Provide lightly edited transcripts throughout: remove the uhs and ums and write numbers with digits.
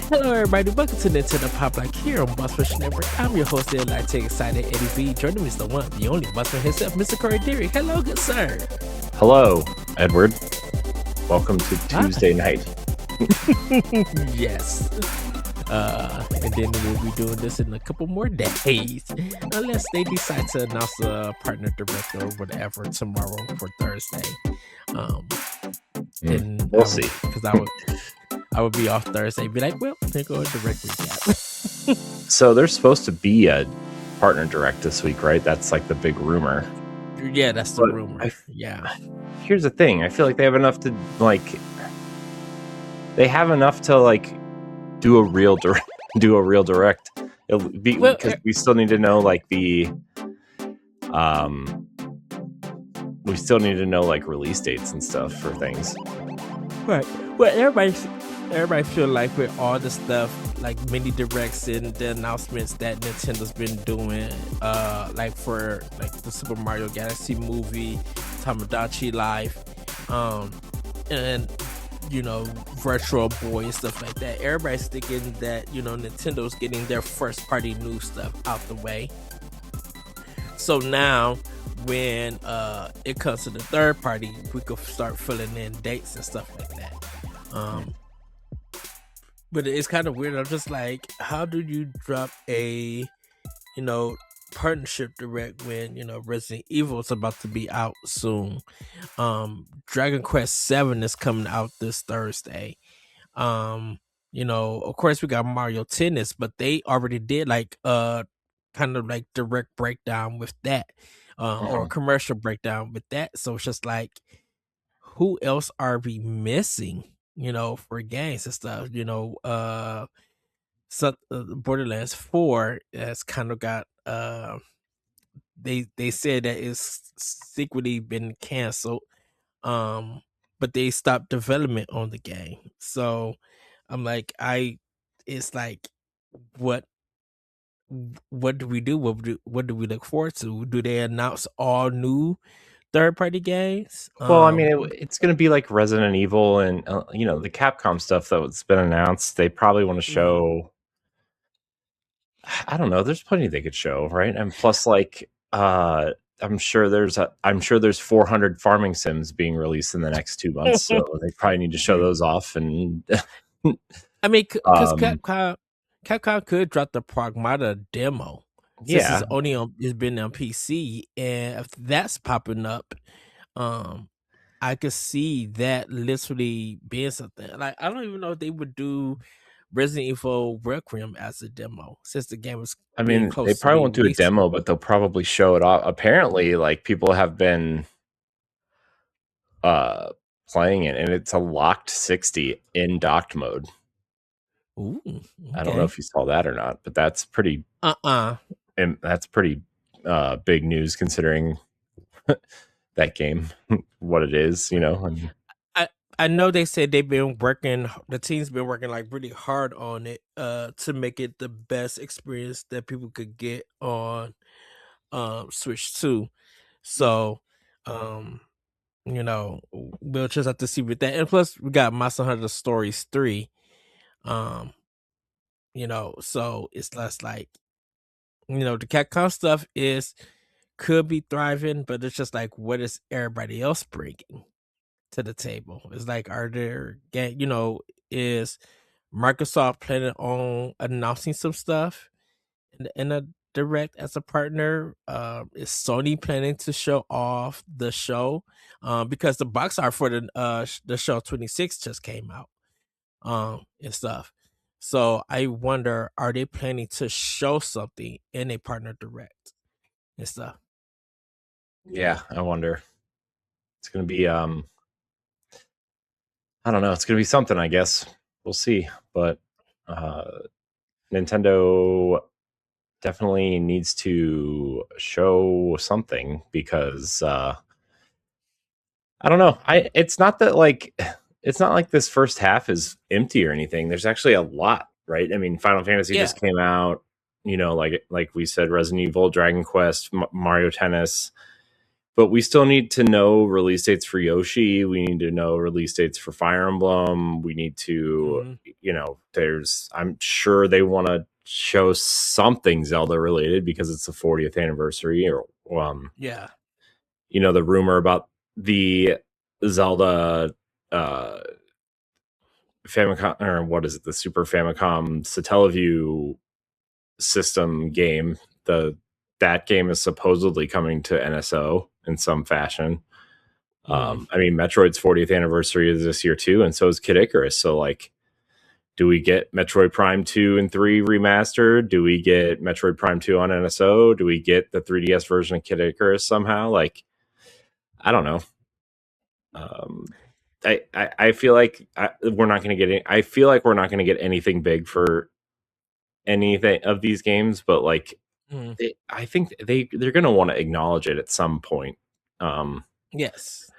Hello, everybody. Welcome to Nintendo Pow Block here on Boss Rush Network. I'm your host, Light Excited Eddie V. Joining me is the one, the only Bossman himself, Mr. Corey Dirrig. Hello, good sir. Hello, Edward. Welcome to Tuesday night. Yes. And then we'll be doing this in a couple more days, unless they decide to announce a partner director or whatever tomorrow for Thursday. And we'll see. Because I would be off Thursday. Be like, well, they're going direct recap. So there's supposed to be a partner direct this week, right? That's like the big rumor. Yeah, that's the rumor. Here's the thing. I feel like they have enough to do a real direct. Because we still need to know we still need to know release dates and stuff for things. Right. Well, everybody feel like with all the stuff, like mini directs and the announcements that Nintendo's been doing, for the Super Mario Galaxy movie, Tomodachi Life, and Virtual Boy and stuff like that. Everybody's thinking that Nintendo's getting their first party new stuff out the way. So now, when it comes to the third party, we could start filling in dates and stuff like that. But it's kind of weird. I'm just like, how do you drop a partnership direct when Resident Evil is about to be out soon? Dragon Quest VII is coming out this Thursday. Of course we got Mario Tennis, but they already did kind of direct breakdown with that, or commercial breakdown with that. So it's just like, who else are we missing? For games and stuff. Borderlands 4 has kind of got they said that it's secretly been canceled, but they stopped development on the game. So I'm like, it's like, what do we do? What do we look forward to? Do they announce all new third-party games? Well, I mean, it's going to be like Resident Evil and the Capcom stuff that's been announced. They probably want to show. I don't know. There's plenty they could show, right? And plus, I'm sure there's 400 farming sims being released in the next 2 months, so they probably need to show those off. And I mean, because Capcom could drop the Pragmata demo. Yeah, it's been on PC, and if that's popping up, I could see that literally being something. Like, I don't even know if they would do Resident Evil Requiem as a demo, since the game was. I mean, they probably won't do a demo, but they'll probably show it off. Apparently, people have been playing it, and it's a locked 60 in docked mode. Ooh, okay. I don't know if you saw that or not, but that's pretty. And that's pretty big news considering that game, what it is, I know they said the team's been working really hard on it to make it the best experience that people could get on Switch 2. So we'll just have to see with that. And plus we got Monster Hunter Stories 3. So it's less like, the Capcom stuff could be thriving, but it's just like, what is everybody else bringing to the table? It's like, is Microsoft planning on announcing some stuff in a direct as a partner? Is Sony planning to show off the show? Because the box art for the show 26 just came out, and stuff. So I wonder, are they planning to show something in a partner direct and stuff? Yeah, I wonder. It's going to be, I don't know. It's going to be something, I guess. We'll see. But Nintendo definitely needs to show something because I don't know. It's not like this first half is empty or anything. There's actually a lot, right? I mean, Final Fantasy just came out, like we said, Resident Evil, Dragon Quest, Mario Tennis. but we still need to know release dates for Yoshi. We need to know release dates for Fire Emblem. We need to, I'm sure they want to show something Zelda related because it's the 40th anniversary, or Yeah. the rumor about the Zelda uh Famicom, or what is it, the Super Famicom Satellaview system game. That game is supposedly coming to NSO in some fashion. I mean, Metroid's 40th anniversary is this year too, and so is Kid Icarus. So, like, do we get Metroid Prime 2 and 3 remastered? Do we get Metroid Prime 2 on NSO? Do we get the 3DS version of Kid Icarus somehow? Like, I don't know. I feel like we're not going to get. I feel like we're not going to get anything big for anything of these games, but like, I think they're going to want to acknowledge it at some point. Yes.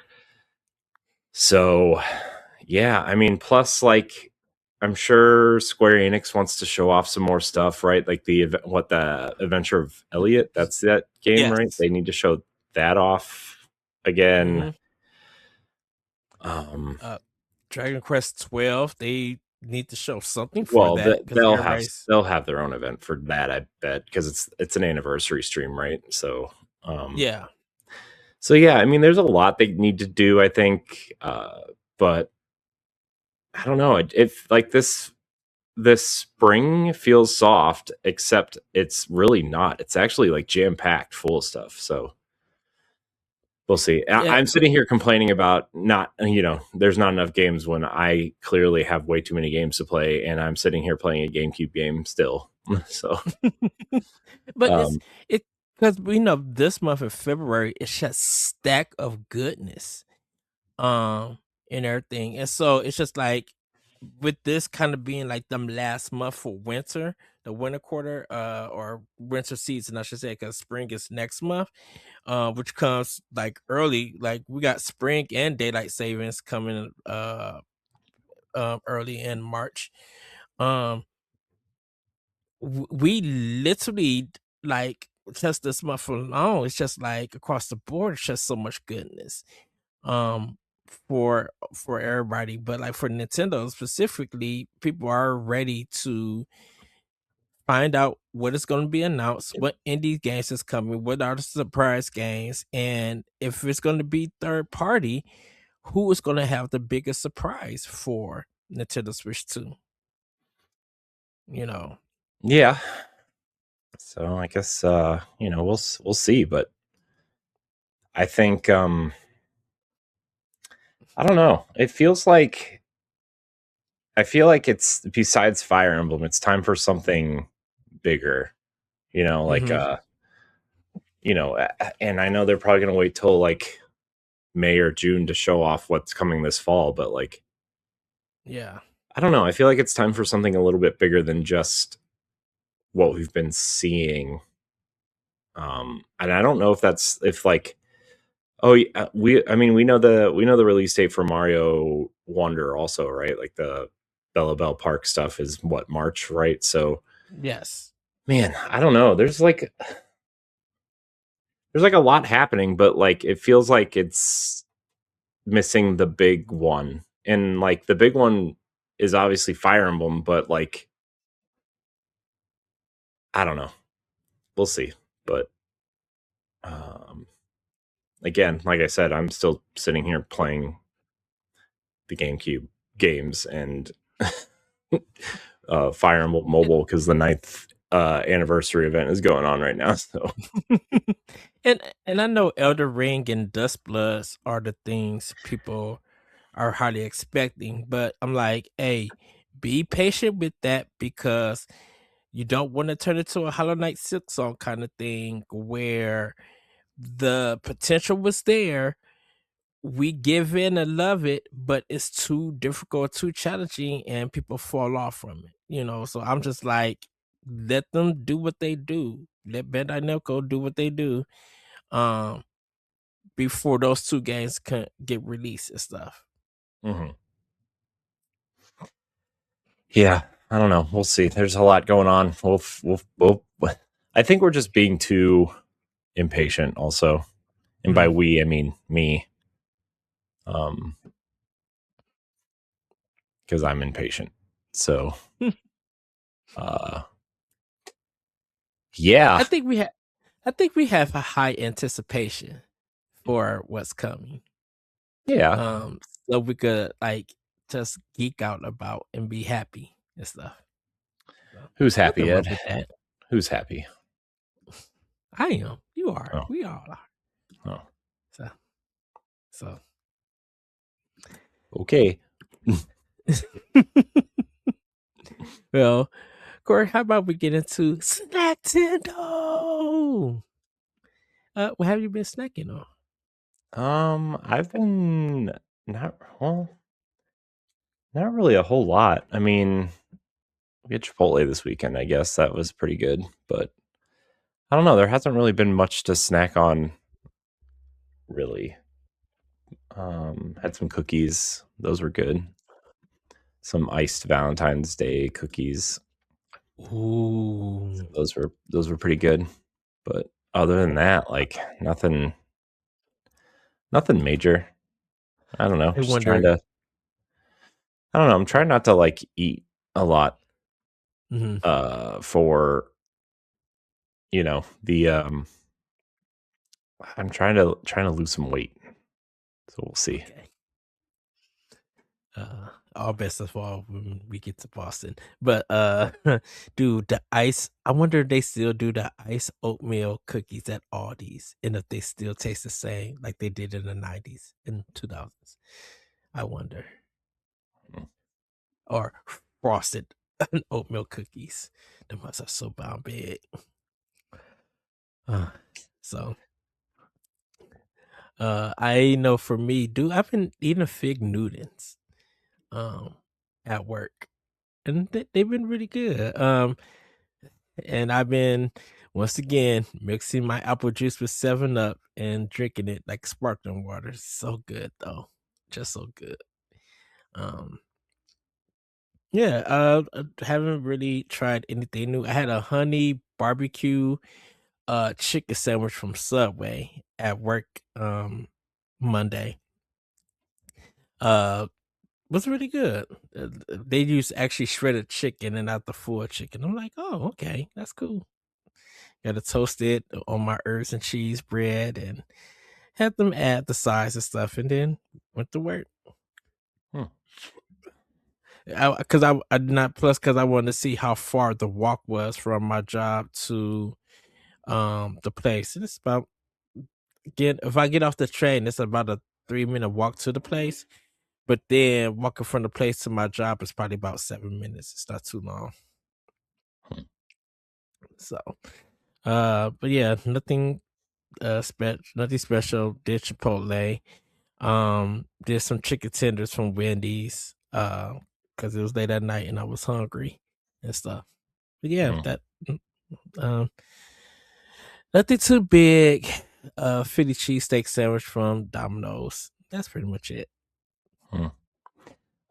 So, yeah, I mean, plus, like, I'm sure Square Enix wants to show off some more stuff, right? Like the Adventure of Elliot. That's that game, Yes. right? They need to show that off again. Dragon Quest 12. They need to show something for that because they'll have their own event for that, I bet, because it's an anniversary stream, right? So, yeah. So yeah, I mean, there's a lot they need to do, I think, but I don't know. If like this spring feels soft, except it's really not. It's actually like jam packed full of stuff. So we'll see. Yeah. I'm sitting here complaining about not, there's not enough games when I clearly have way too many games to play, and I'm sitting here playing a GameCube game still. So, but it's because we know this month of February it's just stack of goodness, and everything, and so it's just like with this kind of being like them last month for winter, the winter quarter, or winter season, I should say, because spring is next month, which comes like early. Like we got spring and daylight savings coming, early in March. We literally like just this month alone. It's just like across the board. It's just so much goodness. For everybody, but like for Nintendo specifically, people are ready to find out what is going to be announced, what indie games is coming, what are the surprise games, and if it's going to be third party, who is going to have the biggest surprise for Nintendo Switch 2. Yeah. So I guess we'll see, but I think I don't know. I feel like it's, besides Fire Emblem, it's time for something bigger. Like and I know they're probably going to wait till like May or June to show off what's coming this fall, but like, yeah, I don't know. I feel like it's time for something a little bit bigger than just what we've been seeing. And I don't know if like, we know the release date for Mario Wonder also, right? Like the Bella Bell Park stuff is what, March, right? So yes, man, I don't know. There's like a lot happening, but like it feels like it's missing the big one. And like the big one is obviously Fire Emblem, but like, I don't know. We'll see. But again, like I said, I'm still sitting here playing the GameCube games and Fire Emblem Mobile because the 9th anniversary event is going on right now. So and I know Elder Ring and Dust Bloods are the things people are highly expecting, but I'm like, hey, be patient with that because you don't want to turn it to a Hollow Knight Silksong kind of thing where the potential was there. We give in and love it, but it's too difficult, too challenging, and people fall off from it. So I'm just like, let them do what they do. Let Bandai Namco do what they do. Before those two games can get released and stuff. mm-hmm. Yeah, I don't know. We'll see. There's a lot going on. We'll I think we're just being too impatient also. And by we, I mean me. Because I'm impatient. So, yeah. I think we have a high anticipation for what's coming. Yeah. So we could like just geek out about and be happy and stuff. So, Who's happy, nothing wrong Ed? with that. Who's happy? I am. You are. Oh. We all are. Oh. So. Okay. Well, Corey, how about we get into Snacktendo? What have you been snacking on? I've been not really a whole lot. I mean, we had Chipotle this weekend, I guess. That was pretty good, but I don't know. There hasn't really been much to snack on, really. Had some cookies. Those were good. Some iced Valentine's Day cookies. Ooh. Those were pretty good. But other than that, like nothing major. I don't know. I Just wonder. I don't know. I'm trying not to like eat a lot for the I'm trying to lose some weight. So we'll see. Okay. All best of all when we get to Boston. But dude, the ice, I wonder if they still do the ice oatmeal cookies at Aldi's and if they still taste the same like they did in the 90s and 2000s. I wonder. Or frosted oatmeal cookies. Them ones are so bound big. So I know for me, dude, I've been eating fig Newtons at work. And they've been really good. And I've been once again mixing my apple juice with 7-Up and drinking it like sparkling water. So good though. Just so good. Yeah, I haven't really tried anything new. I had a honey barbecue chicken sandwich from Subway at work Monday. Was really good. They used actually shredded chicken and not the full chicken. I'm like, oh, okay, that's cool. Got to toast it on my herbs and cheese bread and had them add the size and stuff, and then went to work. Because I did not plus because I wanted to see how far the walk was from my job to the place. And it's about if I get off the train, it's about a 3-minute walk to the place. But then walking from the place to my job is probably about 7 minutes. It's not too long. So, but yeah, nothing nothing special. Did Chipotle. Did some chicken tenders from Wendy's. Because it was late at night and I was hungry and stuff. But yeah, that nothing too big. Philly cheesesteak sandwich from Domino's. That's pretty much it.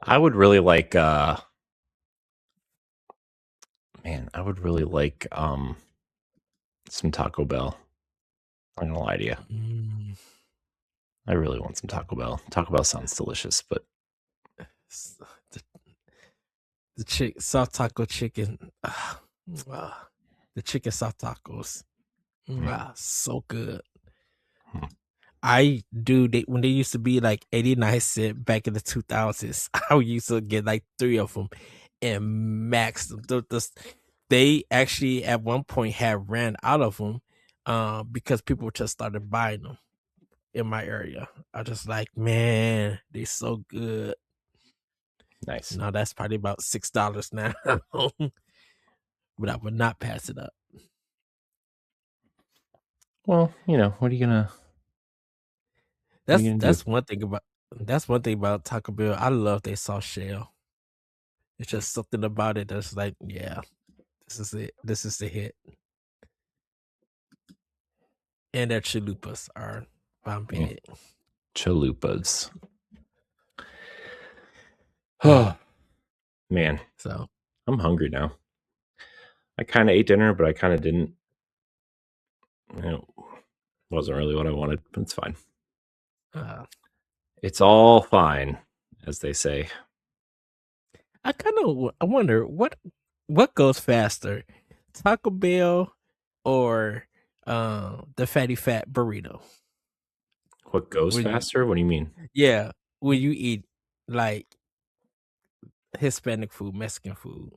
I would really like I would really like some Taco Bell. I'm not gonna lie to you. I really want some Taco Bell. Taco Bell sounds delicious, but the soft taco chicken, the chicken soft tacos, so good. I do. When they used to be like 89 cents back in the 2000s, I used to get like 3 of them and max them. They actually at one point had ran out of them because people just started buying them in my area. I just like, man, they're so good. Nice. Now that's probably about $6 now, but I would not pass it up. Well, what are you gonna? That's one thing about Taco Bell. I love their soft shell. It's just something about it that's like, yeah, this is it. This is the hit. And their chalupas are bomb big. Chalupas. Oh man. So I'm hungry now. I kind of ate dinner, but I kind of didn't. Wasn't really what I wanted, but it's fine. Uh, It's all fine, as they say. I kind of I wonder what goes faster, Taco Bell or the fatty fat burrito. What goes When you faster? What do you mean? yeah, when you eat like Hispanic food, Mexican food,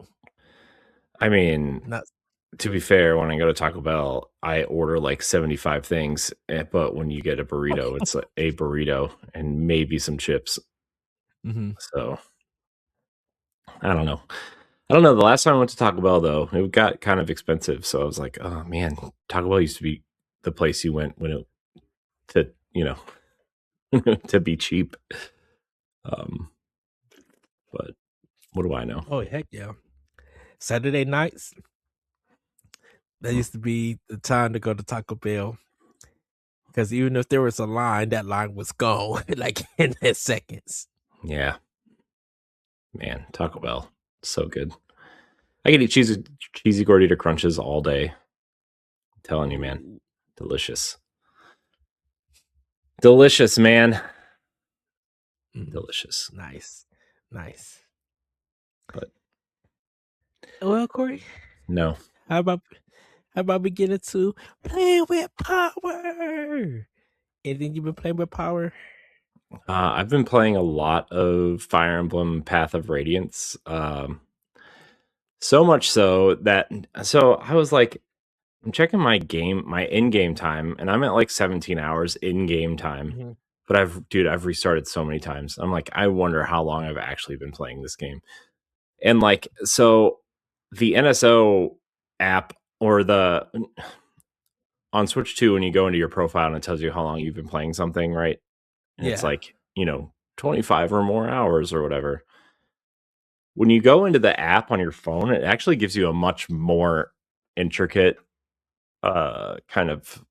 I mean, not to be fair, when I go to Taco Bell, I order like 75 things, but when you get a burrito, it's a burrito and maybe some chips. hmm So I don't know. I don't know. The last time I went to Taco Bell, though, it got kind of expensive. So I was like, oh man, Taco Bell used to be the place you went when it to to be cheap. Um, but what do I know? oh heck yeah. Saturday nights, that used to be the time to go to Taco Bell because even if there was a line, that line was gone like in seconds. Yeah, man, Taco Bell, so good. I could eat cheesy gordita crunches all day. I'm telling you, man, Ooh, delicious, delicious, man, mm, delicious. nice, nice. But Well, Corey, no, how about we get into playing with power? Anything you've been playing with power? I've been playing a lot of Fire Emblem Path of Radiance. So much so that I was like, I'm checking my in-game time, and I'm at like 17 hours in-game time. hmm But I've restarted so many times. I'm like, I wonder how long I've actually been playing this game. And like, so the NSO app or the on Switch 2, when you go into your profile and it tells you how long you've been playing something, right? And it's Yeah. like, 25 or more hours or whatever. When you go into the app on your phone, it actually gives you a much more intricate kind of,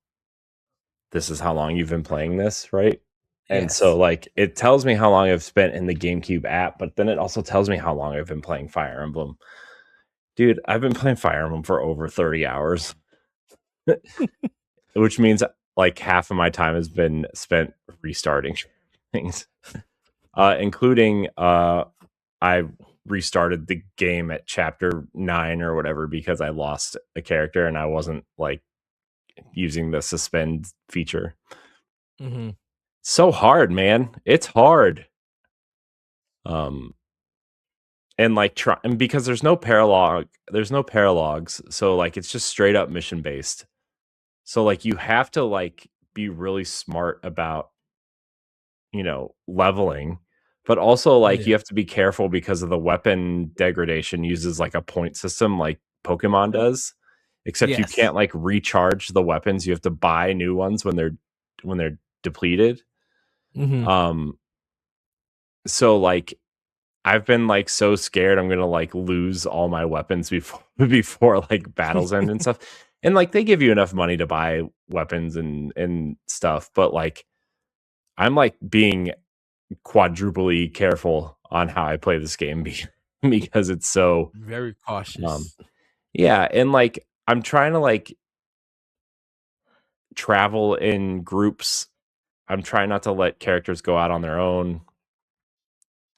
this is how long you've been playing this, right? And so Yes. like it tells me how long I've spent in the GameCube app, but then it also tells me how long I've been playing Fire Emblem. Dude, I've been playing Fire Emblem for over 30 hours, which means like half of my time has been spent restarting things. Including I restarted the game at chapter 9 or whatever because I lost a character and I wasn't like using the suspend feature. hmm So hard, man. It's hard. Um and like and because there's no paralogs, so like it's just straight up mission based. So like you have to like be really smart about leveling, but also like Yeah. you have to be careful because of the weapon degradation uses like a point system like Pokemon does, except you Yes. can't like recharge the weapons. You have to buy new ones when they're depleted. hmm Um so like I've been like so scared I'm gonna like lose all my weapons before before like battles end and stuff. And like they give you enough money to buy weapons and stuff, but like I'm like being quadruply careful on how I play this game because it's so Very um cautious. yeah, and like I'm trying to like travel in groups. I'm trying not to let characters go out on their own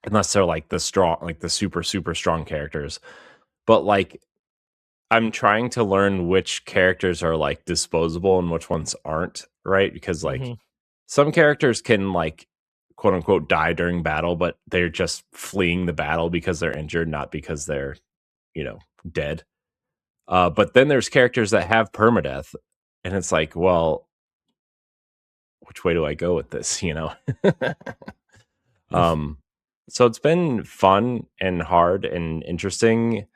unless they're like the strong, like the super strong characters. But like I'm trying to learn which characters are like disposable and which ones aren't, right? Because like hmm some characters can like quote unquote die during battle, but they're just fleeing the battle because they're injured, not because they're, you know, dead. But then there's characters that have permadeath, and it's like, well, which way do I go with this? Um, so it's been fun and hard and interesting.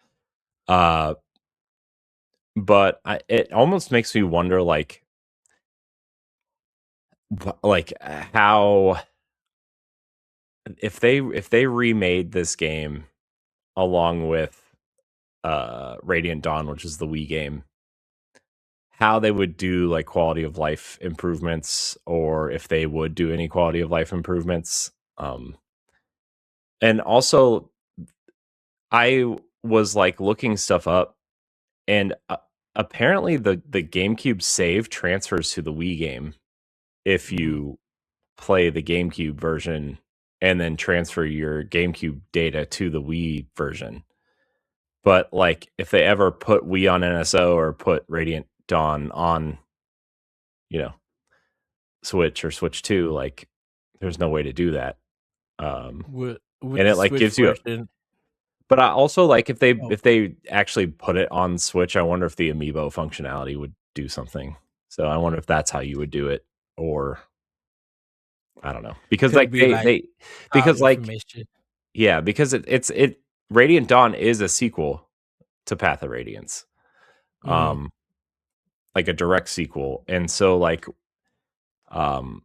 Uh, but it almost makes me wonder, like how if they remade this game along with Radiant Dawn, which is the Wii game, how they would do like quality of life improvements, or if they would do any quality of life improvements. And also I was like looking stuff up, and apparently the GameCube save transfers to the Wii game if Mm-hmm. you play the GameCube version and then transfer your GameCube data to the Wii version. But like if they ever put Wii on NSO or put Radiant Dawn on, you know, Switch or Switch 2, like there's no way to do that. With And the it like Switch gives you version. but I also like if Oh, they actually put it on Switch, I wonder if the amiibo functionality would do something. So I wonder if that's how you would do it, or I don't know. Because could like be like they file because like information. yeah, because it Radiant Dawn is a sequel to Path of Radiance. Mm-hmm. Um like a direct sequel. And so like um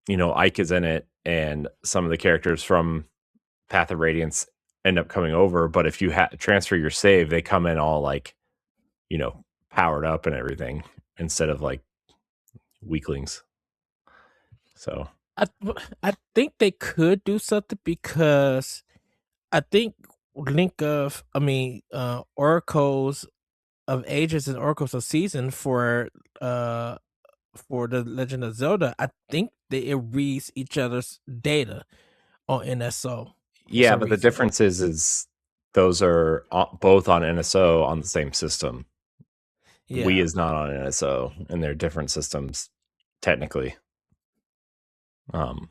Ike is in it and some of the characters from Path of Radiance end up coming over, but if you transfer your save, they come in all like, powered up and everything instead of like weaklings. So, I I think they could do something because I think Oracles of Ages and Oracles of Season uh for the Legend of Zelda, I think it reads each other's data on NSO for yeah, some but the reason. difference is those are both on NSO on the same system. Wii Yeah. is not on NSO and they're different systems technically. Um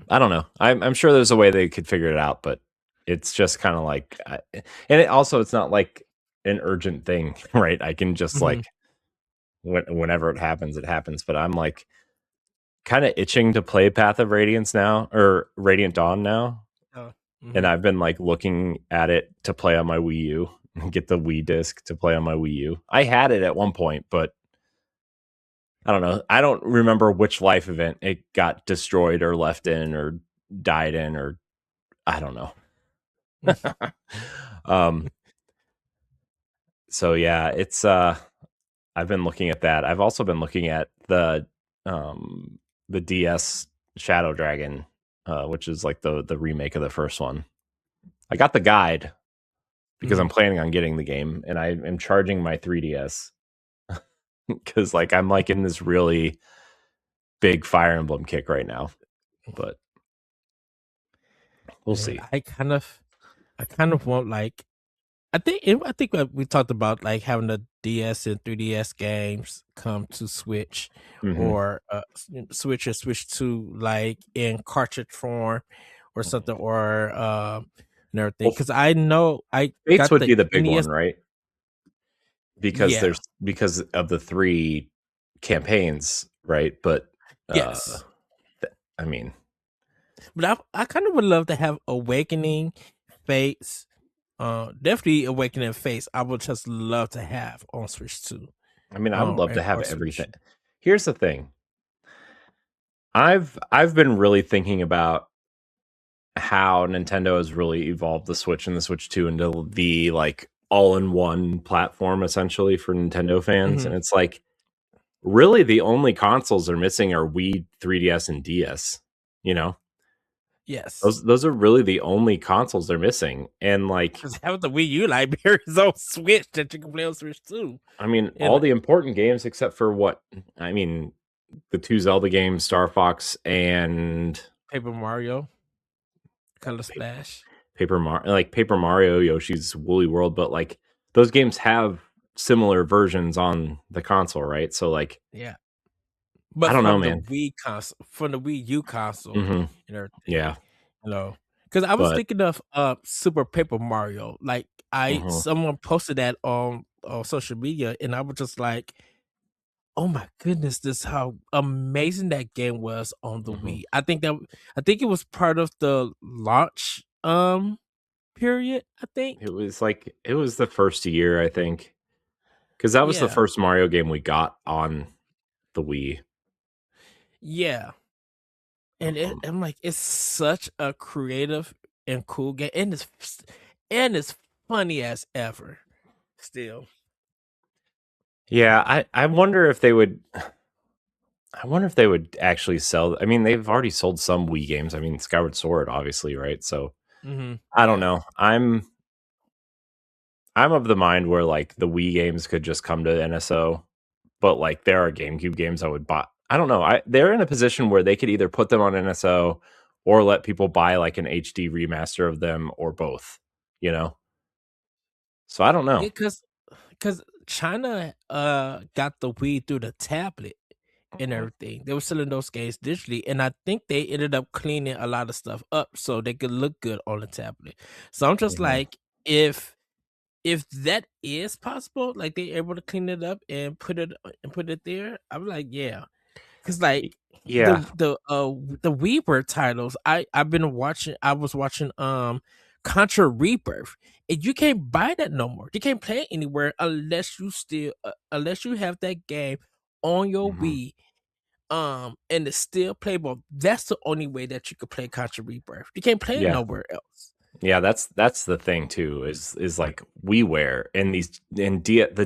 I don't know. I'm sure there's a way they could figure it out, but it's just kind of like, and it's not like an urgent thing, right? I can just Hmm. like whenever it happens. But I'm like kind of itching to play Path of Radiance now or Radiant Dawn now, Oh, and hmm. I've been like looking at it to play on my Wii U and get the Wii disc to play on my Wii U. I had it at one point, but I don't know. I don't remember which life event it got destroyed or left in or died in, or I don't know. um so yeah, it's I've been looking at that. I've also been looking at the DS Shadow Dragon, which is like the remake of the first one. I got the guide because Hmm. I'm planning on getting the game, and I am charging my 3DS because like I'm like in this really big Fire Emblem kick right now. But we'll And see. I kind of want like I think we talked about like having the DS and 3DS games come to Switch Hmm. or Switch or Switch 2 like in cartridge form or something or and everything Well, because I know I Fates got would the be the big NES. one, right? Yeah. Because of the three campaigns, right? But Yes. I mean, But I kind of would love to have Awakening, Fates, definitely Awakening Fates. I would just love to have on Switch 2. I would love to have Or everything. Switch. Here's the thing. I've been really thinking about how Nintendo has really evolved the Switch and the Switch 2 into the like all-in-one platform essentially for Nintendo fans. Hmm. And it's like really the only consoles they're missing are Wii, 3DS, and DS. You know? Yes. Those are really the only consoles they're missing. And like, Just have the Wii U libraries on Switch that you can play on Switch too. I mean, all And the important games except for the two Zelda games, Star Fox and Paper Mario, Color Splash. Paper Mario, Yoshi's Woolly World, but like those games have similar versions on the console, right? So like, Yeah. I But don't know, man. from the Wii U console Hmm. and everything, Yeah, you know. Because I was but thinking of Super Paper Mario. Like mhm, someone posted that on social media and I was just like, oh my goodness, this how amazing that game was on the mhm. Wii. I think it was part of the launch period, I think. It was the first year, I think, because that was the Yeah. first Mario game we got on the Wii. Yeah. And Um, I'm like, it's such a creative and cool game, and it's funny as ever. Still, yeah, I wonder if they would. I wonder if they would actually sell. I mean, they've already sold some Wii games. I mean, Skyward Sword, obviously, right? So I don't yeah, know. I'm of the mind where like the Wii games could just come to NSO, but like there are GameCube games I would buy. I don't know. They're in a position where they could either put them on NSO or let people buy like an HD remaster of them or both, you know? So I don't Yeah, know. because China got the Wii through the tablet and everything. They were selling those games digitally, and I think they ended up cleaning a lot of stuff up so they could look good on the tablet. So I'm just Mhm. like, if that is possible, like they able to clean it up and put it there, I'm like, yeah, because Y- like Yeah. the WiiWare titles, I was watching Contra Rebirth, and you can't buy that no more. You can't play it anywhere unless you have that game on your Mhm. Wii, and it's still playable. That's the only way that you could play Contra Rebirth. You can't play it Yeah. nowhere else. Yeah, that's the thing too. Is like WiiWare and the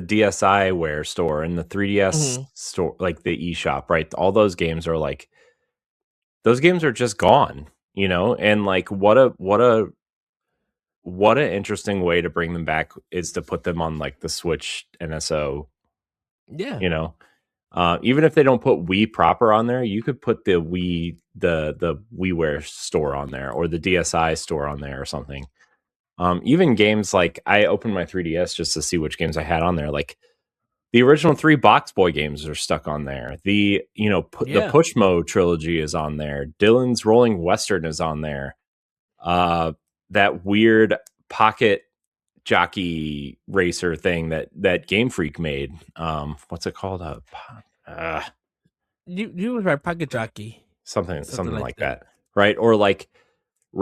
DSiWare store and the 3DS Mhm. store, like the eShop, right? All those games are like those games are just gone, you know. And like what an interesting way to bring them back is to put them on like the Switch NSO, Yeah, you know. Even if they don't put Wii proper on there, you could put the WiiWare store on there or the DSi store on there or something. Even games like I opened my 3DS just to see which games I had on there. Like the original three Box Boy games are stuck on there. The yeah. Pushmo trilogy is on there. Dylan's Rolling Western is on there. Uh, that weird pocket jockey racer thing that Game Freak made. What's it called? Uh, You was right, Pocket Jockey, something something like like that. that, right? Or like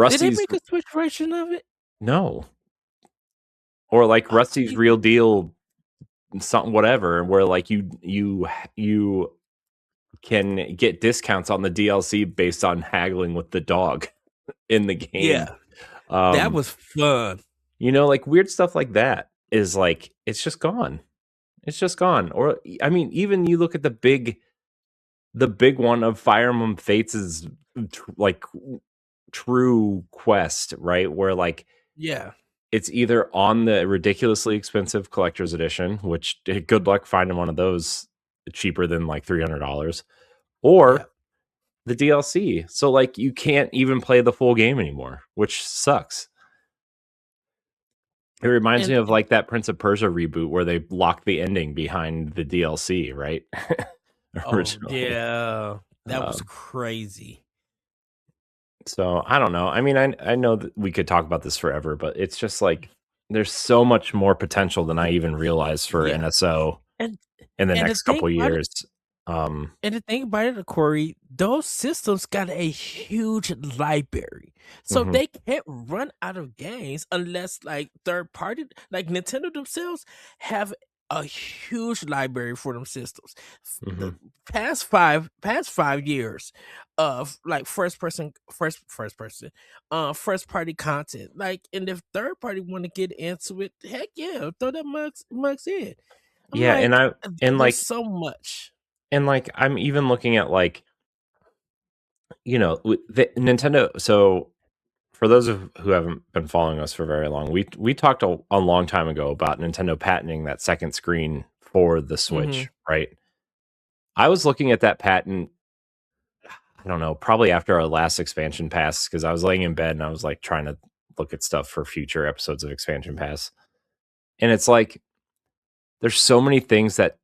Did they Rusty's make a Switch version of it? no, or like I Rusty's think Real Deal something whatever where like you can get discounts on the DLC based on haggling with the dog in the game. yeah, that Um, was fun. like weird stuff like that is like it's just gone. It's just gone. Or I mean, even you look at the big one of Fire Emblem Fates' like true quest, right? Where like Yeah, it's either on the ridiculously expensive collector's edition, which good luck finding one of those cheaper than like $300, yeah, or the DLC. So like you can't even play the full game anymore, which sucks. It reminds me and of like that Prince of Persia reboot where they locked the ending behind the DLC, right? oh Originally. yeah, that was Um, crazy. so I don't know. I mean, I know that we could talk about this forever, but it's just like there's so much more potential than I even realized for Yeah, NSO and in the and the next thing couple about it, years. Um, and the thing about it, Corey, those systems got a huge library, so mhm, they can't run out of games unless like third party, like Nintendo themselves, have a huge library for them systems. The mhm. past 5 years of like first party content, like, and if third party want to get into it, heck yeah, throw that mugs in. I'm Yeah, and like, I and there's like so much. and like I'm even looking at like the Nintendo. So for those who haven't been following us for very long, we talked a long time ago about Nintendo patenting that second screen for the Hmm. Switch, right? I was looking at that patent. I don't know, probably after our last expansion pass because I was laying in bed and I was like trying to look at stuff for future episodes of expansion pass, and it's like there's so many things that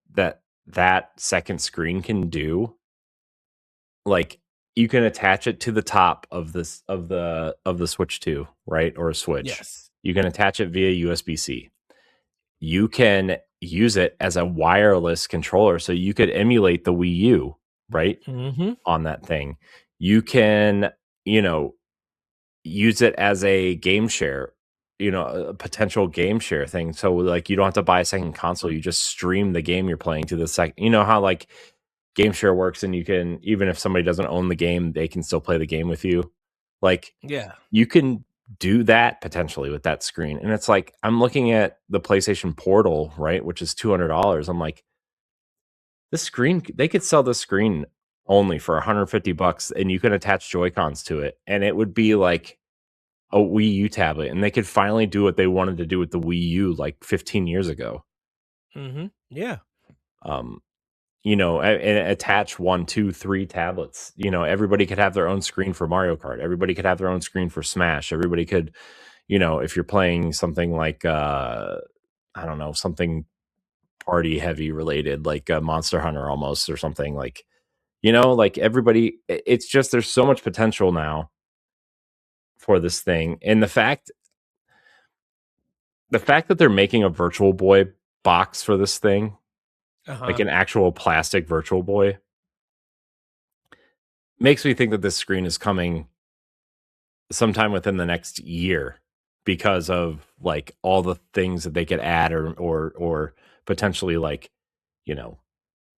second screen can do. Like you can attach it to the top of the Switch 2, right? Or a Switch. Yes. You can attach it via USB-C. You can use it as a wireless controller so you could emulate the Wii U, right? Hmm. On that thing. You can, you know, use it as a game share, a potential game share thing. So like you don't have to buy a second console, you just stream the game you're playing to the second. You know how like game share works and you can, even if somebody doesn't own the game, they can still play the game with you. Like Yeah. you can do that potentially with that screen. And it's like I'm looking at the PlayStation Portal, right, which is $200. I'm like, this screen, they could sell this screen only for $150 and you can attach Joy-Cons to it and it would be like a Wii U tablet, and they could finally do what they wanted to do with the Wii U like 15 years ago. Yeah. Um, and attach 1, 2, 3 tablets. Everybody could have their own screen for Mario Kart. Everybody could have their own screen for Smash. Everybody could, if you're playing something like, I don't know, something party heavy related, like Monster Hunter almost, or something like, like everybody, it's just, there's so much potential now for this thing. And the fact that they're making a Virtual Boy box for this thing, like Uh-huh. an actual plastic Virtual Boy, makes me think that this screen is coming sometime within the next year, because of like all the things that they could add, or potentially, like, you know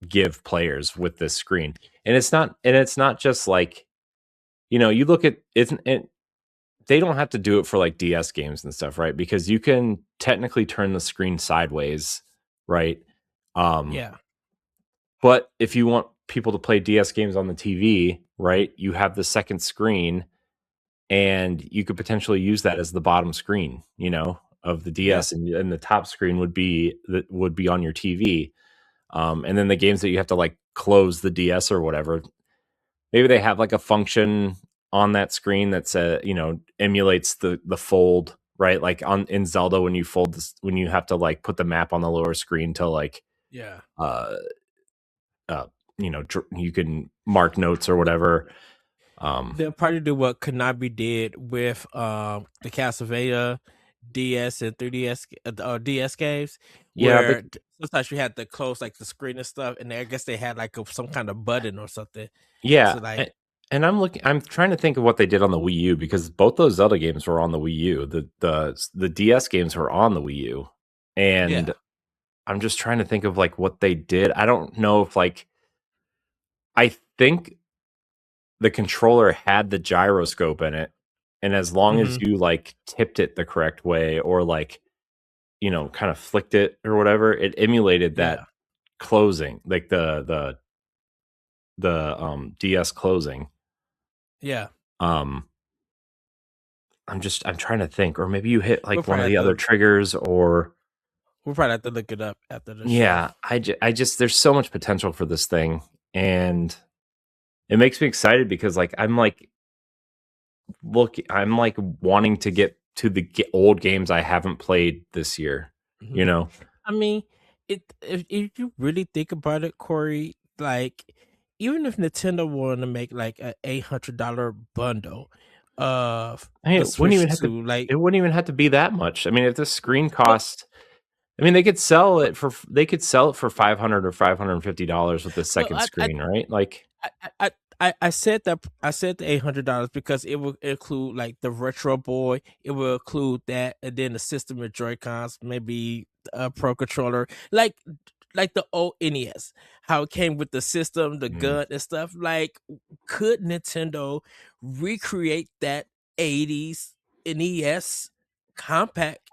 give players with this screen. And it's not just like, you look at it, they don't have to do it for like DS games and stuff, right? Because you can technically turn the screen sideways, right? um Yeah. but if you want people to play DS games on the TV, right, you have the second screen, and you could potentially use that as the bottom screen, of the Yeah. DS, and the top screen would be on your TV. And then the games that you have to like close the DS or whatever, maybe they have like a function on that screen that's emulates the fold, right? Like on in Zelda, when you fold this, when you have to like put the map on the lower screen to like Yeah. uh you can mark notes or whatever. They'll probably do what Konami did with the Castlevania DS and 3DS DS games, Yeah, but where sometimes you had to close like the screen and stuff, and I guess they had like some kind of button or something yeah. to like. And I'm trying to think of what they did on the Wii U, because both those Zelda games were on the Wii U. The DS games were on the Wii U. Yeah. And I'm just trying to think of like what they did. I don't know if like, I think the controller had the gyroscope in it, and as long as Hmm. you like tipped it the correct way, or like, kind of flicked it or whatever, it emulated that Yeah. closing, like the DS closing. Yeah. Um I'm trying to think, or maybe you hit We'll like one probably of have the other to triggers, or we'll probably have to look it up after the show. yeah, I just there's so much potential for this thing, and it makes me excited, because like I'm like wanting to get to the old games I haven't played this year, you Hmm. know? I mean, if you really think about it, Corey, like even if Nintendo wanted to make like a $800 bundle of I mean, the Switch 2, like, it wouldn't even have to be that much. I mean, if the screen well, cost, I mean, they could sell it for 500 or $550 with the well, second screen, right? Like, I said that I said the $800 because it will include like the Retro Boy, it will include that, and then the system with Joy Cons, maybe a Pro controller, like the old NES, how it came with the system, the mm, gun and stuff. Like, could Nintendo recreate that '80s NES compact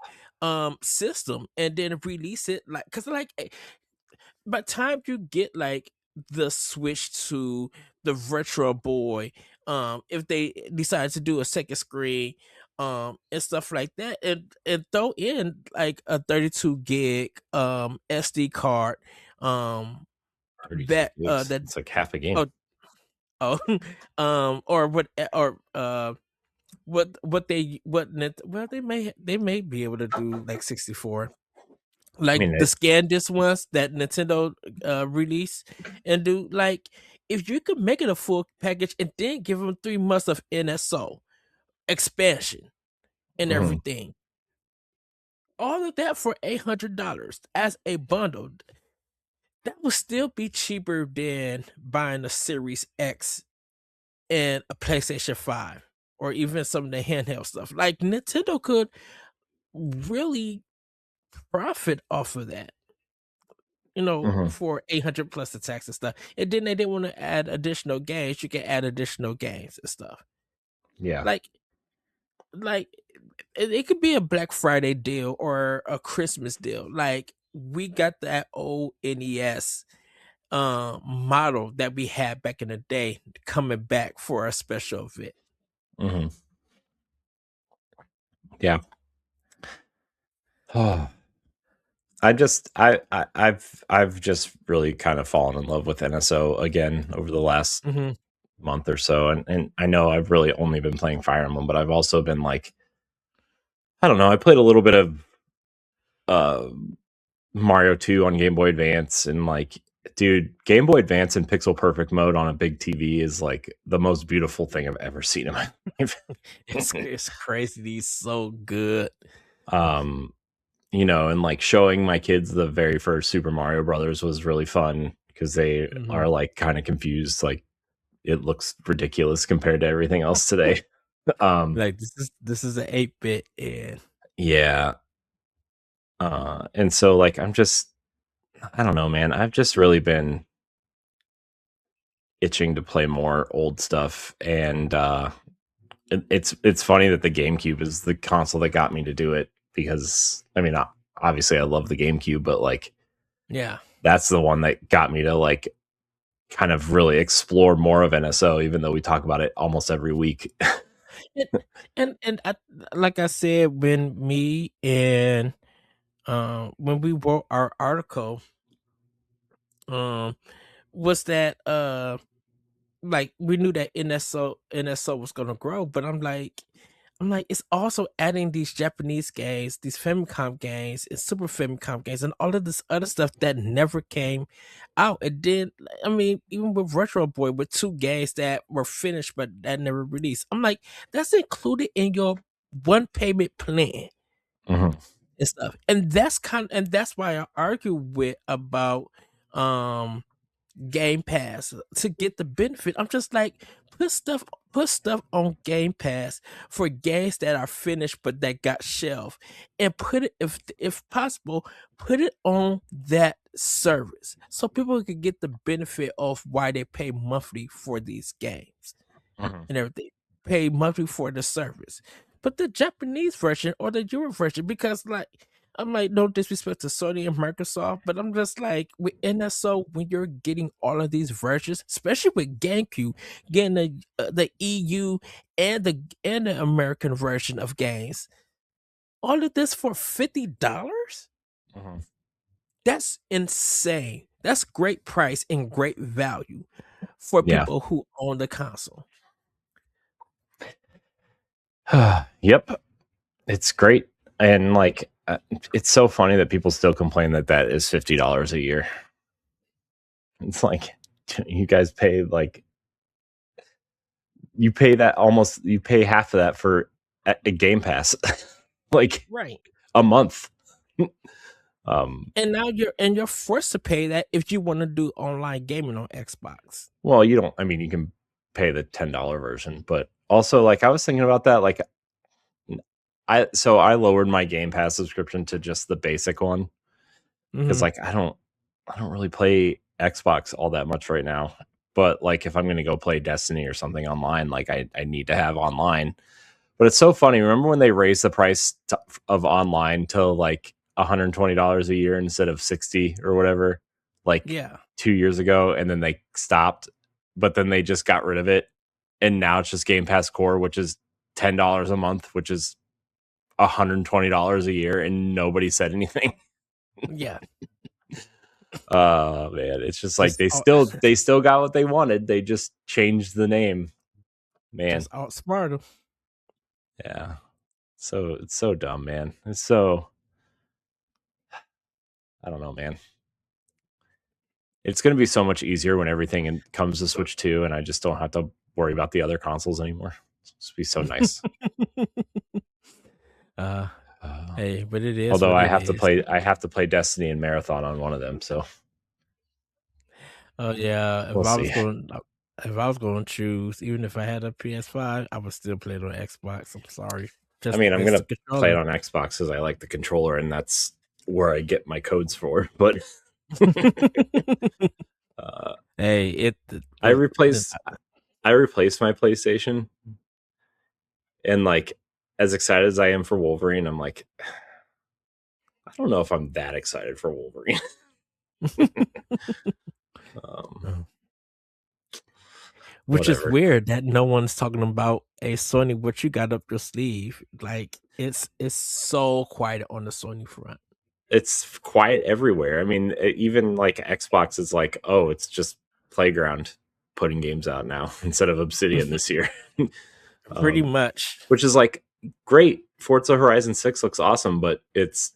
system and then release it, like, because like by the time you get like the Switch to the Retro Boy, if they decide to do a second screen, and stuff like that, and throw in like a 32 gig SD card, um, 32 gigs. that It's like half a game. oh oh or well, they may be able to do like 64, I like mean, the scan disc ones that Nintendo release, and do like, if you could make it a full package and then give them 3 months of NSO expansion and mhm, everything, all of that for $800 as a bundle, that would still be cheaper than buying a Series X and a PlayStation 5, or even some of the handheld stuff. Like, Nintendo could really profit off of that, mhm, for 800 plus the tax and stuff. And then they didn't want to add additional games. You can add additional games and stuff. yeah. Like, like it could be a Black Friday deal or a Christmas deal. Like, we got that old NES model that we had back in the day coming back for a special event. Mhm. Yeah. Oh, I've just really kind of fallen in love with NSO again over the last Mm-hmm. month or so, and I know I've really only been playing Fire Emblem, but I've also been like, I don't know, I played a little bit of uh Mario 2 on Game Boy Advance, and like, dude, Game Boy Advance in pixel perfect mode on a big TV is like the most beautiful thing I've ever seen in my life. It's crazy. He's so good. um you know, and like showing my kids the very first Super Mario Brothers was really fun because they Mm-hmm. are like kind of confused, like it looks ridiculous compared to everything else today. um Like this is an 8-bit, and yeah. And so like I don't know, man, I've just really been itching to play more old stuff, and it's funny that the GameCube is the console that got me to do it, because I mean, obviously I love the GameCube, but like yeah. that's the one that got me to like kind of really explore more of NSO, even though we talk about it almost every week. And and like I said, when we wrote our article, um, was that like we knew that NSO was gonna grow, but I'm like, it's also adding these Japanese games, these Famicom games, and Super Famicom games, and all of this other stuff that never came out. And then, I mean, even with Retro Boy, with 2 games that were finished but that never released, I'm like, that's included in your one payment plan Mhm. and stuff. And that's why I argue with about um Game Pass to get the benefit. I'm just like, put stuff on Game Pass for games that are finished but that got shelved, and put it, if possible, put it on that service so people can get the benefit of why they pay monthly for these games Mhm. and everything. Pay monthly for the service. But the Japanese version or the Euro version, because like, I'm like, no disrespect to Sony and Microsoft, but I'm just like, with NSO, when you're getting all of these versions, especially with GameCube, getting the EU and the American version of games, all of this for $50? Mhm. That's insane. That's great price and great value for Yeah. people who own the console. Yep. It's great. And like, it's so funny that people still complain that that is $50 a year. It's like, you guys pay like, you pay half of that for a Game Pass, like Right. a month. And now you're forced to pay that if you want to do online gaming on Xbox. Well, you don't, I mean, you can pay the $10 version, but also like I was thinking about that, like I lowered my Game Pass subscription to just the basic one, because Hmm. like I don't really play Xbox all that much right now. But like if I'm gonna go play Destiny or something online, like I need to have online. But it's so funny. Remember when they raised the price of online to like $120 a year instead of 60 or whatever, like Yeah. 2 years ago, and then they stopped, but then they just got rid of it, and now it's just Game Pass Core, which is $10 a month, which is $120 a year, and nobody said anything. Yeah. Oh man, it's just like Just they still got what they wanted. They just changed the name. Man, just outsmart them. yeah. So it's so dumb, man. It's so, I don't know, man. It's going to be so much easier when everything comes to Switch 2, and I just don't have to worry about the other consoles anymore. It's be so nice. uh Uh, hey, but it is Although what it is. I have to play Destiny and Marathon on one of them, so Oh yeah, we'll see. if I was going to choose, even if I had a PS5, I would still play it on Xbox. I'm sorry, I just mean, I'm it's gonna the play it controller. on Xbox because I like the controller, and that's where I get my codes for. But uh, Hey, I with the replaced I replaced my PlayStation, and like as excited as I am for Wolverine, I'm like, I don't know if I'm that excited for Wolverine. um, uh, which is Whatever. weird that no one's talking about a Sony what you got up your sleeve. Like, It's so quiet on the Sony front. It's quiet everywhere. I mean, even like Xbox is like, oh, it's just Playground putting games out now instead of Obsidian this year. Pretty much. Which is like great. Forza Horizon 6 looks awesome, but it's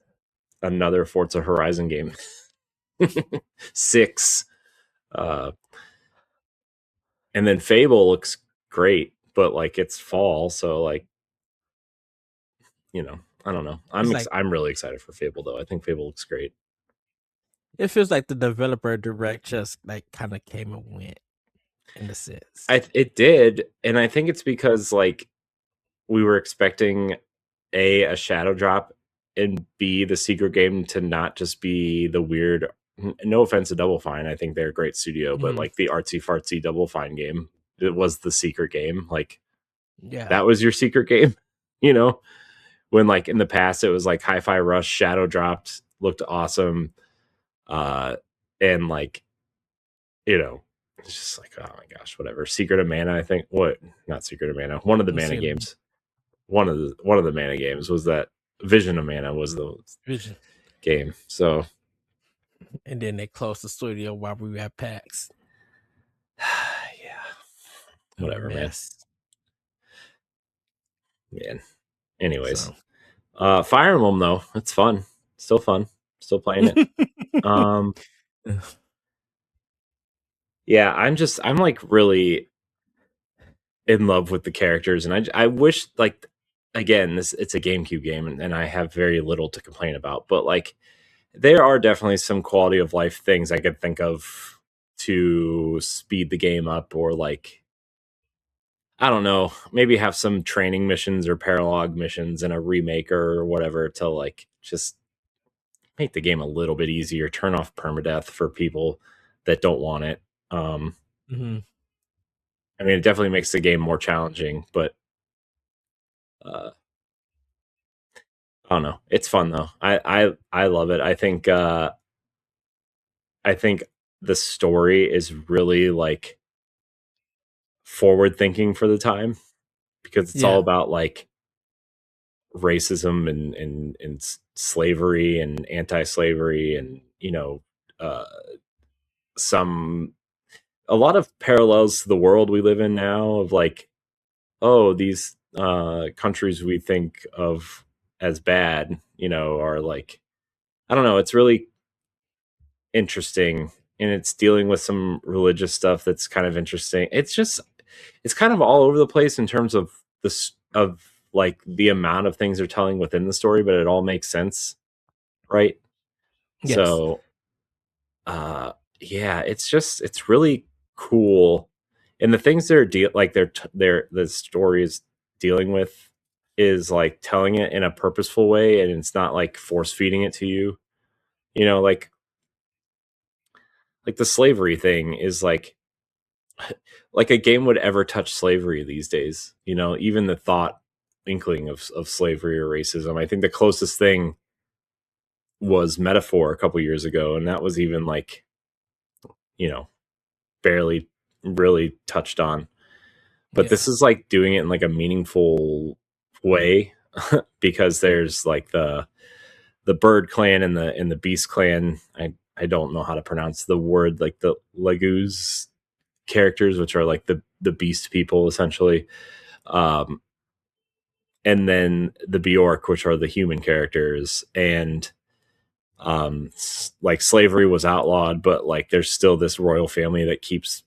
another Forza Horizon game. 6. And then Fable looks great, but like it's fall, so like, you know, I don't know. I'm really excited for Fable though. I think Fable looks great. It feels like the developer direct just like kind of came and went in the sense. It did, and I think it's because like we were expecting a shadow drop, and B, the secret game to not just be the weird. No offense to Double Fine, I think they're a great studio, but like the artsy fartsy Double Fine game, it was the secret game. Like, yeah, that was your secret game, you know. When like in the past it was like Hi-Fi Rush shadow dropped, looked awesome, and like, you know, it's just like, oh my gosh, whatever. Secret of Mana, I think. What? Not Secret of Mana. One of the Mana games. One of the Mana games was that Vision of Mana was the Vision game. So, and then they closed the studio while we had PAX. yeah, whatever, man. Anyways, Fire Emblem though, it's fun. Still fun. Still playing it. Yeah, I'm like really in love with the characters, and I wish, like, again, it's a GameCube game, and I have very little to complain about, but like there are definitely some quality of life things I could think of to speed the game up, or like, I don't know, maybe have some training missions or paralog missions in a remake or whatever to like just make the game a little bit easier, turn off permadeath for people that don't want it. I mean, it definitely makes the game more challenging, but I don't know. It's fun though. I love it. I think the story is really like forward thinking for the time, because it's all about like racism and slavery and anti-slavery, and you know, a lot of parallels to the world we live in now, of like, oh, these countries we think of as bad, you know, are like, I don't know, it's really interesting, and it's dealing with some religious stuff that's kind of interesting. It's kind of all over the place in terms of this, of like the amount of things they're telling within the story, but it all makes sense, right? Yes. So yeah, it's really cool, and the things the story is dealing with is like telling it in a purposeful way, and it's not like force feeding it to you, you know, like the slavery thing is like a game would ever touch slavery these days, you know, even the thought inkling of slavery or racism. I think the closest thing was Metaphor a couple years ago, and that was even like, you know, barely really touched on. But this is like doing it in like a meaningful way, because there's like the Bird Clan and the Beast Clan. I don't know how to pronounce the word, like the Laguz characters, which are like the beast people essentially, and then the Bjork, which are the human characters, and like slavery was outlawed, but like there's still this royal family that keeps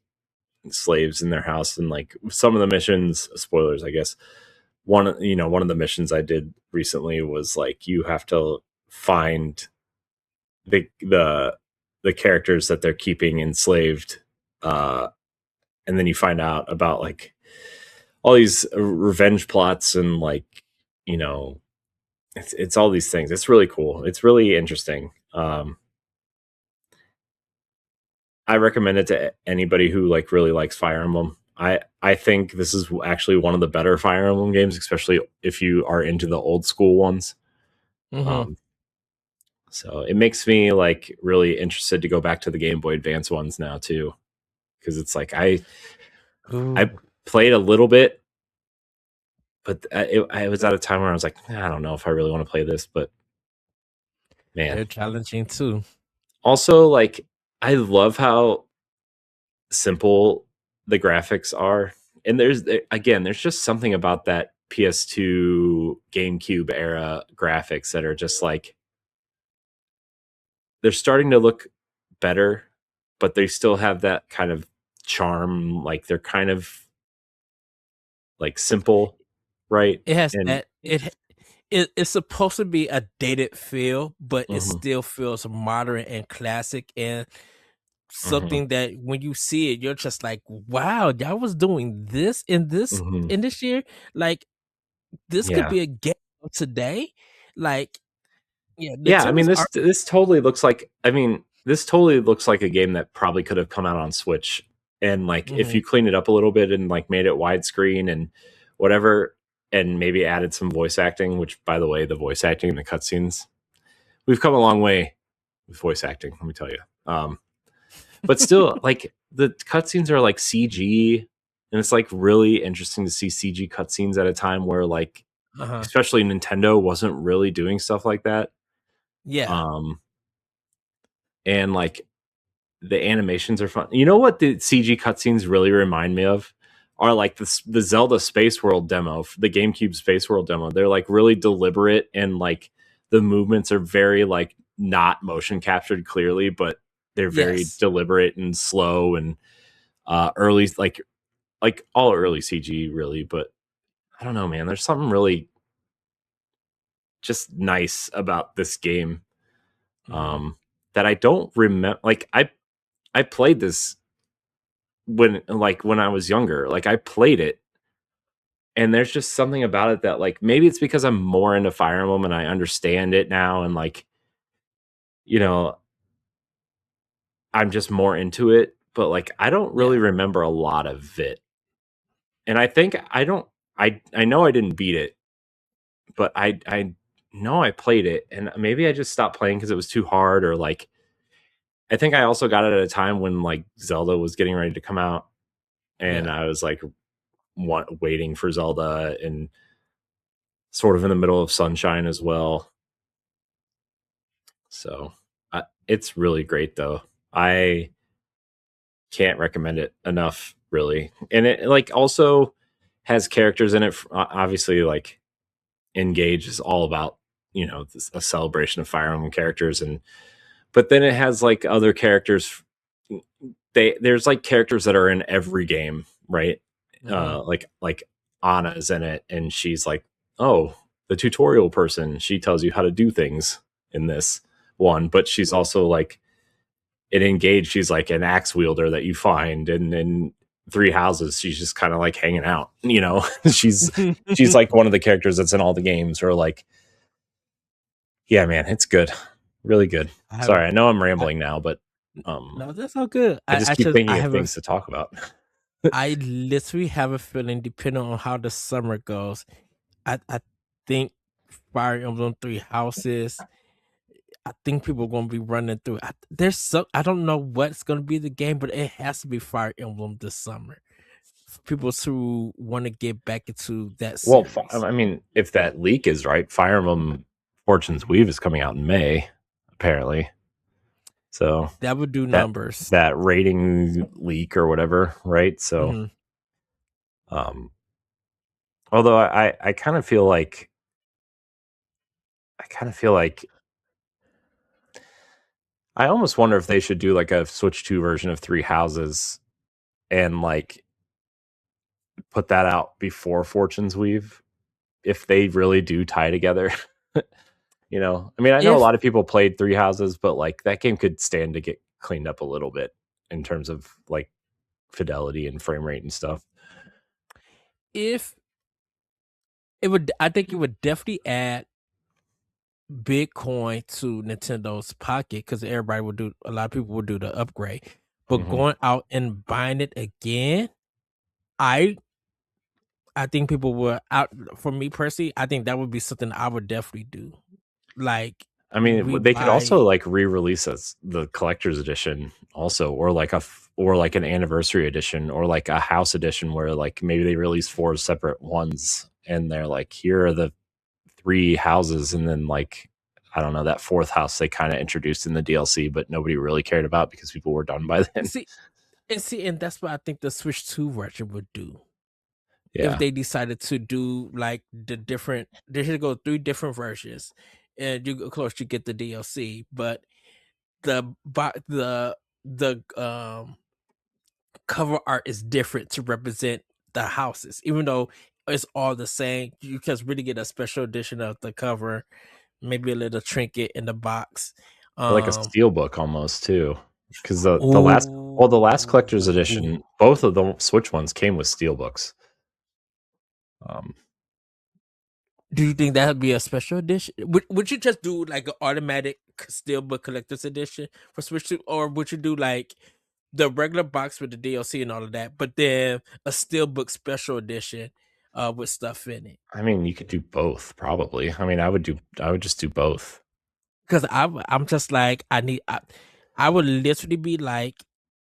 slaves in their house. And like some of the missions, spoilers I guess, one of the missions I did recently was like, you have to find the characters that they're keeping enslaved, and then you find out about like all these revenge plots, and like, you know, it's all these things. It's really cool. It's really interesting. I recommend it to anybody who like really likes Fire Emblem. I think this is actually one of the better Fire Emblem games, especially if you are into the old school ones. So it makes me like really interested to go back to the Game Boy Advance ones now too, because it's like I played a little bit but I was at a time where I was like, I don't know if I really want to play this, but man. They're challenging too. Also, like, I love how simple the graphics are. And there's just something about that PS2 GameCube era graphics that are just like, they're starting to look better, but they still have that kind of charm. Like, they're kind of like simple, right? It has And that it's supposed to be a dated feel, but it mhm, still feels modern and classic and mhm, something that when you see it, you're just like, wow, y'all was doing this mhm. in this year. Like this could Yeah. be a game of today. Like, yeah, Yeah, I mean Nintendo's art. this totally looks like, I mean, this totally looks like a game that probably could have come out on Switch. And like, if Mhm. you clean it up a little bit and like made it widescreen and whatever, and maybe added some voice acting, which, by the way, the voice acting in the cutscenes, we've come a long way with voice acting, let me tell you. But still, like, the cutscenes are like CG, and it's like really interesting to see CG cutscenes at a time where, like, Uh-huh. especially Nintendo wasn't really doing stuff like that. Yeah. Um, and like, the animations are fun. You know what the CG cutscenes really remind me of are like the Zelda Space World demo, the GameCube Space World demo. They're like really deliberate, and like the movements are very like not motion captured clearly, but they're very Yes. deliberate and slow and early, like all early CG really. But I don't know, man. There's something really just nice about this game, Mhm. um, that I don't remember. Like, I played this when I was younger. Like, I played it, and there's just something about it that, like, maybe it's because I'm more into Fire Emblem and I understand it now, and like, you know, I'm just more into it, but like, I don't really Yeah. remember a lot of it. And I think I don't I know I didn't beat it, but I know I played it, and maybe I just stopped playing because it was too hard, or like, I think I also got it at a time when like Zelda was getting ready to come out, and Yeah. I was like waiting for Zelda, and sort of in the middle of Sunshine as well. So it's really great, though. I can't recommend it enough, really. And it like also has characters in it. Obviously, like, Engage is all about, a celebration of Fire Emblem characters, and but then it has like other characters. There's like characters that are in every game, right? Mhm. Like Anna's in it, and she's like, oh, the tutorial person. She tells you how to do things in this one, but she's also like, in Engage, she's like an axe wielder that you find, and in Three Houses, she's just kind of like hanging out. She's like one of the characters that's in all the games, or like, yeah, man, it's good, really good. I have Sorry, I know I'm I rambling now, but um, no, that's all good. I just I keep just thinking of things to talk about. I literally have a feeling, depending on how the summer goes, I think Fire Emblem Three Houses. I think people are gonna be running through. I don't know what's gonna be the game, but it has to be Fire Emblem this summer for people to want to get back into that Well, series. I mean, if that leak is right, Fire Emblem Fortune's Weave is coming out in May, apparently. So That would do that numbers. that rating leak or whatever, right? So, Hmm. um, although I kind of feel like I almost wonder if they should do like a Switch 2 version of Three Houses, and like put that out before Fortune's Weave, if they really do tie together. I mean, I know a If lot of people played Three Houses, but like, that game could stand to get cleaned up a little bit in terms of like fidelity and frame rate and stuff. if it would, I think it would definitely add Bitcoin to Nintendo's pocket because everybody would do. A lot of people would do the upgrade, but Hmm. going out and buying it again, I I think people would out for me personally, I think that would be something I would definitely do. Like I mean, we they could also buy like re-release the collector's edition also, or like or like an anniversary edition, or like a house edition where like maybe they release four separate ones, and they're like, here are the 3 houses, and then like I don't know, that 4th house they kind of introduced in the DLC, but nobody really cared about because people were done by then. And that's what I think the Switch 2 version would do. If Yeah, they decided to do like the different, they should go 3 different versions, and you of course you get the DLC, but the cover art is different to represent the houses, even though it's all the same. You can really get a special edition of the cover, maybe a little trinket in the box. like a Um, steel book almost too, because the last collector's ooh, edition, both of the Switch ones came with steel books. Um, do you think that would be a special edition? Would you just do like an automatic steelbook collector's edition for Switch 2, or would you do like the regular box with the DLC and all of that, but then a steelbook special edition with stuff in it? I mean, you could do both probably. I mean, I would just do both. Because I'm just like I would literally be like,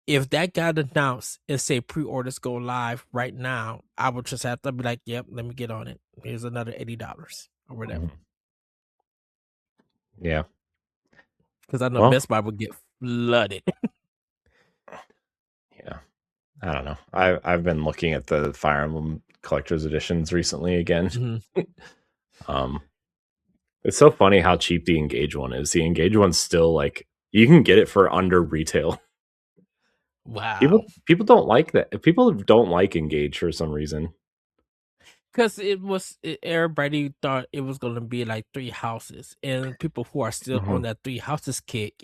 if that got announced and say pre-orders go live right now, I would just have to be like, yep, let me get on it. Here's another $80 or whatever. Mhm. Yeah. Because I know Well, Best Buy would get flooded. yeah. I don't know. I've been looking at the Fire Emblem collector's editions recently again. Mhm. Um, it's so funny how cheap the Engage one is. The Engage one's still like you can get it for under retail. Wow. People don't like that. People don't like Engage for some reason. Because everybody thought it was going to be like 3 houses, and people who are still Mhm. on that 3 houses kick,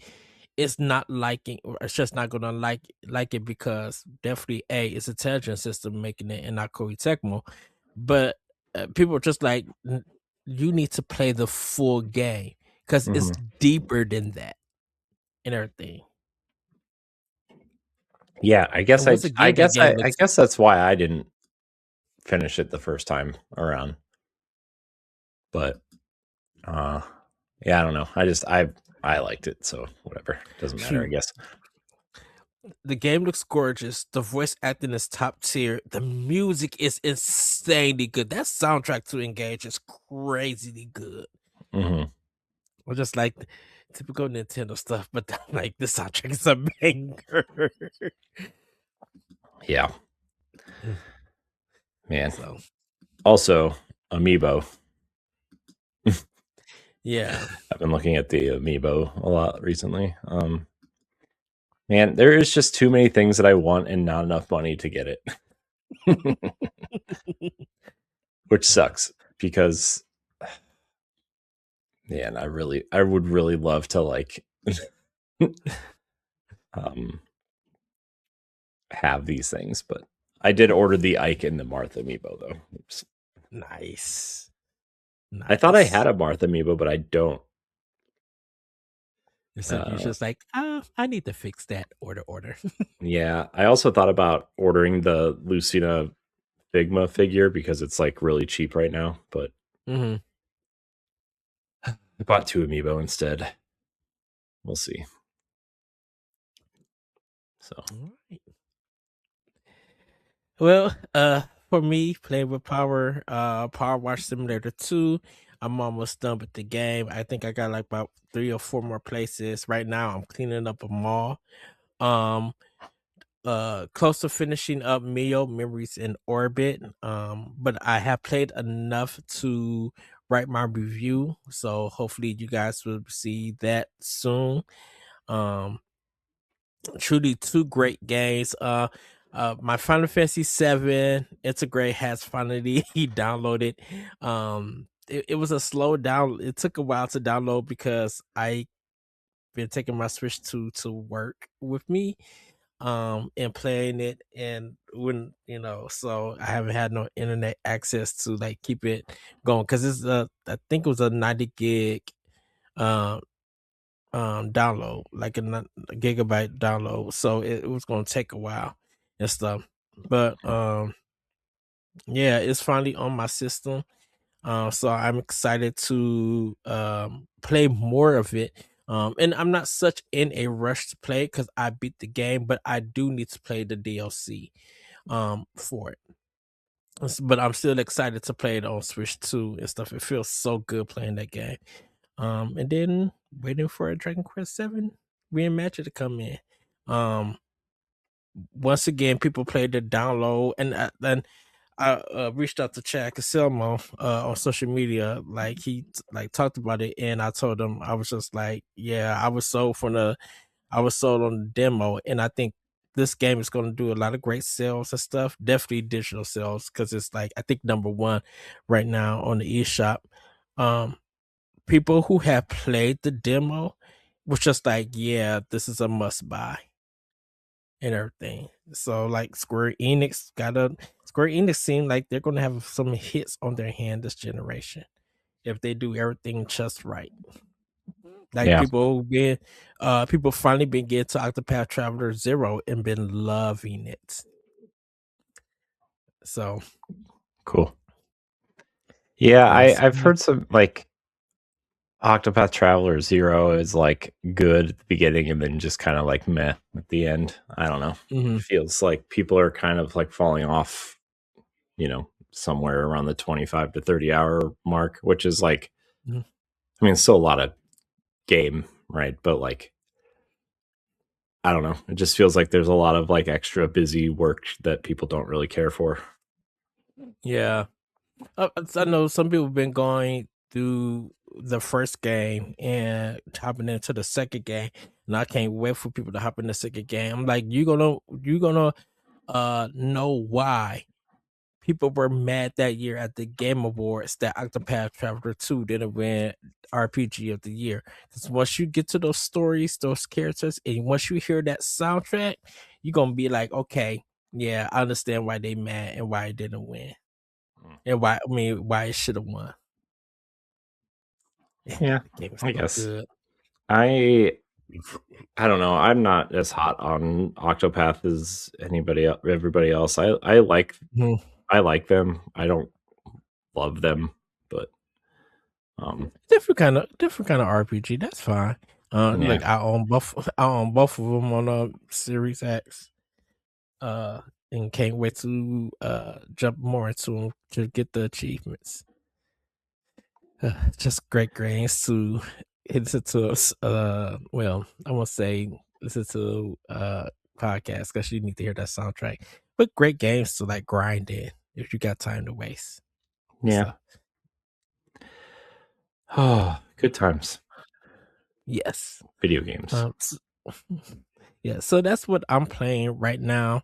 it's not liking, or it's just not going to like it, because definitely it's intelligence system making it and not Koei Tecmo, but people are just like, you need to play the full game because it's Mhm. deeper than that and everything. Yeah, And once again, that game I looks guess that's why I didn't finish it the first time around. But uh yeah, I don't know. I liked it, so whatever. Doesn't matter, I shoot. guess. The game looks gorgeous. The voice acting is top tier. The music is insanely good. That soundtrack to Engage is crazily good. Mhm. I just like typical Nintendo stuff, but like the soundtrack is a banger. Yeah, man. So Also, Amiibo. yeah. I've been looking at the Amiibo a lot recently. Man, there is just too many things that I want and not enough money to get it. Which sucks because yeah, and I would really love to like um have these things, but I did order the Ike and the Martha Amiibo though. Oops. Nice. I thought I had Nice. a Martha Amiibo, but I don't. So you're Uh, just like, I need to fix that. Order. yeah, I also thought about ordering the Lucina Figma figure because it's like really cheap right now, but Hmm. I bought 2 Amiibo instead. We'll see. So, All right. Well, for me, playing with Power Wash Simulator 2, I'm almost done with the game. I think I got like about 3 or 4 more places. Right now, I'm cleaning up a mall. Um, Close to finishing up Mio Memories in Orbit. But I have played enough to write my review, so hopefully you guys will see that soon. Um, Truly 2 great games. My Final Fantasy 7 Integrate has finally downloaded. It was a slow down. It took a while to download because I been taking my Switch to work with me, and playing it, and when so I haven't had no internet access to like keep it going, because it's I think it was a 90 gig um download, like a gigabyte download, so it was gonna take a while and stuff, but yeah, it's finally on my system. So I'm excited to play more of it. And I'm not such in a rush to play because I beat the game, but I do need to play the DLC for it. But I'm still excited to play it on Switch 2 and stuff. It feels so good playing that game. And then waiting for a Dragon Quest 7 reimagined to come in. Once again, people played the download, and then I reached out to Chad Caselmo on social media. Like he like talked about it, and I told him I was just like, yeah, I was sold on the demo, and I think this game is going to do a lot of great sales and stuff. Definitely digital sales because it's like I think number one right now on the eShop. Um, People who have played the demo was just like, yeah, this is a must buy and everything. So like Square Enix seem like they're gonna have some hits on their hand this generation if they do everything just right. Like Yeah, people finally been getting to Octopath Traveler 0 and been loving it. So cool. Yeah, yes. I've heard some like Octopath Traveler 0 is like good at the beginning and then just kind of like meh at the end. I don't know. Mm-hmm. It feels like people are kind of like falling off, somewhere around the 25 to 30 hour mark, which is like, Mm-hmm. I mean, it's still a lot of game, right? But like, I don't know. It just feels like there's a lot of like extra busy work that people don't really care for. Yeah. I know some people have been going through the first game and hopping into the second game, and I can't wait for people to hop in the second game. I'm like, you gonna know why people were mad that year at the Game Awards that Octopath Traveler 2 didn't win RPG of the year. Because once you get to those stories, those characters, and once you hear that soundtrack, you're gonna be like, okay, yeah, I understand why they mad and why it didn't win. And why it should have won. Yeah, The game is I so guess. good. I I don't know. I'm not as hot on Octopath as everybody else. Mhm. I like them. I don't love them, but um Different kind of RPG. That's fine. yeah. Look, I own both. I own both of them on Series X. Uh, and can't wait to jump more into them to get the achievements. Just great games to listen to us. Well, I won't say listen to podcast because you need to hear that soundtrack. But great games to like grind in if you got time to waste. Yeah. So Oh, good times. yes. Video games. Um, s- yeah, so that's what I'm playing right now.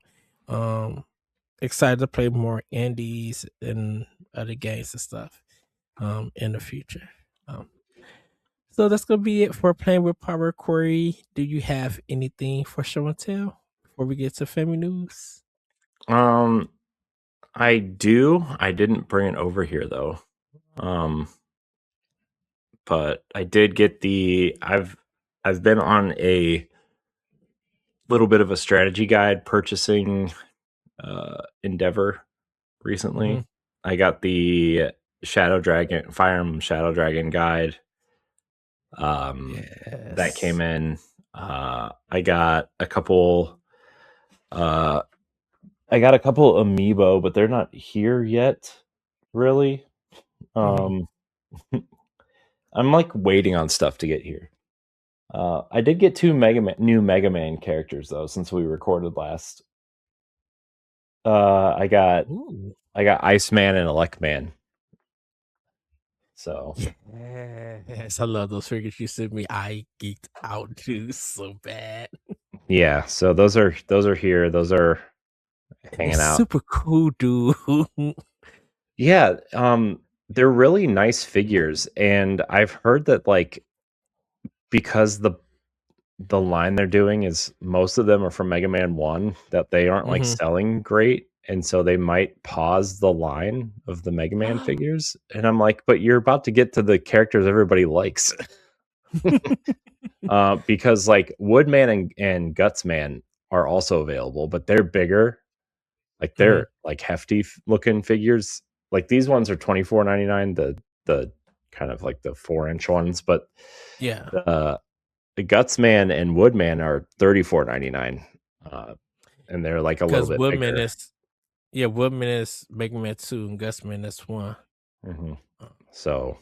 Excited to play more indies and other games and stuff in the future. Um, so that's gonna be it for playing with Power Corey. Do you have anything for show and tell before we get to family news? Um I do. I didn't bring it over here though. Um but I did get I've been on a little bit of a strategy guide purchasing endeavor Mm-hmm. recently. I got the Fire Emblem Shadow Dragon guide. That came Yes. in. I got a couple. Uh, I got a couple amiibo, but they're not here yet. Really, Mm-hmm. um, I'm like waiting on stuff to get here. I did get two new Mega Man characters though since we recorded last. Uh, I got Ooh. I got Iceman and Elecman. So Yes, I love those figures you sent me. I geeked out too so bad. yeah, so those are here. Those are And they're hanging out. super cool, dude. Yeah, they're really nice figures, and I've heard that like because the line they're doing is most of them are from Mega Man 1 that they aren't like Mm-hmm. selling great, and so they might pause the line of the Mega Man figures. And I'm like, but you're about to get to the characters everybody likes. Because like Woodman and Gutsman are also available, but they're bigger. Like Mm-hmm. they're like hefty looking figures. Like these ones are $24.99, the kind of like the 4-inch ones, but Yeah, uh the Gutsman and Woodman are $34.99. And they're like a little because bit bigger. Yeah, Woodman is Mega Man 2 and Gusman is 1. Mm-hmm. So,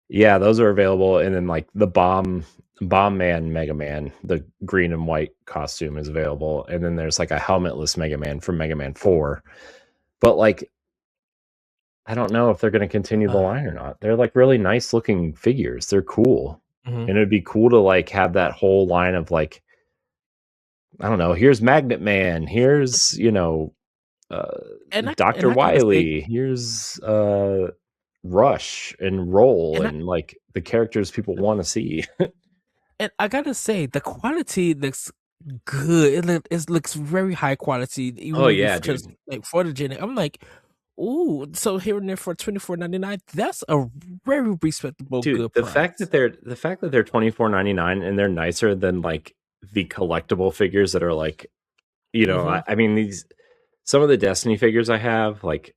yeah, those are available, and then like the Bomb Man Mega Man, the green and white costume is available, and then there's like a helmetless Mega Man from Mega Man 4. But like, I don't know if they're going to continue the line or not. They're like really nice looking figures. They're cool, Mhm. and it'd be cool to like have that whole line of like, I don't know. Here's Magnet Man. Here's uh, And Dr. I gotta say, Wily. Here's Rush and Roll, and I and like the characters people want to see. and I gotta say, the quality looks good. It looks very high quality, Oh even if you yeah, just dude. like photogenic. I'm like, ooh, so here and there for $24.99, that's a very respectable Dude, good price. the fact that they're 24.99 and they're nicer than like the collectible figures that are like, Mhm. I mean these some of the Destiny figures I have, like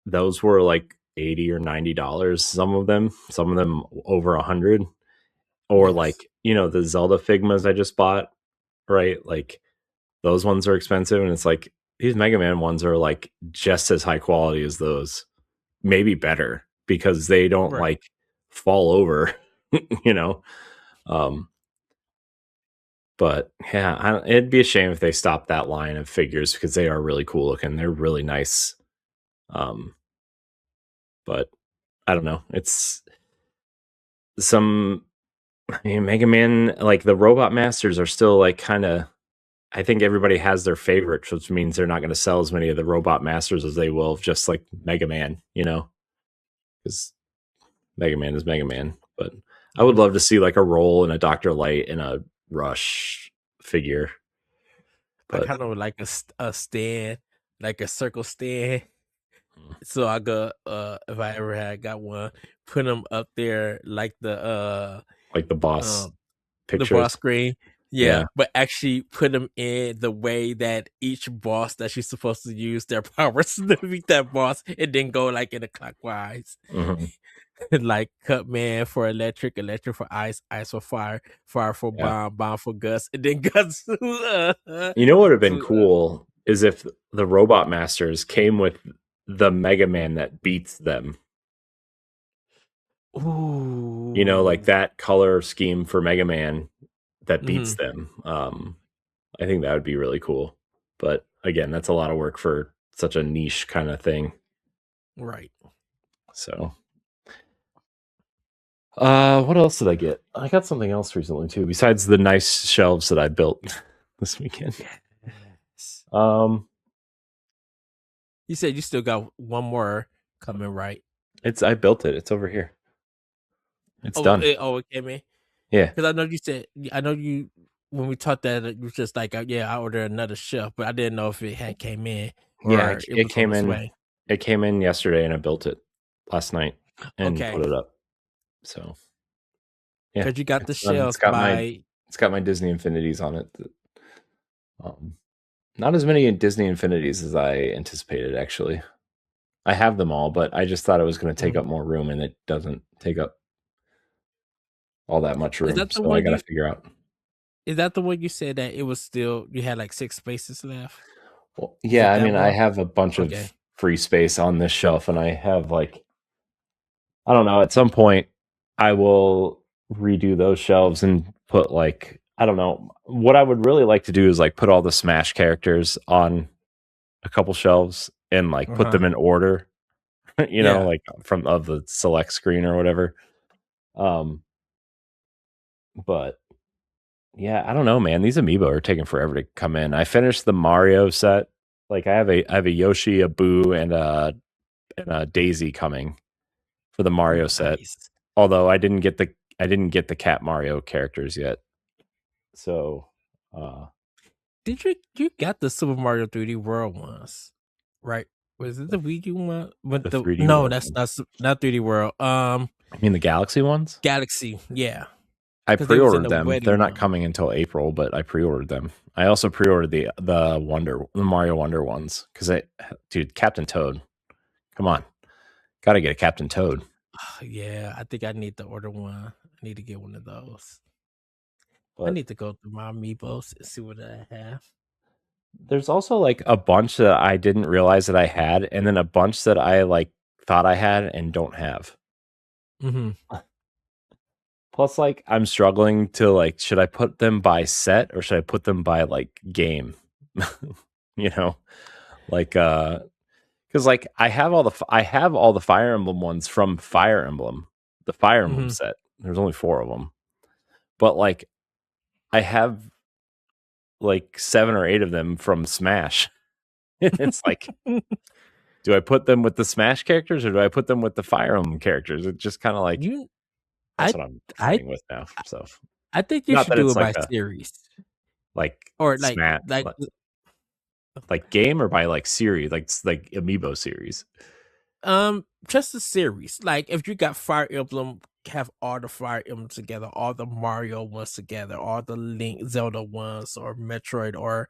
those were like $80 or $90, some of them over 100. Or Yes. like, the Zelda Figmas I just bought, right? Like those ones are expensive, and it's like these Mega Man ones are like just as high quality as those, maybe better, because they don't Right. like fall over, you know. Um, but yeah, it'd be a shame if they stopped that line of figures because they are really cool looking. They're really nice. Um, but I don't know. It's some I mean, Mega Man, like the Robot Masters are still like kind of. I think everybody has their favorites, which means they're not going to sell as many of the Robot Masters as they will of just like Mega Man, because Mega Man is Mega Man. But I would Mhm. love to see like a Roll and a Dr. Light and a Rush figure. I But kind of like a stand, like a circle stand. So I got if I ever had got one, put them up there like like the boss um the pictures. boss screen. Yeah, Yeah. but actually put them in the way that each boss that she's supposed to use their powers to beat that boss, and then go like in a clockwise. Hmm. Like cut man for electric, electric for ice, ice for fire, fire for Yeah. bomb, bomb for Gus, and then Gus You know what would have been to cool is if the Robot Masters came with the Mega Man that beats them. Like ooh. that color scheme for Mega Man that beats Mhm. them. I think that would be really cool. But again, that's a lot of work for such a niche kind of thing. Right. So, what else did I get? I got something else recently too, besides the nice shelves that I built this weekend. Yes. Um, You said you still got one more coming, right? I built it. It's over here. It's done. It came in. Yeah. Because I know you said I know you when we talked that you was just like yeah I ordered another shelf, but I didn't know if it had came in Yeah, or it was on its way. it came in yesterday and I built it last night and Okay, put it up. So, yeah, because you got the it's done. shelves by It's got my Disney Infinities on it. Um, Not as many Disney Infinities as I anticipated, actually. I have them all, but I just thought it was going to take Mhm. up more room, and it doesn't take up all that much Is room. that the So I one got to you figure out. is that the one you said that it was still you had like 6 spaces left? Well, Is yeah, it I that mean, I one? have a bunch Okay. of free space on this shelf, and I have like, I don't know, at some point, I will redo those shelves and put like, I don't know. What I would really like to do is like put all the Smash characters on a couple shelves and like put Uh-huh. them in order, Yeah. like from of the select screen or whatever. Um, but yeah, I don't know, man. These amiibo are taking forever to come in. I finished the Mario set. Like I have a Yoshi, a Boo, and a Daisy coming for the Mario set. Nice. Although I didn't get the Cat Mario characters yet. So uh Did you got the Super Mario 3D World ones, right? Was it the Wii U one? But the the 3D no, World that's ones. not 3D World. I mean the Galaxy ones? Galaxy, yeah, I because they was in pre-ordered the them. They're wedding not one. coming until April, but I pre-ordered them. I also pre-ordered the Mario Wonder ones because dude, Captain Toad. Come on, got to get a Captain Toad. Yeah, I think I need to order one. I need to get one of those. I But need to go through my amiibos and see what I have. There's also like a bunch that I didn't realize that I had, and then a bunch that I like thought I had and don't have. Mm-hmm. Plus, like, I'm struggling to like, should I put them by set or should I put them by like game? You know, like, because like I have all the Fire Emblem ones from Fire Emblem, the Fire Emblem Mm-hmm. set. There's only 4 of them, but like I have like 7 or 8 of them from Smash. It's like, do I put them with the Smash characters or do I put them with the Fire Emblem characters? It's just kind of like You, that's I, what I'm I, fighting with now. So I think you not should that do it's it like by a series like or Smash like game or by like series, like amiibo series. just a series. Like if you got Fire Emblem, have all the Fire Emblem together, all the Mario ones together, all the Link Zelda ones, or Metroid, or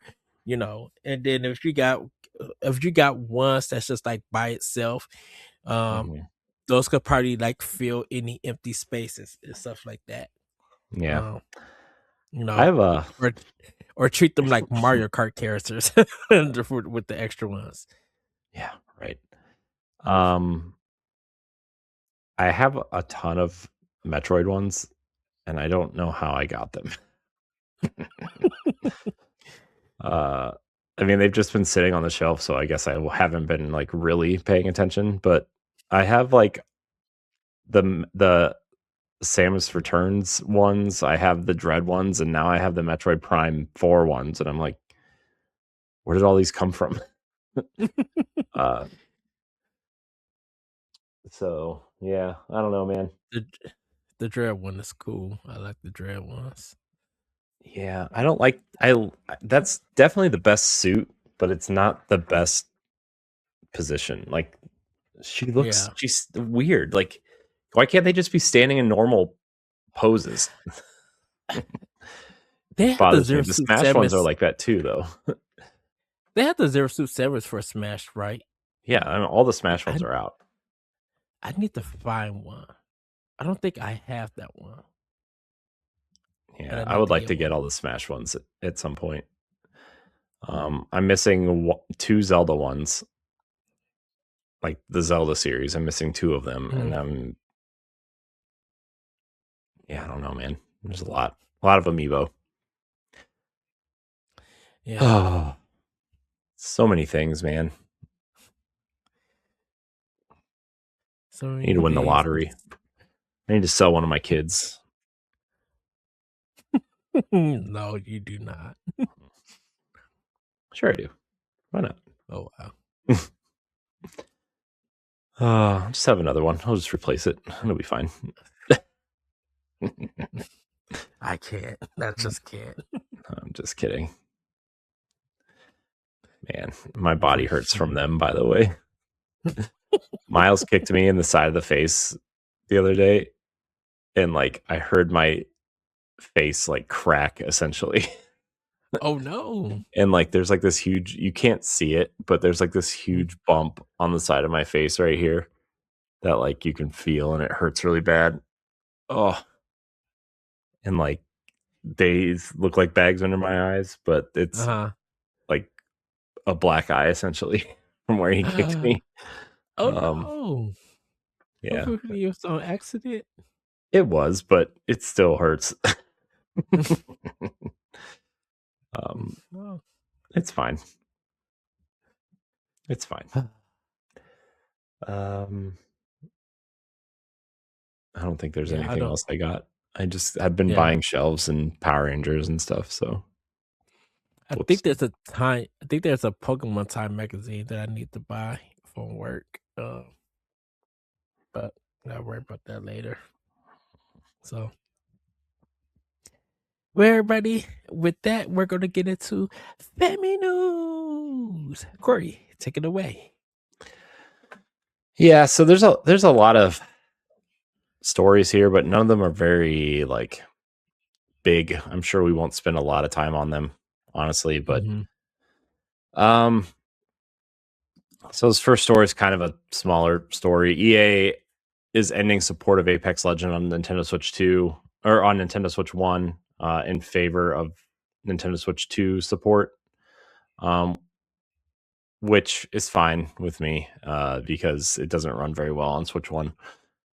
and then if you got ones that's just like by itself, um, Mhm. those could probably like fill any empty spaces and stuff like that. Yeah, Um, I have a or treat them like Mario Kart characters with the extra ones. yeah, right. Um, I have a ton of Metroid ones, and I don't know how I got them. uh, I mean, they've just been sitting on the shelf, so I guess I haven't been like really paying attention. But I have like the Samus Returns ones, I have the Dread ones, and now I have the Metroid Prime 4 ones, and I'm like, where did all these come from? uh, so yeah, I don't know, man. the the Dread one is cool. I like the Dread ones. Yeah, I don't like that's definitely the best suit, but it's not the best position. Like Yeah, she's weird. Like why can't they just be standing in normal poses? they Which had the bothers me. Zero The Suit Smash ones are Samus. like that too, though. They had the Zero Suit Samus for Smash, right? Yeah, I mean, all the Smash I ones are out. I need to find one. I don't think I have that one, and Yeah, I I need would to like get to get one. all the Smash ones at some point. I'm missing 2 Zelda ones, like the Zelda series. I'm missing 2 of them, and Mhm. yeah, I don't know, man. There's a lot of amiibo. Yeah, Oh, so many things, man. so I need many to win the things. lottery. I need to sell one of my kids. No, you do not. Sure, I do. Why not? Oh wow. I'll just have another one. I'll just replace it. It'll be fine. I can't. I just can't. I'm just kidding. Man, my body hurts from them, by the way. Miles kicked me in the side of the face the other day, and like I heard my face like crack essentially. Oh no. And like there's like this huge, you can't see it, but there's like this huge bump on the side of my face right here that like you can feel, and it hurts really bad. Oh, and like they look like bags under my eyes, but it's Uh like a black eye essentially from where he kicked huh. me. Oh Um, no. yeah, Hopefully it was on accident. it was, but it still hurts. No. It's fine. It's fine. Um, I don't think there's Yeah, I anything don't. else I got. I've been Yeah, buying shelves and Power Rangers and stuff. So, I think whoops. there's a time. I think there's a Pokemon Time magazine that I need to buy from work. But I'll worry about that later. So, well, everybody, with that, we're gonna get into family news. Corey, take it away. Yeah. So there's a lot of stories here, but none of them are very like big. I'm sure we won't spend a lot of time on them, honestly. But Mm-hmm. um, so this first story is kind of a smaller story. EA is ending support of Apex Legend on Nintendo Switch 2 or on Nintendo Switch 1 in favor of Nintendo Switch 2 support. which is fine with me because it doesn't run very well on Switch 1.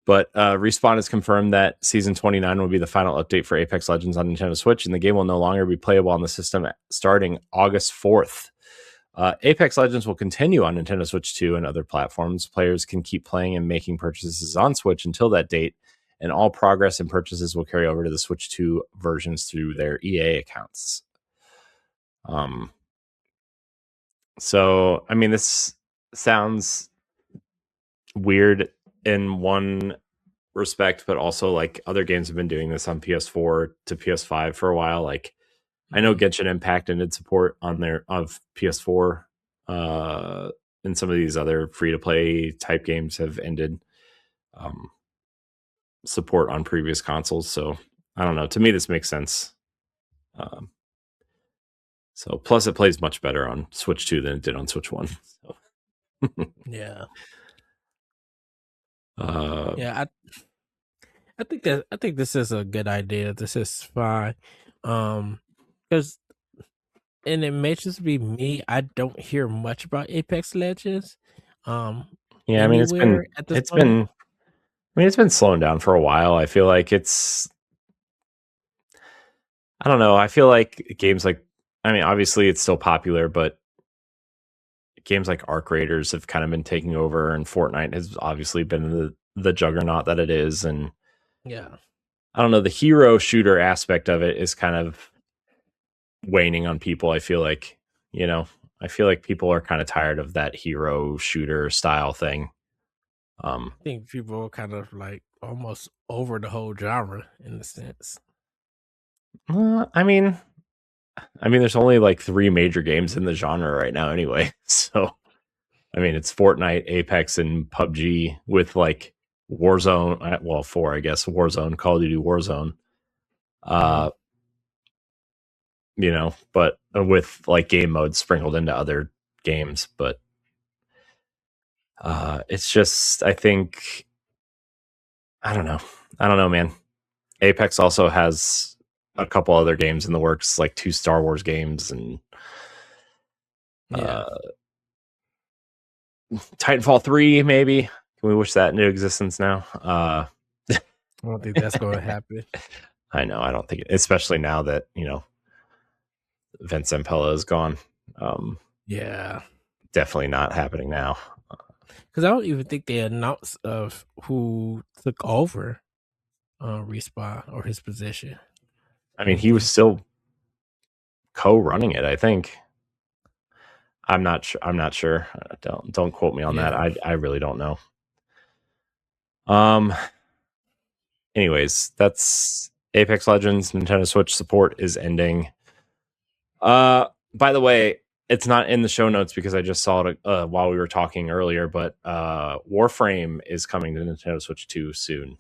But Respawn has confirmed that Season 29 will be the final update for Apex Legends on Nintendo Switch, and the game will no longer be playable on the system starting August 4th. Apex Legends will continue on Nintendo Switch 2 and other platforms. Players can keep playing and making purchases on Switch until that date, and all progress and purchases will carry over to the Switch 2 versions through their EA accounts. So, I mean, this sounds weird in one respect, but also like other games have been doing this on PS4 to PS5 for a while. Like I know Genshin Impact ended support on their of PS4, and some of these other free to play type games have ended support on previous consoles. So I don't know. To me, this makes sense. So plus, it plays much better on Switch 2 than it did on Switch 1. So. Yeah. Yeah, I think this is a good idea. This is fine. Because and it may just be me. I don't hear much about Apex Legends. Yeah, I mean Anywhere at this it's moment. been I mean it's been slowing down for a while. I feel like I don't know. I feel like games like I mean obviously it's still popular, but games like Arc Raiders have kind of been taking over, and Fortnite has obviously been the juggernaut that it is. And Yeah. I don't know, the hero shooter aspect of it is kind of waning on people. I feel like, I feel like people are kind of tired of that hero shooter style thing. I think people are kind of like almost over the whole genre in a sense. I mean, there's only like 3 major games in the genre right now anyway. So, I mean, it's Fortnite, Apex, and PUBG with like Warzone. Well, 4, I guess. Warzone, Call of Duty Warzone. But with like game modes sprinkled into other games. But it's just, I think, I don't know, man. Apex also has a couple other games in the works, like 2 Star Wars games and Yeah. Titanfall 3, maybe. Can we wish that into existence now? I don't think that's going to happen. I know. I don't think, especially now that, Vince Zampella is gone. Yeah. Definitely not happening now. Because I don't even think they announced of who took over Respawn or his position. I mean, he was still co-running it, I think. I'm not sure. Don't quote me on that. I really don't know. Anyways, that's Apex Legends. Nintendo Switch support is ending. By the way, it's not in the show notes because I just saw it while we were talking earlier, but Warframe is coming to Nintendo Switch 2 soon.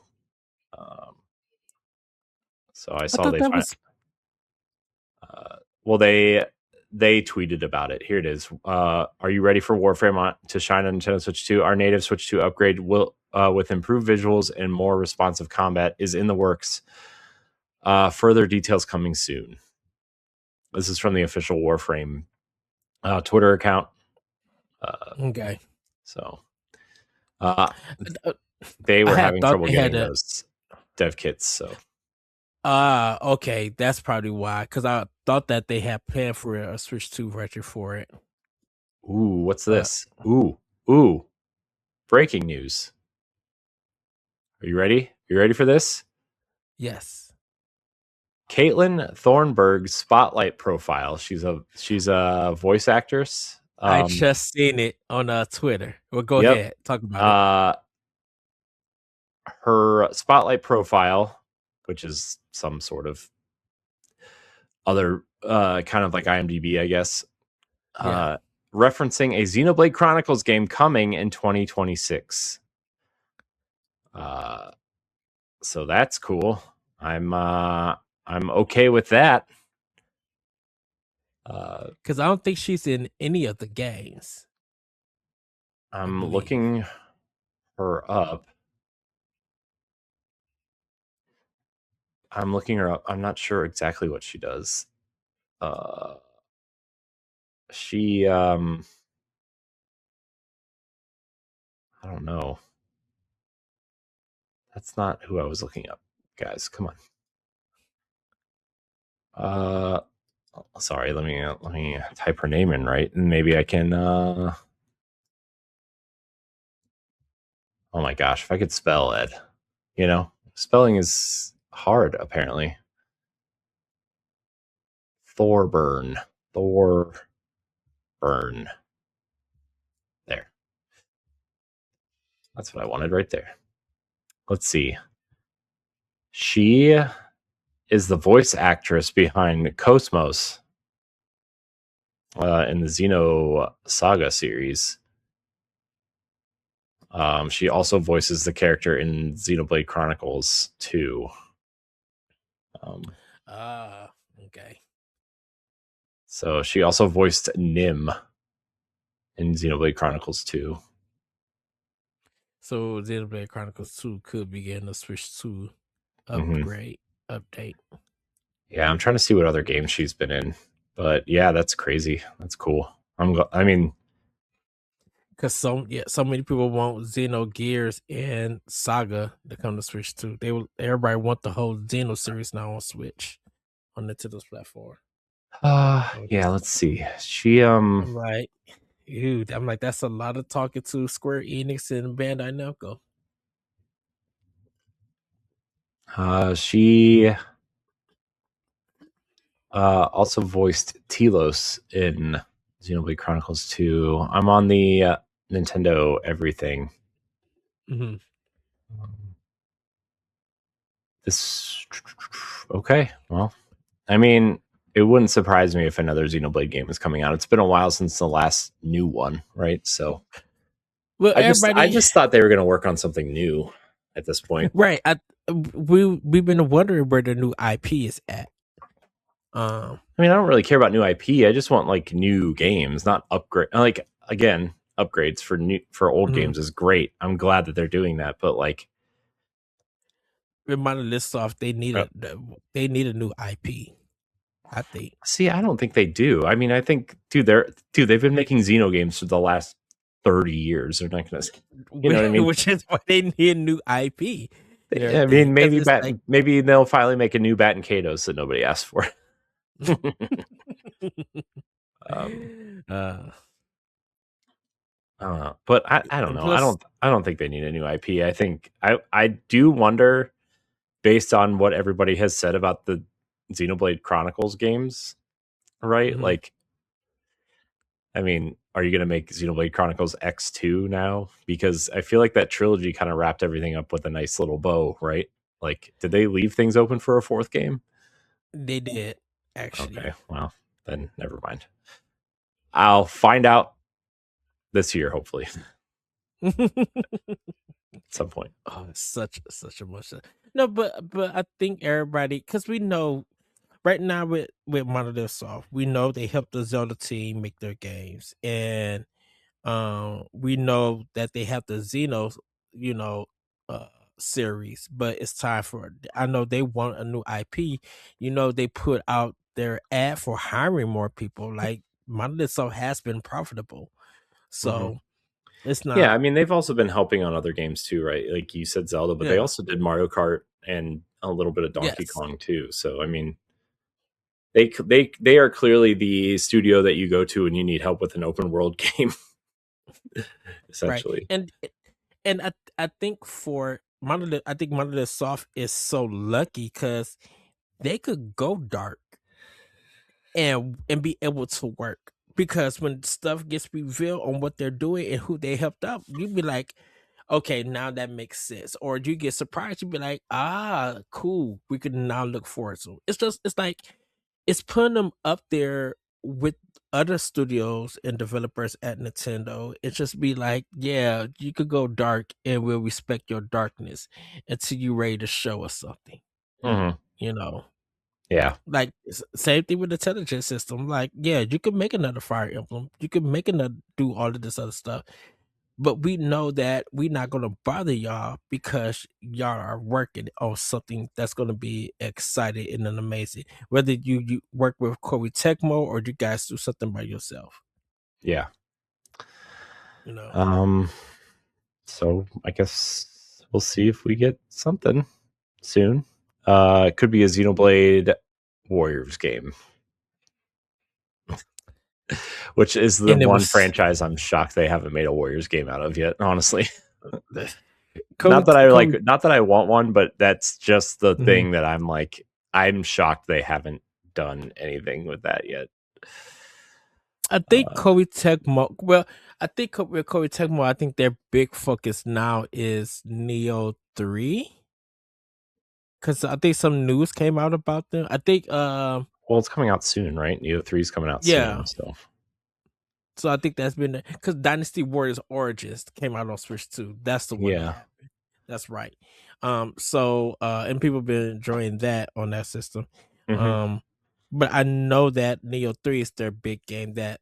So I I saw thought that was. well, they tweeted about it. Here it is. Are you ready for Warframe to shine on Nintendo Switch 2? Our native Switch 2 upgrade will with improved visuals and more responsive combat is in the works. Further details coming soon. This is from the official Warframe Twitter account. Okay. So they were having trouble getting those dev kits. So okay, that's probably why. Because I thought that they had planned for a Switch 2 version for it. Ooh, what's this? Ooh, breaking news. Are you ready? You ready for this? Yes. Caitlin Thornburg's spotlight profile. She's a voice actress. I just seen it on Twitter. Well, go ahead. Talk about it. Her spotlight profile, which is some sort of other kind of like IMDb, I guess. Referencing a Xenoblade Chronicles game coming in 2026. So that's cool. I'm okay with that. Because I don't think she's in any of the games. I'm looking her up. I'm not sure exactly what she does. she I don't know. That's not who I was looking up, guys. Come on. Sorry. Let me type her name in right, and maybe I can. Oh my gosh, if I could spell Ed, spelling is hard apparently. Thorburn. There. That's what I wanted right there. Let's see. She is the voice actress behind Cosmos in the Xeno Saga series. She also voices the character in Xenoblade Chronicles 2. Okay. So she also voiced Nim in Xenoblade Chronicles 2. So Xenoblade Chronicles 2 could be getting a Switch 2 upgrade, update. Yeah, I'm trying to see what other games she's been in. But yeah, that's crazy. That's cool. I mean, because so many people want Xenogears and Saga to come to Switch 2. Everybody want the whole Xeno series now on Switch on Nintendo's platform. yeah, let's see. She I'm like, dude, that's a lot of talking to Square Enix and Bandai Namco. She also voiced Telos in Xenoblade Chronicles 2. I'm on the Nintendo everything. Mm-hmm. This okay. Well, I mean, it wouldn't surprise me if another Xenoblade game is coming out. It's been a while since the last new one, right? So, well, I just thought they were going to work on something new at this point, right? We've been wondering where the new IP is at. I mean, I don't really care about new IP. I just want like new games, not upgrade. Like again, upgrades for old games is great. I'm glad that they're doing that, but like, with Monolith Soft, they need a new IP. I think. See, I don't think they do. I mean, I think, dude, they've been making Xeno games for the last 30 years. They're not gonna, you know what I mean? Which is why they need a new IP. I mean, maybe they'll finally make a new Bat and Kados that nobody asked for. But I don't know. Plus, I don't think they need a new IP. I think I do wonder, based on what everybody has said about the Xenoblade Chronicles games, right? Mm-hmm. Like, I mean, are you going to make Xenoblade Chronicles X2 now? Because I feel like that trilogy kind of wrapped everything up with a nice little bow, right? Like, did they leave things open for a fourth game? They did, actually. Okay, well, then never mind. I'll find out this year, hopefully. At some point. Oh, such a much. No, but I think everybody, because we know right now with Monolith Soft, we know they help the Zelda team make their games, and we know that they have the Xeno, series, but it's time for. I know they want a new IP. They put out their ad for hiring more people. Like Monolith Soft has been profitable, so. It's not. Yeah, I mean, they've also been helping on other games too, right? Like you said, Zelda, but they also did Mario Kart and a little bit of Donkey Kong too. So, I mean, they are clearly the studio that you go to when you need help with an open world game, essentially. Right. And I think for Monolith, Monolith Soft is so lucky because they could go dark and be able to work. Because when stuff gets revealed on what they're doing and who they helped out, you'd be like, okay, now that makes sense. Or you get surprised, you'd be like, cool, we can now look forward to it. It's like it's putting them up there with other studios and developers at Nintendo. It just be like, yeah, you could go dark and we'll respect your darkness until you're ready to show us something. Mm-hmm. Yeah. Like same thing with the intelligence system. Like, yeah, you could make another Fire Emblem. You could make another, do all of this other stuff. but we know that we're not going to bother y'all because y'all are working on something that's going to be exciting and amazing. Whether you work with Corey Tecmo or you guys do something by yourself, Yeah. you know. So I guess we'll see if we get something soon. It could be a Xenoblade Warriors game, which is the And it one was franchise I'm shocked they haven't made a Warriors game out of yet. Honestly, Corey. not that I want one, but that's just the Mhm. thing that I'm like, I'm shocked they haven't done anything with that yet. I think Corey Tecmo. Well, I think with Corey Tecmo, I think their big focus now is Neo 3. Because I think some news came out about them. I think, Well, it's coming out soon, right? Neo 3 is coming out yeah. soon, so So I think that's been because Dynasty Warriors Origins came out on Switch too. That's the one that yeah. happened. That's right. So and people have been enjoying that on that system. Mhm. But I know that Neo 3 is their big game that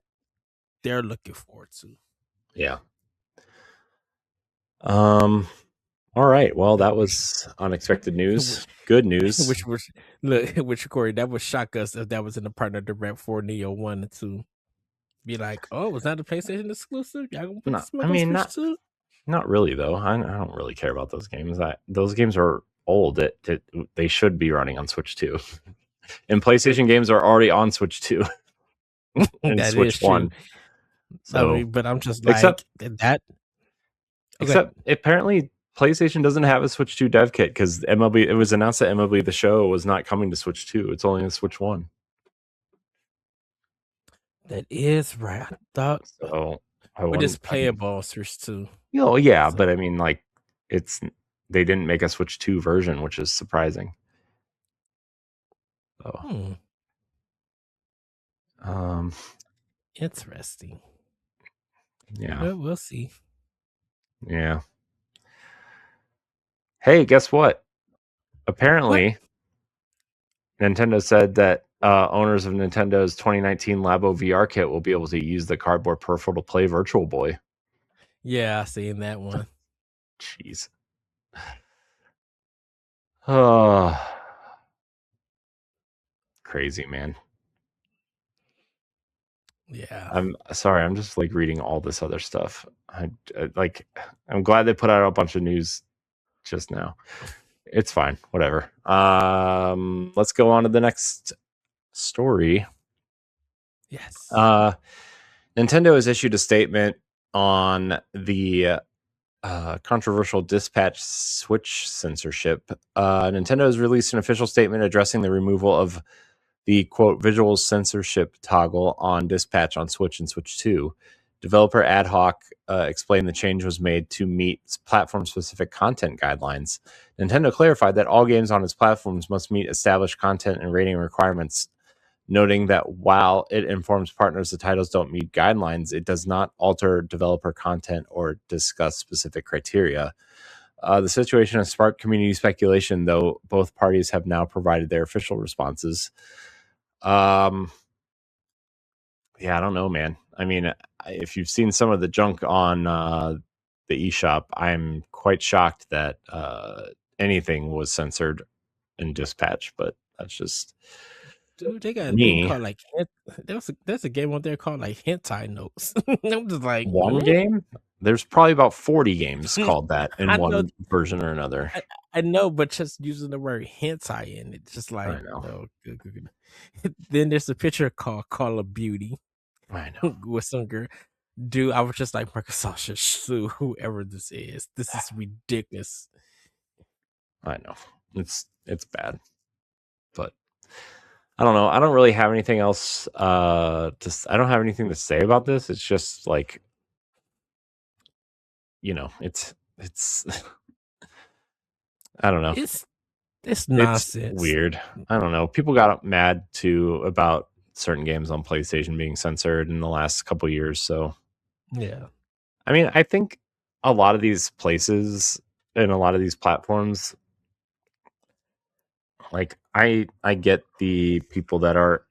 they're looking forward to. Yeah. All right. Well, that Which was unexpected news. Good news. which was look, which Corey, that would shock us if that was in the partner direct for Neo 1 and 2. Be like, oh, was that a PlayStation exclusive? Y'all gonna put No, this I on mean, Switch too? not really though. I don't really care about those games. Those games are old. They should be running on Switch 2. And PlayStation games are already on Switch 2 and That is Switch true. 1. I So, mean, but I'm just except like that. Okay, except apparently PlayStation doesn't have a Switch 2 dev kit cuz MLB it was announced that MLB The Show was not coming to Switch 2. It's only on Switch 1. that is right. I thought, So, but it's I mean, playable on Switch too. yeah, So, but I mean like it's they didn't make a Switch 2 version, which is surprising. So, hmm, um interesting. yeah. Well, we'll see. Yeah. Hey, guess what? What? Apparently, Nintendo said that owners of Nintendo's 2019 Labo VR kit will be able to use the cardboard peripheral to play Virtual Boy. Yeah, I seen that one. Jeez. Oh, crazy, man. Yeah. I'm sorry. I'm just like reading all this other stuff. Like, I'm glad they put out a bunch of news just now. It's fine. Whatever. Let's go on to the next story. Yes. Nintendo has issued a statement on the controversial dispatch switch censorship. Nintendo has released an official statement addressing the removal of the quote visual censorship toggle on dispatch on Switch and Switch 2. Developer Ad Hoc explained the change was made to meet platform specific content guidelines. Nintendo clarified that all games on its platforms must meet established content and rating requirements, noting that while it informs partners the titles don't meet guidelines, it does not alter developer content or discuss specific criteria. The situation has sparked community speculation, though both parties have now provided their official responses. Yeah, I don't know, man. I mean, if you've seen some of the junk on the eShop, I'm quite shocked that anything was censored in Dispatch, but that's just Dude, they got a thing me. called like there's a game on there called like hentai notes. I'm just like, One game? There's probably about 40 games hmm? called that in I know, one version or another. I know, but just using the word hentai in it, just like I know. no. Good. Then there's a picture called Call of Beauty I know. with some girl. Dude, I was just like, Microsoft should sue whoever this is. This is ridiculous. I know. It's bad. But I don't know. I don't really have anything else I don't have anything to say about this. It's just like, it's I don't know. It's It's nonsense. weird. I don't know. People got mad too about certain games on PlayStation being censored in the last couple years. So, Yeah. I mean, I think a lot of these places and a lot of these platforms, like I get the people that are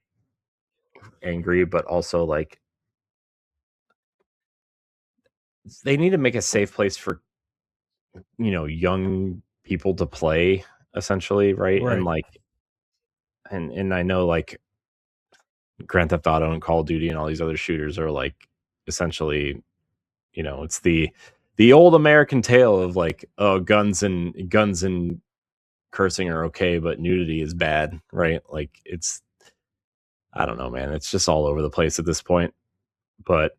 angry, but also like they need to make a safe place for young people to play, essentially, right? And Right. and I know like Grand Theft Auto and Call of Duty and all these other shooters are like essentially, it's the old American tale of like, oh, guns and cursing are okay, but nudity is bad, right? Like I don't know, man. It's just all over the place at this point. But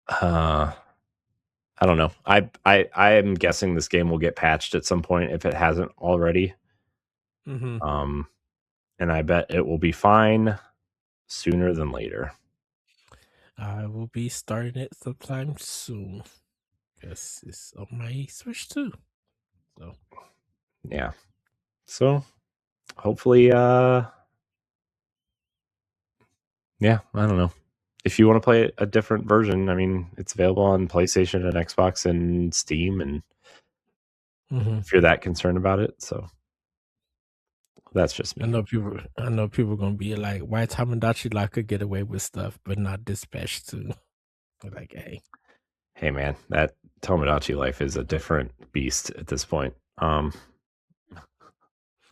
I don't know. I am guessing this game will get patched at some point if it hasn't already. Mm-hmm. And I bet it will be fine sooner than later. I will be starting it sometime soon because it's on my Switch too. So Yeah. So hopefully, yeah, I don't know. If you want to play a different version, I mean, it's available on PlayStation and Xbox and Steam, and if you're that concerned about it, so that's just me. I know people are gonna be like, why Tomodachi Life could get away with stuff but not Dispatch too. Like, Hey man, that Tomodachi Life is a different beast at this point.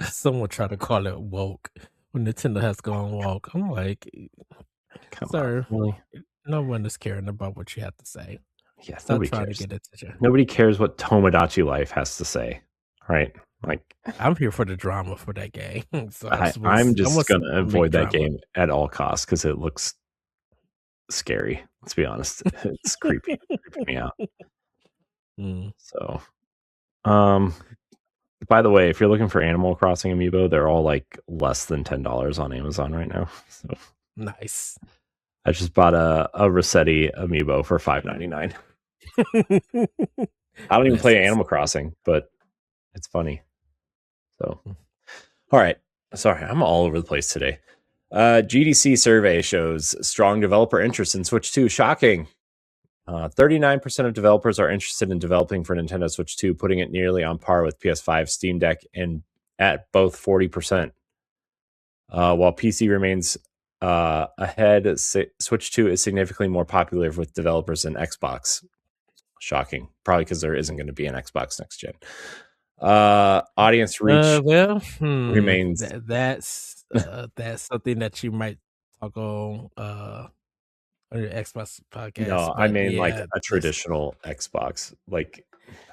someone tried to call it woke when Nintendo has gone woke. I'm like, Come sir, on, really? no one is caring about what you have to say. Yes, Stop nobody trying to cares. get attention. Nobody cares what Tomodachi Life has to say, right? Like, I'm here for the drama for that game. So I'm I just want some gonna big avoid that drama. game at all costs because it looks scary. Let's be honest, it's creeping me out. Mm. So, by the way, if you're looking for Animal Crossing amiibo, they're all like less than $10 on Amazon right now. So Nice. I just bought a Rossetti amiibo for $5.99. I don't even play Blessings. Animal Crossing, but it's funny. So, all right. Sorry, I'm all over the place today. GDC survey shows strong developer interest in Switch 2. Shocking. 39% of developers are interested in developing for Nintendo Switch 2, putting it nearly on par with PS5, Steam Deck, and at both 40%. While PC remains ahead, Switch 2 is significantly more popular with developers than Xbox. Shocking. Probably because there isn't going to be an Xbox next gen. Audience reach remains. That's something that you might talk on your Xbox podcast. No, I But mean like yeah, a traditional Xbox, like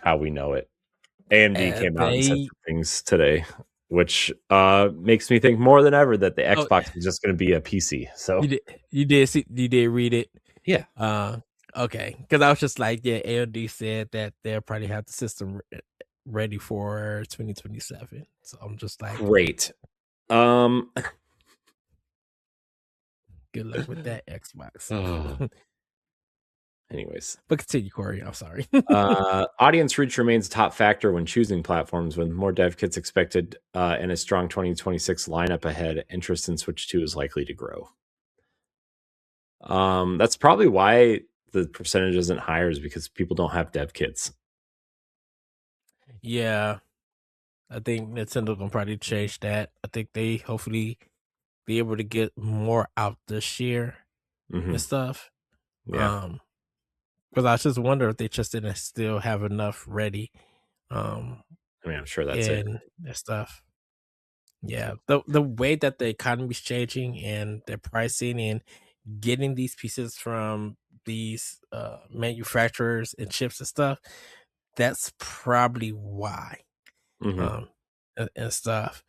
how we know it. AMD came out and said they some things today, which makes me think more than ever that the oh Xbox is just going to be a PC. So you did read it. yeah, Okay, because I was just like, yeah, AMD said that they'll probably have the system ready for 2027. So I'm just like, great. good luck with that Xbox. Oh. Anyways, But continue, Corey. I'm sorry. audience reach remains a top factor when choosing platforms. With more dev kits expected and a strong 2026 lineup ahead, interest in Switch 2 is likely to grow. That's probably why the percentage isn't higher, is because people don't have dev kits. Yeah, I think Nintendo gonna probably change that. I think they hopefully be able to get more out this year and stuff. Yeah, Because I just wonder if they just didn't still have enough ready, I mean, I'm sure that's it. and stuff. Yeah, the way that the economy's changing and their pricing and getting these pieces from these manufacturers and chips and stuff, that's probably why. Mm-hmm. And stuff.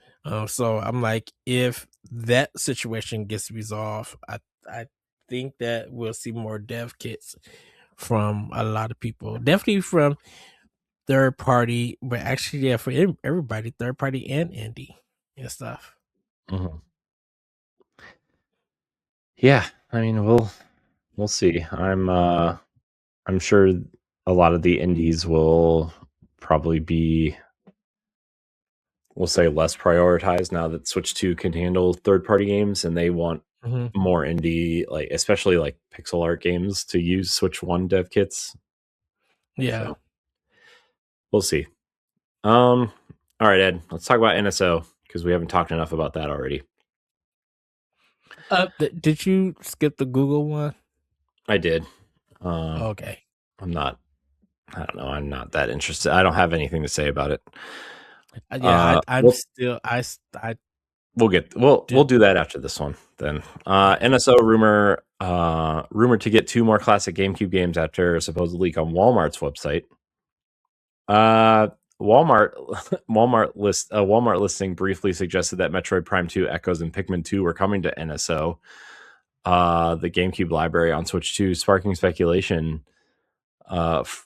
So I'm like, if that situation gets resolved, I think that we'll see more dev kits from a lot of people. Definitely from third party, but actually, yeah, for everybody, third party and indie and stuff. Mm-hmm. Yeah, I mean, we'll see. I'm sure a lot of the indies will probably be, we'll say, less prioritized now that Switch 2 can handle third-party games, and they want Mm-hmm. more indie, like especially like pixel art games, to use Switch 1 dev kits. Yeah. So we'll see. All right, Ed, let's talk about NSO because we haven't talked enough about that already. Did you skip the Google one? I did. Okay. I'm not. I don't know. I'm not that interested. I don't have anything to say about it. Yeah, I'm We'll still I we'll did do that after this one then. yeah. NSO rumored to get 2 more classic GameCube games after a supposed leak on Walmart's website. Uh, Walmart Walmart listing briefly suggested that Metroid Prime 2 Echoes and Pikmin 2 were coming to NSO, the GameCube library on Switch 2, sparking speculation of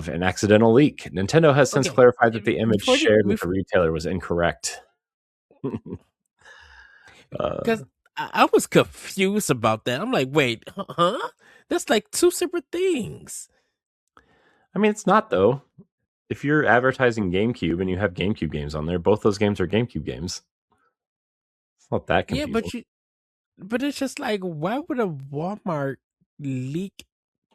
an accidental leak. Nintendo has since Okay. clarified that the image Before you shared with the retailer was incorrect. because I was confused about that. I'm like, wait, huh? That's like two separate things. I mean, it's not though. If you're advertising GameCube and you have GameCube games on there, both those games are GameCube games. It's not that Yeah, confusing. but it's just like, why would a Walmart leak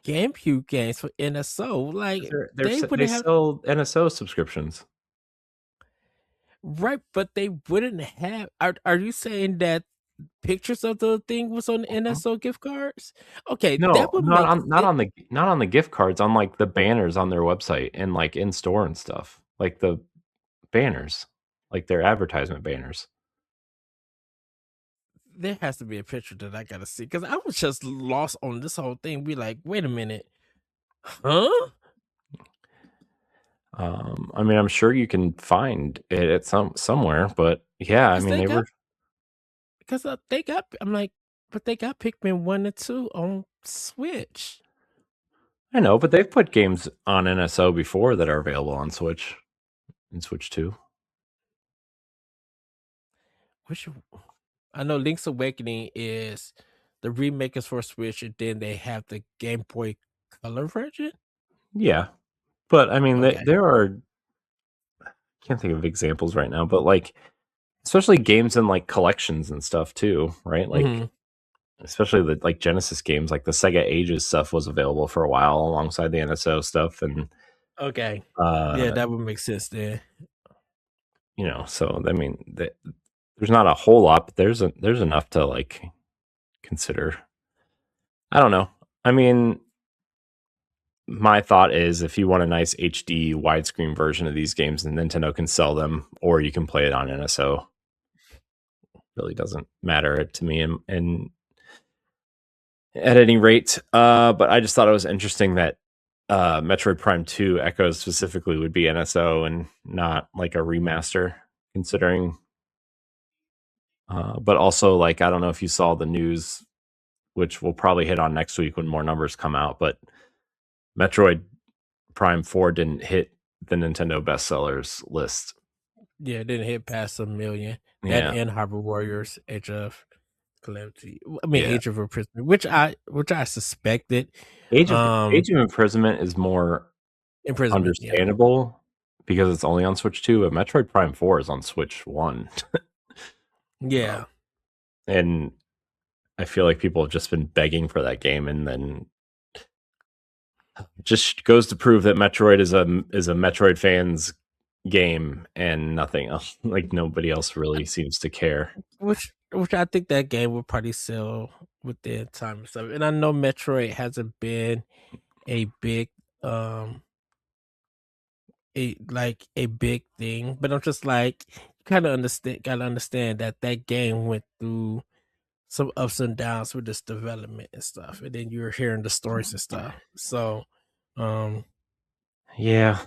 GameCube games for NSO? Like they They wouldn't have sell NSO subscriptions. right, but they wouldn't have. Are you saying that pictures of the thing was on NSO gift cards? Okay, No, that would make it. not on the gift cards, on like the banners on their website and like in store and stuff. Like the banners, like their advertisement banners. There has to be a picture that I gotta see because I was just lost on this whole thing. Be like, wait a minute, huh? I mean, I'm sure you can find it at somewhere, but yeah, I Because mean, they they got were. because they got. I'm like, but they got Pikmin 1 and 2 on Switch. I know, but they've put games on NSO before that are available on Switch and Switch 2. Which I know Link's Awakening is the remake is for Switch, and then they have the Game Boy Color version. Yeah, but I mean, Okay. there are. Can't think of examples right now, but like, especially games in like collections and stuff too, right? Like, Hmm. especially the like Genesis games, like the Sega Ages stuff was available for a while alongside the NSO stuff, and Okay. Yeah, uh, that would make sense then. so I mean, there's not a whole lot, but there's enough to like consider. I don't know. I mean, my thought is if you want a nice HD widescreen version of these games, then Nintendo can sell them, or you can play it on NSO. Really doesn't matter to me, and at any rate. But I just thought it was interesting that Metroid Prime 2 Echoes specifically would be NSO and not like a remaster, considering. But also, like, I don't know if you saw the news, which we'll probably hit on next week when more numbers come out, but Metroid Prime 4 didn't hit the Nintendo bestsellers list. Yeah, it didn't hit past 1 million. That Yeah. and Harbor Warriors, Age of Calamity. I mean, Yeah. Age of Imprisonment, which I suspected. Age of Imprisonment is more Imprisonment, yeah. understandable because it's only on Switch 2, but Metroid Prime 4 is on Switch 1. Yeah. And I feel like people have just been begging for that game, and then just goes to prove that Metroid is a Metroid fans game and nothing else. Like nobody else really seems to care. Which I think that game will probably sell within time and stuff. And I know Metroid hasn't been a big a big thing, but I'm just like gotta understand that that game went through some ups and downs with this development and stuff, and then you're hearing the stories and stuff. So, Yeah,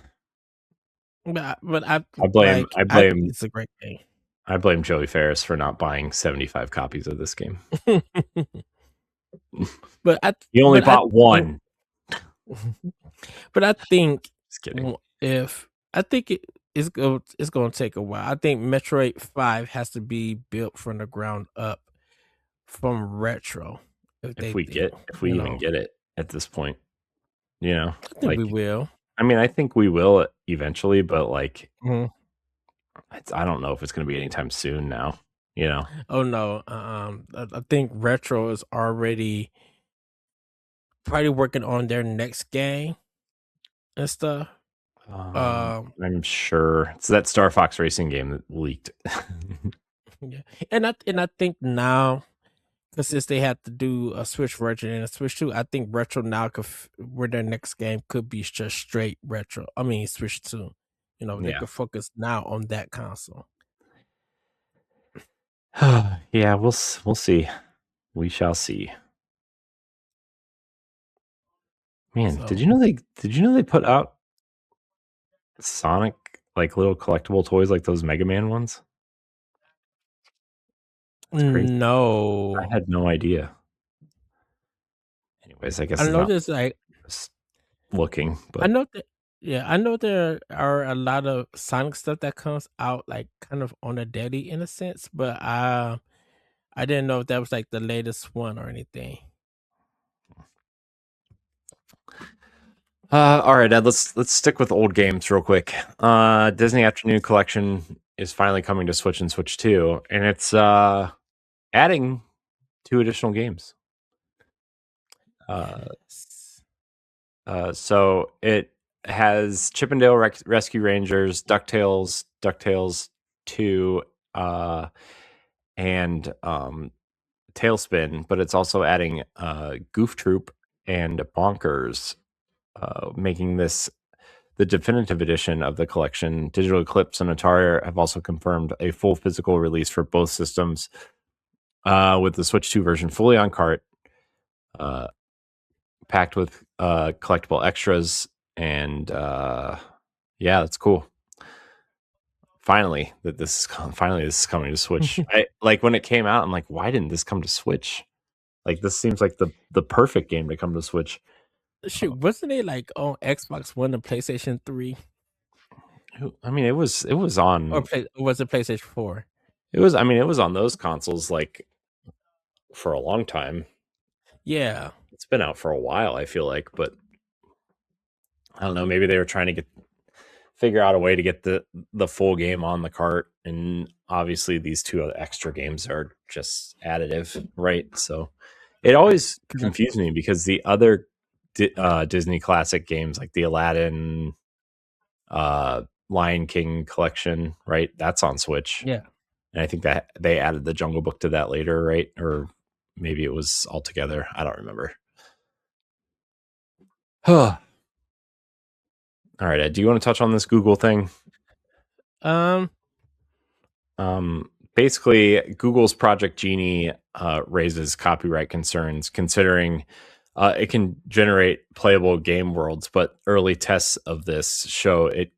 but I I I think blame it's a great game. I blame Joey Ferris for not buying 75 copies of this game. but I He only but I bought think one. but I think Just kidding. if I think it's going to take a while. I think Metroid 5 has to be built from the ground up from retro. If we even get it at this point, I think we like, will. I mean, I think we will eventually, but like, Mhm. I don't know if it's going to be anytime soon now. Oh no, I think retro is already probably working on their next game and stuff. I'm sure it's that Star Fox Racing game that leaked. Yeah, and I think now Because since they had to do a Switch version and a Switch 2, I think Retro now where their next game could be just straight retro. I mean Switch 2. You know, they Yeah. could focus now on that console. Yeah, we'll see. We shall see. Man, So did you know they put out Sonic like little collectible toys like those Mega Man ones? It's crazy. I no. had no idea. Anyways, I guess I it's know not there's like looking, I but know that yeah, I know there are a lot of Sonic stuff that comes out like kind of on a daily in a sense, but I didn't know if that was like the latest one or anything. all right, Ed, let's stick with old games real quick. Disney Afternoon Collection is finally coming to Switch and Switch 2, and it's adding 2 additional games. Yes. So it has Chippendale Rescue Rangers, DuckTales 2, and Tailspin, but it's also adding Goof Troop and Bonkers, making this the definitive edition of the collection. Digital Eclipse and Atari have also confirmed a full physical release for both systems, with the Switch 2 version fully on cart, uh, packed with collectible extras, and yeah, that's cool. Finally, this is coming to Switch. I like when it came out. I'm like, why didn't this come to Switch? Like, this seems like the perfect game to come to Switch. Shoot, wasn't it like on Xbox One and PlayStation 3? I mean, it was Or on was it PlayStation 4? I mean, it was on those consoles like for a long time. Yeah. It's been out for a while, I feel like, but I don't know. Maybe they were trying to figure out a way to get the full game on the cart, and obviously these 2 other extra games are just additive, right? So it always confused me because the other Disney classic games like the Aladdin, Lion King collection, right? That's on Switch. Yeah. And I think that they added the Jungle Book to that later, right? Or maybe it was all together. I don't remember. All right, Ed, do you want to touch on this Google thing? Um Basically, Google's Project Genie raises copyright concerns, considering it can generate playable game worlds, but early tests of this show it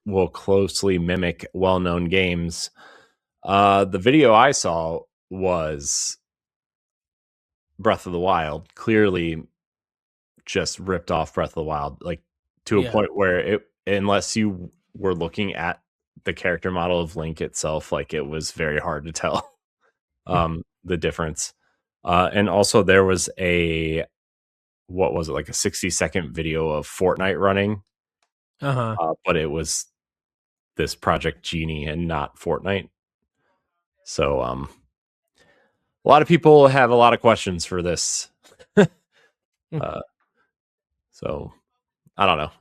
will closely mimic well-known games. The video I saw was Breath of the Wild, clearly just ripped off Breath of the Wild, like to a point where it, unless you were looking at the character model of Link itself, like it was very hard to tell the difference. And also there was what was it, like a 60-second video of Fortnite running, but it was this Project Genie and not Fortnite. So a lot of people have a lot of questions for this. So I don't know.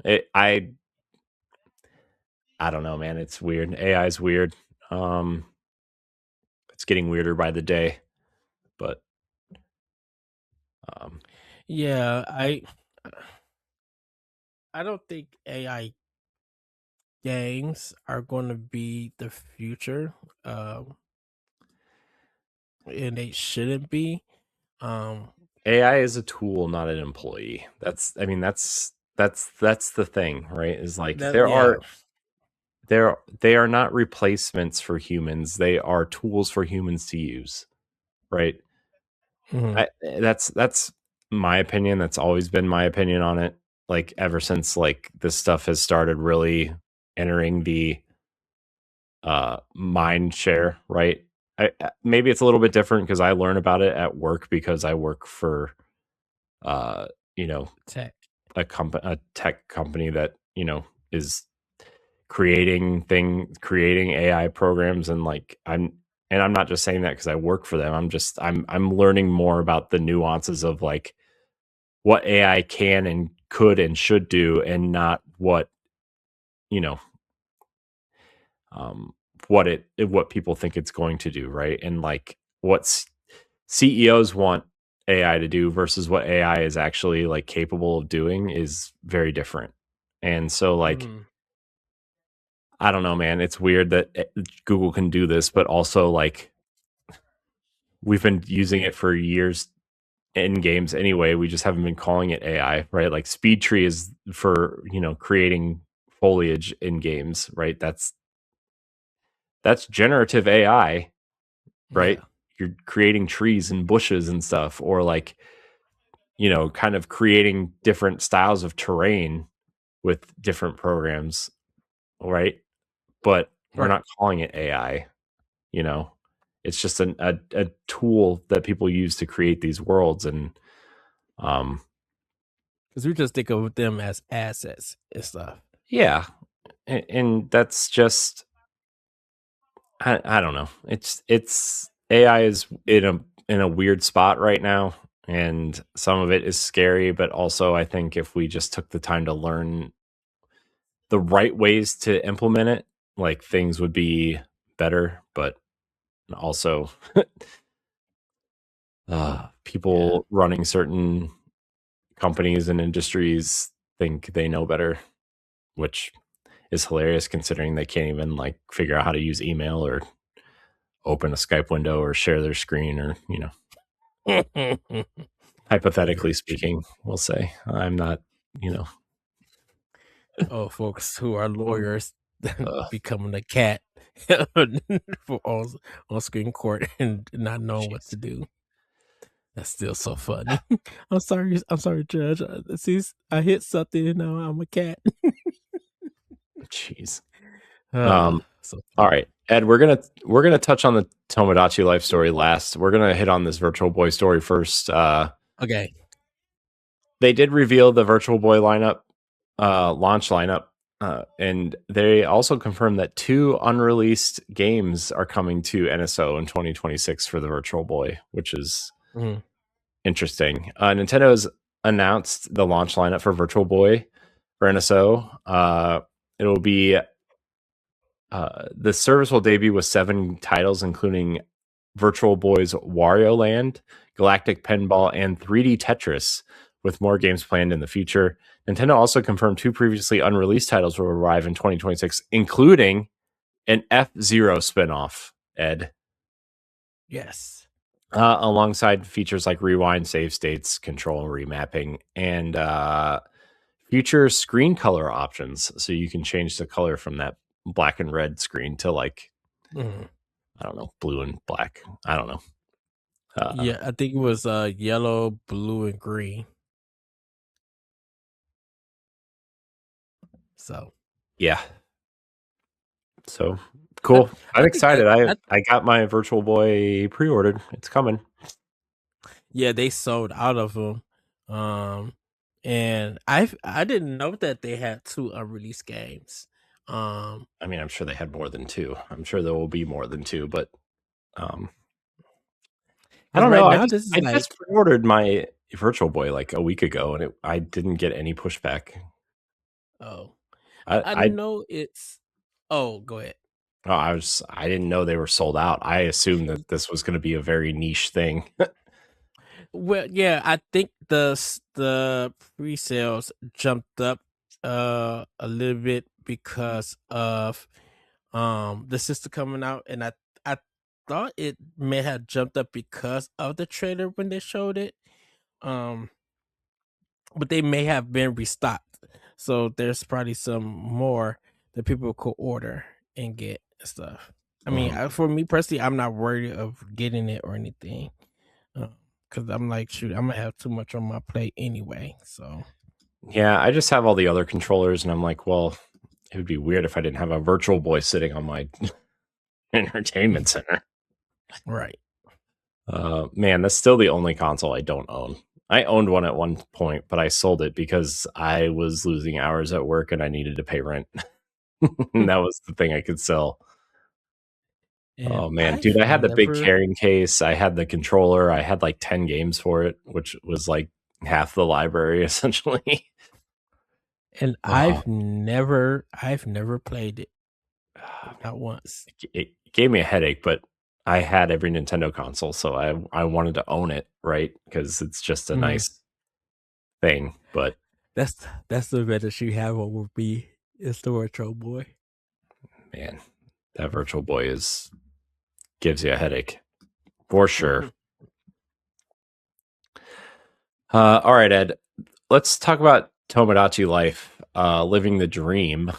I don't know, man. It's weird. AI is weird. It's getting weirder by the day, but yeah, I don't think AI games are going to be the future. And they shouldn't be. AI is a tool, not an employee. That's the thing, right? Is like they are not replacements for humans. They are tools for humans to use, right? That's my opinion. That's always been my opinion on it. Like ever since like this stuff has started really entering the mind share, right? Maybe it's a little bit different because I learn about it at work because I work for you know, Tech. a tech company that, is creating AI programs, and like I'm not just saying that because I work for them. I'm learning more about the nuances of like what AI can and could and should do, and not what you know what people think it's going to do, right? And like what's CEOs want AI to do versus what AI is actually like capable of doing is very different. And so like I don't know, man, it's weird that Google can do this, but also like we've been using it for years in games anyway. We just haven't been calling it AI, right? Like Speed Tree is for, creating foliage in games, right? That's generative AI, right? Yeah. You're creating trees and bushes and stuff, or like, kind of creating different styles of terrain with different programs, right? But we're Right. not calling it AI, you know. It's just a tool that people use to create these worlds, and Because we just think of them as assets and stuff. yeah, and that's just I don't know. It's AI is in a weird spot right now, and some of it is scary, but also I think if we just took the time to learn the right ways to implement it, like things would be better. But also, Yeah. people running certain companies and industries think they know better, which is hilarious considering they can't even like figure out how to use email or open a Skype window or share their screen or, hypothetically Very speaking, true. we'll say. I'm not, you know, Oh, folks who are lawyers uh, becoming a cat for on screen court and not knowing what jeez, to do. That's still so funny. I'm sorry. I'm sorry, Judge. See, I hit something and now I'm a cat. jeez. So All funny. right, Ed, we're gonna touch on the Tomodachi Life story last. We're gonna hit on this Virtual Boy story first. Okay. They did reveal the Virtual Boy lineup, launch lineup, and they also confirmed that 2 unreleased games are coming to NSO in 2026 for the Virtual Boy, which is Mhm. interesting. Nintendo has announced the launch lineup for Virtual Boy for NSO. It will be the service will debut with 7 titles, including Virtual Boy's Wario Land, Galactic Pinball, and 3D Tetris, with more games planned in the future. Nintendo also confirmed 2 previously unreleased titles will arrive in 2026, including an F-Zero spinoff, Ed, Yes. alongside features like rewind, save states, control remapping, and future screen color options. So you can change the color from that black and red screen to like, Mhm. I don't know, blue and black. I don't know. Yeah, I think it was yellow, blue, and green. So Yeah. So I, cool. I'm I think excited. I I I got my Virtual Boy pre-ordered. It's coming. yeah, they sold out of them. And I didn't know that they had 2 unreleased games. Um, I mean, I'm sure they had more than 2. I'm sure there will be more than 2, but um I because don't right know. I now just this is I just like, pre-ordered my Virtual Boy like a week ago, and I didn't get any pushback. oh, I I I know it's. Oh, go ahead. I didn't know they were sold out. I assumed that this was going to be a very niche thing. Well, yeah, I think the pre-sales jumped up a little bit because of the system coming out, and I thought it may have jumped up because of the trailer when they showed it. Um, but they may have been restocked, so there's probably some more that people could order and get and stuff. I mean, Mhm. for me personally, I'm not worried of getting it or anything. Because I'm like, shoot, I'm gonna have too much on my plate anyway. So Yeah, I just have all the other controllers, and I'm like, well, it would be weird if I didn't have a Virtual Boy sitting on my entertainment center. right. Man, that's still the only console I don't own. I owned one at one point, but I sold it because I was losing hours at work and I needed to pay rent. And that was the thing I could sell. And Oh man, dude, I've I had the big never. carrying case. I had the controller. I had like 10 games for it, which was like half the library essentially. And Oh, I've never played it, not once. it gave me a headache, but I had every Nintendo console, so I wanted to own it, right? Because it's just a Mm. nice thing. But That's the advantage you have over me. It's the Retro Boy. man, that Virtual Boy gives you a headache for sure. All right, Ed. Let's talk about Tomodachi Life, living the dream.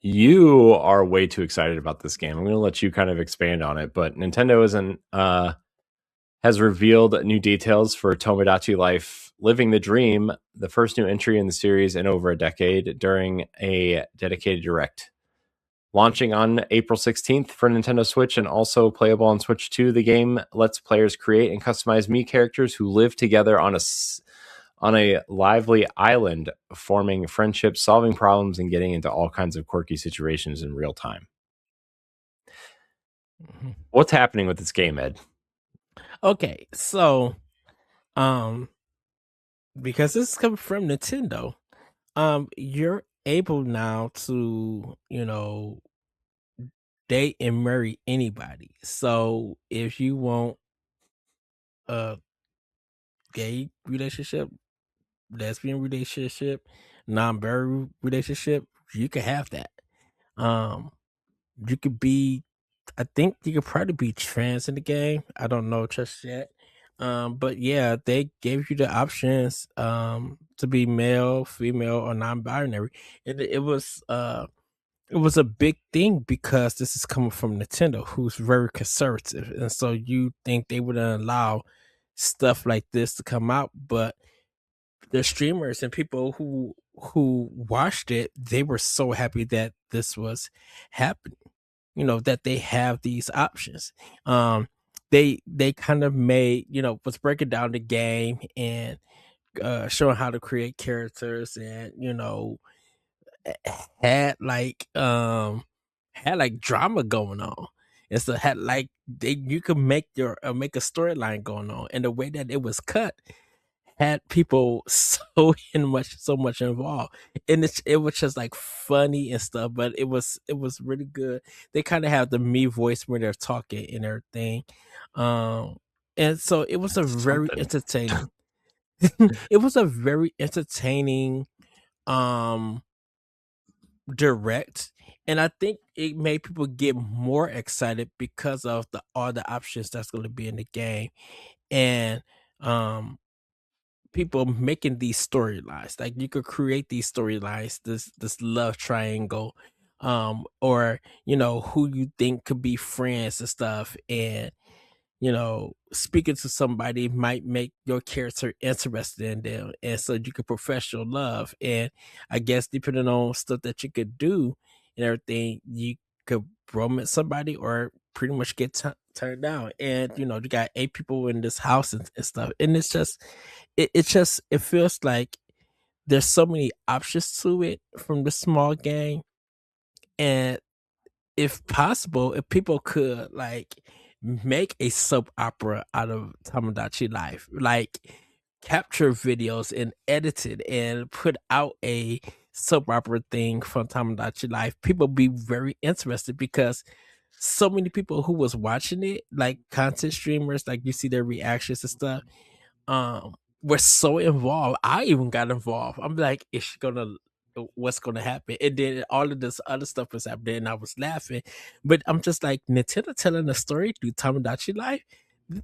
You are way too excited about this game. I'm going to let you kind of expand on it, but Nintendo has revealed new details for Tomodachi Life, Living the Dream, the first new entry in the series in over a decade, during a dedicated direct. Launching on April 16th for Nintendo Switch and also playable on Switch 2, the game lets players create and customize Mii characters who live together on a lively island, forming friendships, solving problems, and getting into all kinds of quirky situations in real time. What's happening with this game, Ed? Okay, so because this is coming from Nintendo, you're able now to, date and marry anybody. So if you want a gay relationship, lesbian relationship, non-binary relationship, you can have that. Um, you could be, I think you could probably be trans in the game. I don't know just yet. But yeah, they gave you the options to be male, female, or non-binary. It was a big thing because this is coming from Nintendo, who's very conservative, and so you think they would allow stuff like this to come out, but the streamers and people who watched it, they were so happy that this was happening. That they have these options. They kind of made, was breaking down the game and showing how to create characters, and had like um had like drama going on, and so had like you could make a storyline going on, and the way that it was cut had people so much involved, and it was just like funny and stuff, but it was really good. They kind of have the me voice when they're talking and everything, um and so it was a That's very something. entertaining it was a very entertaining um direct, and I think it made people get more excited because of the all the options that's going to be in the game, and um people making these storylines. Like, you could create these storylines, this love triangle, or who you think could be friends and stuff, and speaking to somebody might make your character interested in them, and so you could profess your love. And I guess depending on stuff that you could do and everything, you could romance somebody or pretty much get turned down. And you got 8 people in this house and stuff, and it feels like there's so many options to it from the small game. And if possible, if people could like make a soap opera out of Tomodachi Life, like capture videos and edit it and put out a soap opera thing from Tomodachi Life, people be very interested because so many people who was watching it, like content streamers, like you see their reactions and stuff, were so involved. I even got involved. I'm like, is she gonna what's gonna happen? And then all of this other stuff was happening, and I was laughing. But I'm just like, Nintendo telling a story through Tomodachi Life.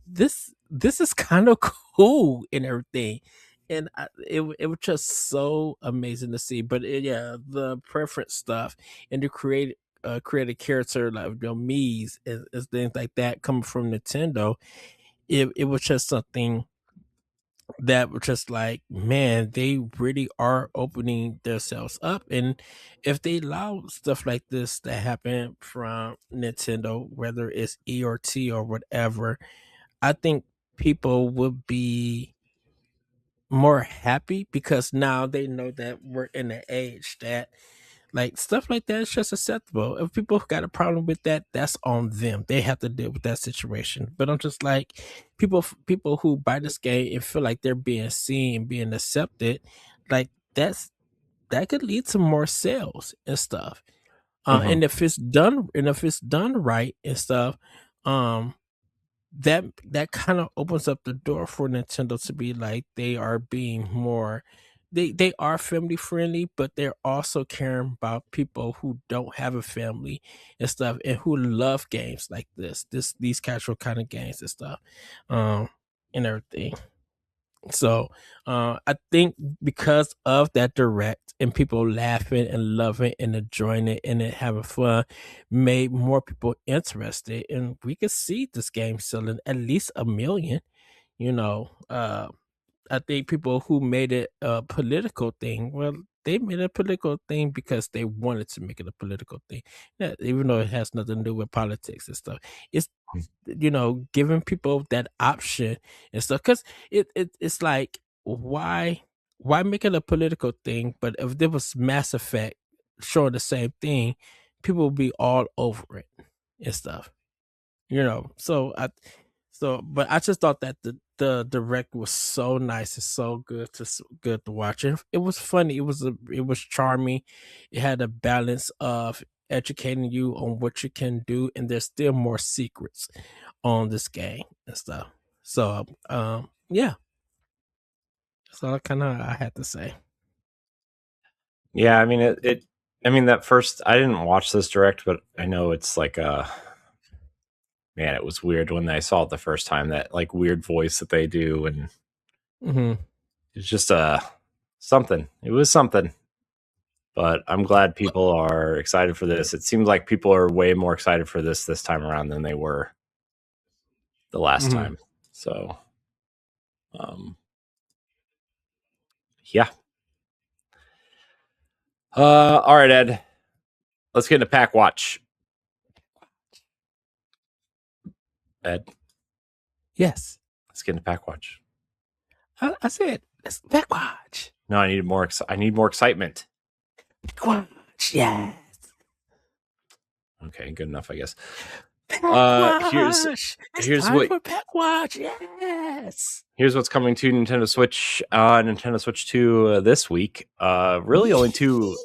This is kind of cool and everything. And it was just so amazing to see. But yeah, the preference stuff and to create a character like Mii's and things like that coming from Nintendo. It was just something that were just like, man, they really are opening themselves up. And if they allow stuff like this to happen from Nintendo, whether it's E or T or whatever, I think people would be more happy because now they know that we're in an age that like stuff like that is just acceptable. If people got a problem with that, that's on them. They have to deal with that situation. But I'm just like, people who buy this game and feel like they're being seen, being accepted, like that could lead to more sales and stuff. Mhm. And if it's done right and stuff, um that kind of opens up the door for Nintendo to be like they are being more, they are family friendly, but they're also caring about people who don't have a family and stuff, and who love games like these casual kind of games and stuff, um and everything. So I think because of that direct and people laughing and loving and enjoying it and it having fun made more people interested, and we could see this game selling at least 1 million. You know, I think people who made it a political thing, well, they made it a political thing because they wanted to make it a political thing. Yeah, even though it has nothing to do with politics and stuff. It's, giving people that option and stuff. Because it's like, why make it a political thing? But if there was Mass Effect showing the same thing, people would be all over it and stuff. But I just thought that the direct was so nice and so good to watch. It was funny. It was charming. It had a balance of educating you on what you can do, and there's still more secrets on this game and stuff. So yeah, that's all I had to say. Yeah, I mean I mean, that first, I didn't watch this direct, but I know it's like man, it was weird when I saw it the first time, that like weird voice that they do, and Mm-hmm. it's just something. It was something. But I'm glad people are excited for this. It seems like people are way more excited for this time around than they were the last Mm-hmm. time. So, um, yeah. All right, Ed. Let's get into Pack Watch. Ed, Yes, let's get into Pack Watch. I said let's backwatch. No, I need more. I need more excitement. Backwatch, yes. Okay, good enough, I guess. Backwatch. Here's Time what for Backwatch. Yes. here's what's coming to Nintendo Switch. Nintendo Switch 2 this week. Really, only two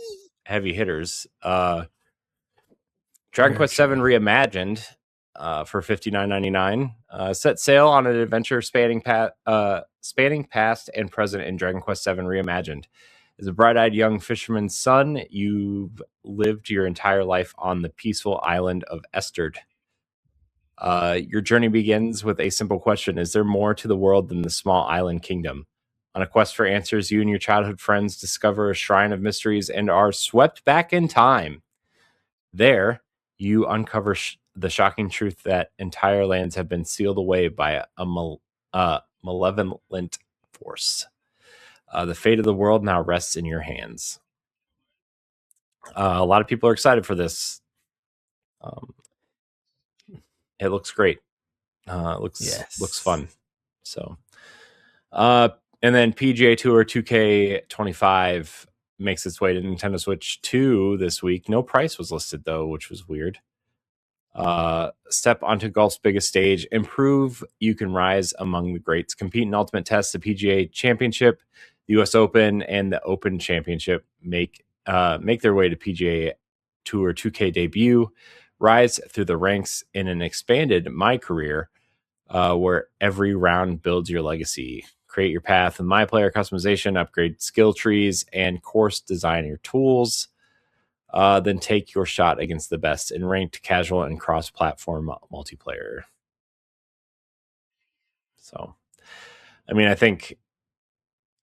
heavy hitters. Dragon Very Quest VII true. Reimagined for $59.99. Set sail on an adventure spanning past and present in Dragon Quest VII Reimagined. As a bright-eyed young fisherman's son, you've lived your entire life on the peaceful island of Esterd. Your journey begins with a simple question: is there more to the world than the small island kingdom? On a quest for answers, you and your childhood friends discover a shrine of mysteries and are swept back in time. There, you uncover the shocking truth that entire lands have been sealed away by a malevolent force. The fate of the world now rests in your hands. A lot of people are excited for this. It looks great. It looks fun. So, and then PGA Tour 2K25 makes its way to Nintendo Switch 2 this week. No price was listed though, which was weird. Step onto golf's biggest stage. Improve. You can rise among the greats. Compete in ultimate tests, the PGA Championship, the U.S. Open, and the Open Championship. Make their way to PGA Tour 2K debut. Rise through the ranks in an expanded My Career, where every round builds your legacy. Create your path with My Player customization, upgrade skill trees, and course design your tools. Then take your shot against the best in ranked, casual, and cross-platform multiplayer. So, I mean, I think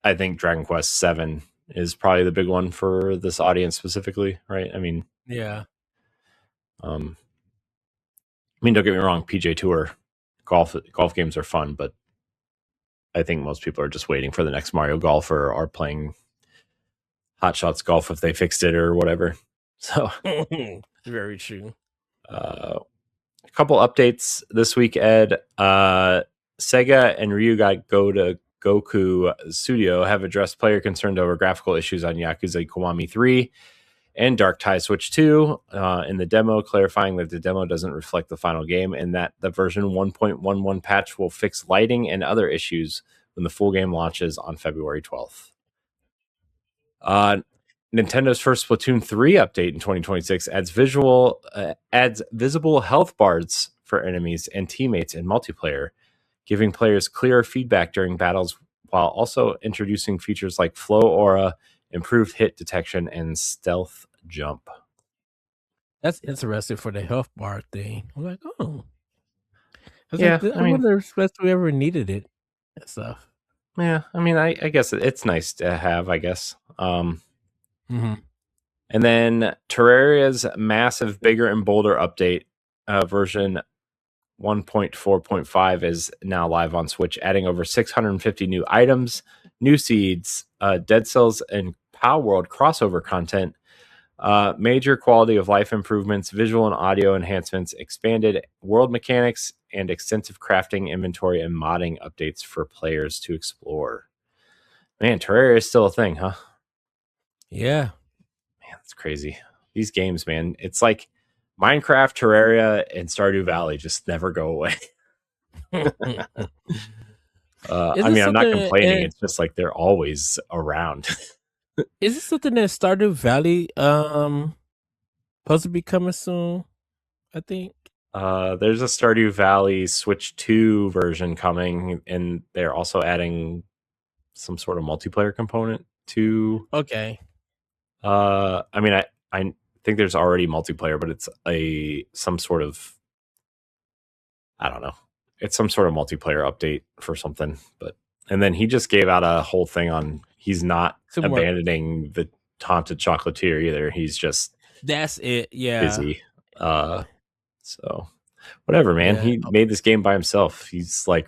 Dragon Quest VII is probably the big one for this audience specifically, right? I mean, Yeah. Don't get me wrong, PJ Tour golf games are fun, but I think most people are just waiting for the next Mario Golf or are playing Hot Shots Golf if they fixed it or whatever. So, very true. A couple updates this week, Ed. Sega and Ryuga Goku Studio have addressed player concerned over graphical issues on Yakuza Kiwami 3 and Dark Tide Switch 2 in the demo, clarifying that the demo doesn't reflect the final game and that the version 1.11 patch will fix lighting and other issues when the full game launches on February 12th. Nintendo's first Splatoon 3 update in 2026 adds visible health bars for enemies and teammates in multiplayer, giving players clearer feedback during battles while also introducing features like flow aura, improved hit detection, and stealth jump. That's interesting for the health bar thing. I'm like, oh. Yeah, I wonder if we ever needed it and stuff. Yeah, I mean, I guess it's nice to have, I guess. Mm-hmm. And then Terraria's massive, bigger, and bolder update, version 1.4.5, is now live on Switch, adding over 650 new items, new seeds, Dead Cells, and Pow World crossover content, major quality of life improvements, visual and audio enhancements, expanded world mechanics, and extensive crafting, inventory, and modding updates for players to explore. Man, Terraria is still a thing, huh? Yeah. Man, that's crazy. These games, man. It's like Minecraft, Terraria, and Stardew Valley just never go away. I mean, I'm not complaining. It's just like they're always around. Is it something that Stardew Valley supposed to be coming soon? I think. There's a Stardew Valley Switch 2 version coming, and they're also adding some sort of multiplayer component to. Okay. I mean, I think there's already multiplayer, but it's some sort of, I don't know. It's some sort of multiplayer update for something. And then he just gave out a whole thing on he's not abandoning the Haunted Chocolatier either. He's just that's it. Yeah. Busy. So whatever, man. Yeah. He made this game by himself. He's like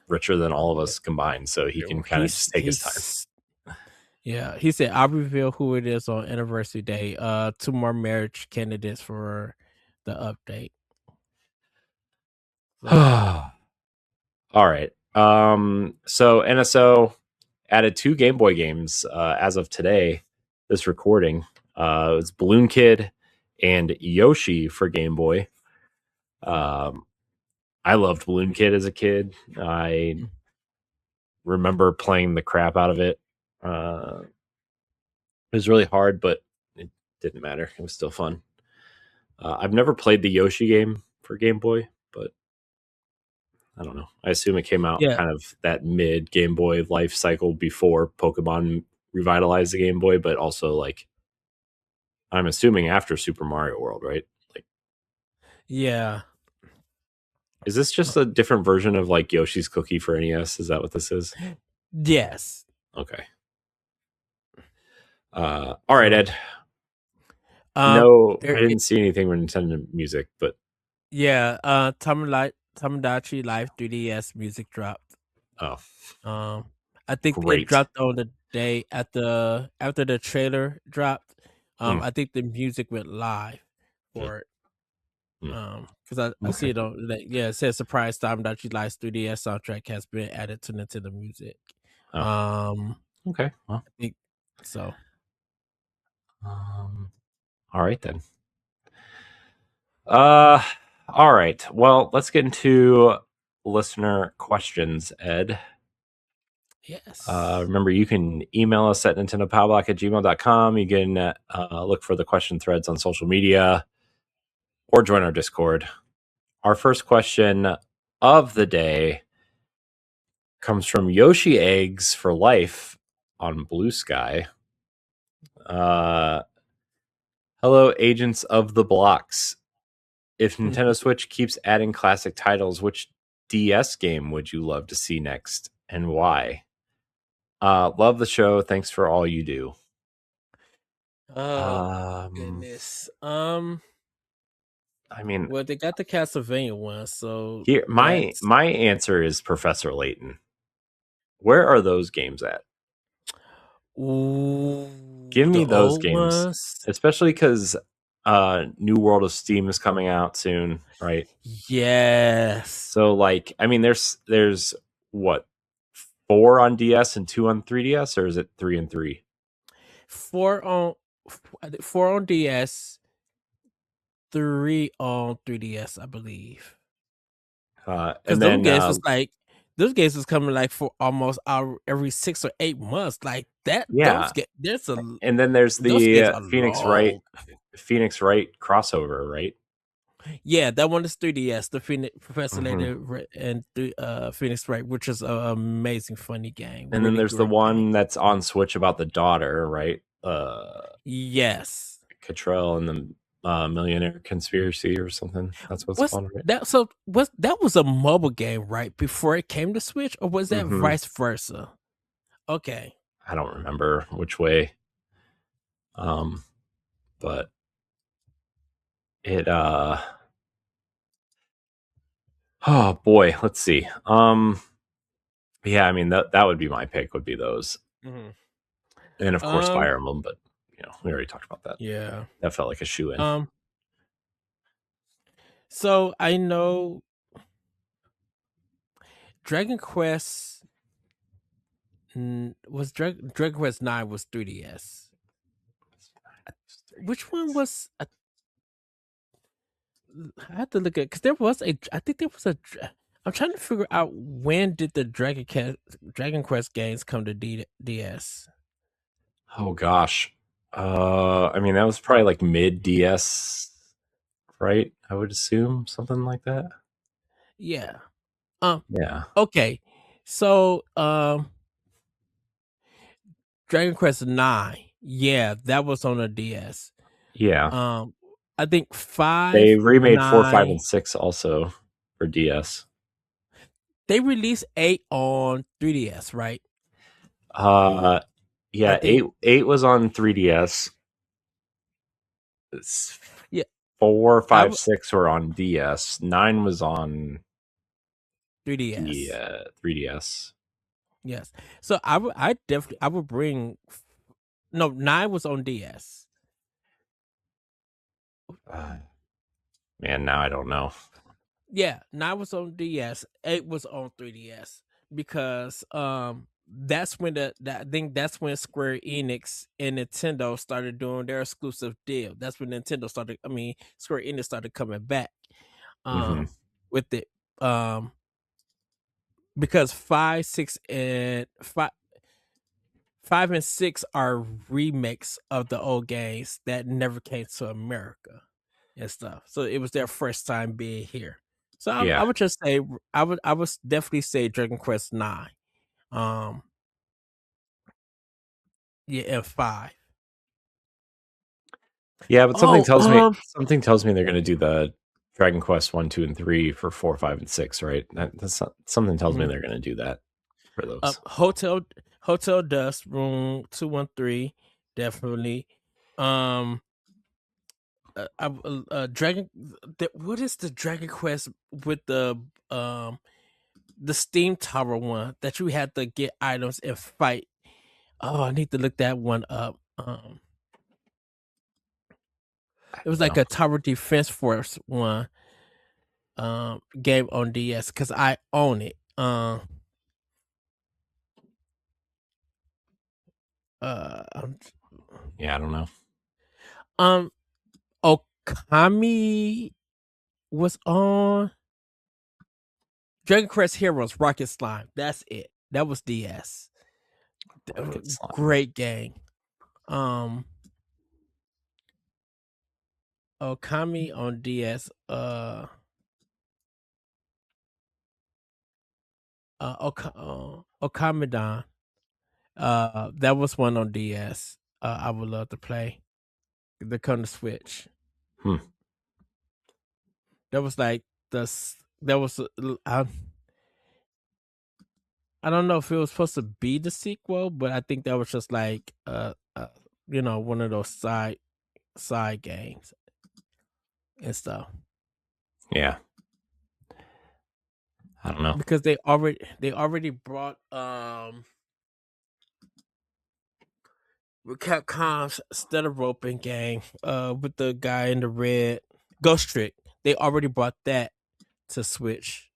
richer than all of us combined, so he can kind of just take his time. Yeah, he said, I'll reveal who it is on anniversary day. 2 more marriage candidates for the update. All right. So NSO added 2 Game Boy games as of today, this recording. It's Balloon Kid and Yoshi for Game Boy. I loved Balloon Kid as a kid. I remember playing the crap out of it. It was really hard, but it didn't matter. It was still fun. I've never played the Yoshi game for Game Boy, but I don't know. I assume it came out kind of that mid Game Boy life cycle before Pokemon revitalized the Game Boy, but also like I'm assuming after Super Mario World, right? Like, yeah. Is this just a different version of like Yoshi's Cookie for NES? Is that what this is? Yes. Okay. All right, Ed. No, I didn't see anything with Nintendo music, but yeah, Tomodachi Life 3DS music dropped. Oh. I think it dropped on the day after the trailer dropped. I think the music went live for it. Because I see it on it says surprise Tomodachi Life's 3DS soundtrack has been added to Nintendo Music. Okay. Well, I think so. All right then. All right. Well, let's get into listener questions, Ed. Yes. Remember, you can email us at nintendopowblock@gmail.com. You can look for the question threads on social media or join our Discord. Our first question of the day comes from Yoshi Eggs for Life on Blue Sky. Hello, agents of the blocks. If Nintendo Switch keeps adding classic titles, which DS game would you love to see next and why? Love the show. Thanks for all you do. Goodness. I mean, well, they got the Castlevania one, so here my answer is Professor Layton. Where are those games at? Ooh, give me those games, especially because New World of Steam is coming out soon, right? Yes. So, like, I mean, there's what, 4 on DS and 2 on 3DS, or is it 3 and 3? 4 on DS, 3 on 3DS, I believe. And then those games was coming like for almost every 6 or 8 months, like that. Yeah, and then there's the Phoenix Wright crossover, right? Yeah, that one is 3DS. The Professor Hmm. Layton and Phoenix Wright, which is an amazing, funny game. And then Really there's the great game. one that's on Switch about the daughter, right? Yes. Cottrell and the Millionaire Conspiracy or something. That's what's Was called, right? that so? Was that was a mobile game right before it came to Switch, or was that Hmm. vice versa? Okay. I don't remember which way. Um, but it oh boy, let's see. Yeah, I mean that would be my pick. Would be those, Mhm. and of course Um. Fire Emblem. But we already talked about that. Yeah. That felt like a shoe in. Um. So I know Dragon Quest Dragon Quest 9 was 3DS. Which one was? I have to look at because there was a. I think there was a. I'm trying to figure out when did the Dragon Quest games come to DS. Oh gosh. I mean that was probably like mid DS, right? I would assume something like that. Yeah. Um. Yeah. Okay. So Dragon Quest 9. Yeah, that was on a DS. Yeah. I think They 5, remade 4, 5, 9. and 6 also for DS. They released 8 on 3DS, right? Uh I yeah, think 8 was on 3DS. It's yeah. 4, I 5, 6 were on DS. 9 was on 3DS. the 3DS. Yes. So I would bring no 9 was on DS. Uh, Man, now I don't know. Yeah, 9 was on DS, 8 was on 3DS because that's when I think that's when Square Enix and Nintendo started doing their exclusive deal. That's when Square Enix started coming back Hmm. with it. Because 5, 6 and 5 and 6 are remakes of the old games that never came to America and stuff. So it was their first time being here. So I Yeah. would just say I would definitely say Dragon Quest 9. Um yeah, and 5. Yeah, but Oh, something tells me they're going to do the Dragon Quest 1, 2, and 3 for 4, 5, and 6, right? Something tells me mhm. they're going to do that for those. Hotel Dust Room 213 definitely. Um Dragon what is the Dragon Quest with the Steam Tower one that you had to get items and fight. Oh, I need to look that one up. It was like No. a tower defense force one game on DS because I own it. Um, Yeah, I don't know. um Okami was on Dragon Quest Heroes Rocket Slime. That's it. That was DS. Rocket Slime. Great game. Um Okami on DS. Okamidon. That was one on DS. I would love to play. The come to Switch. Hmm. That was like that was I don't know if it was supposed to be the sequel, but I think that was just like one of those side games and stuff Yeah. I don't know. because they already brought with Capcom's Stealth Roping game with the guy in the red Ghost Trick. They already brought that to Switch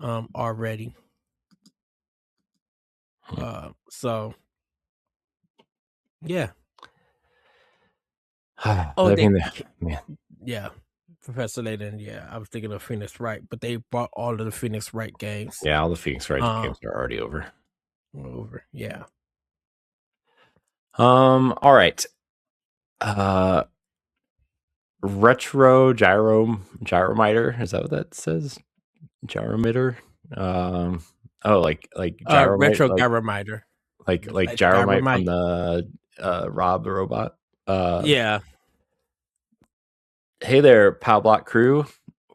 already. So yeah. Oh, I they mean, man, yeah. Professor Layton, yeah, I was thinking of Phoenix Wright, but they brought all of the Phoenix Wright games yeah, all the Phoenix Wright um games are already over. over. Yeah. All right. Uh, retro gyrometer. Is that what that says? Gyrometer. Like gyromite, Retro guy reminder. like Like gyromite from Gyromite. the Rob the Robot. Yeah. Hey there, Pow Block crew.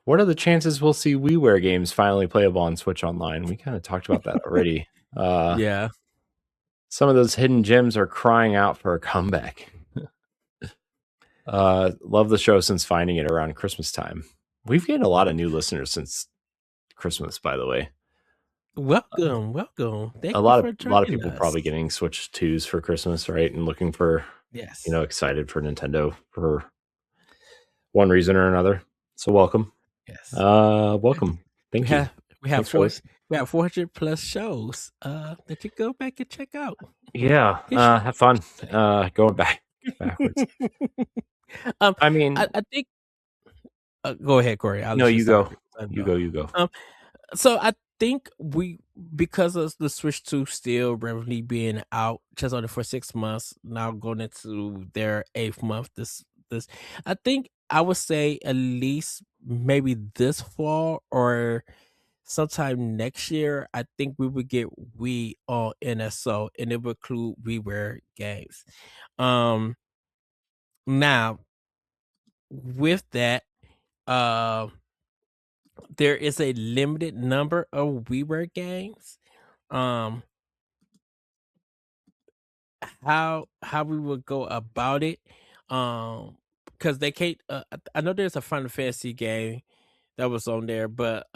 What are the chances we'll see WiiWare games finally playable on Switch Online? We kind of talked about that already. Yeah. Some of those hidden gems are crying out for a comeback. Love the show since finding it around Christmas time. We've gained a lot of new listeners since Christmas, by the way. Welcome. Thank A you lot for of joining people us. probably getting Switch 2s for Christmas, right? And looking for, Yes. excited for Nintendo for one reason or another. So welcome. Yes. Welcome. We Thank you. have we have Thanks for listening. 400 plus shows that you go back and check out. Yeah, History. have fun. Going backwards. um I mean, I think go ahead, Corey. I'll no, let you you start. go. You go. Um so I think because of the Switch 2 still revenue being out just only for 6 months, now going into their 8th month, this I think I would say at least maybe this fall or sometime next year, I think we would get Wii on NSO, and it would include WiiWare games. Um, Now with that, uh, there is a limited number of WiiWare games. Um, how we would go about it, because they can't. I know there's a Final Fantasy game that was on there, but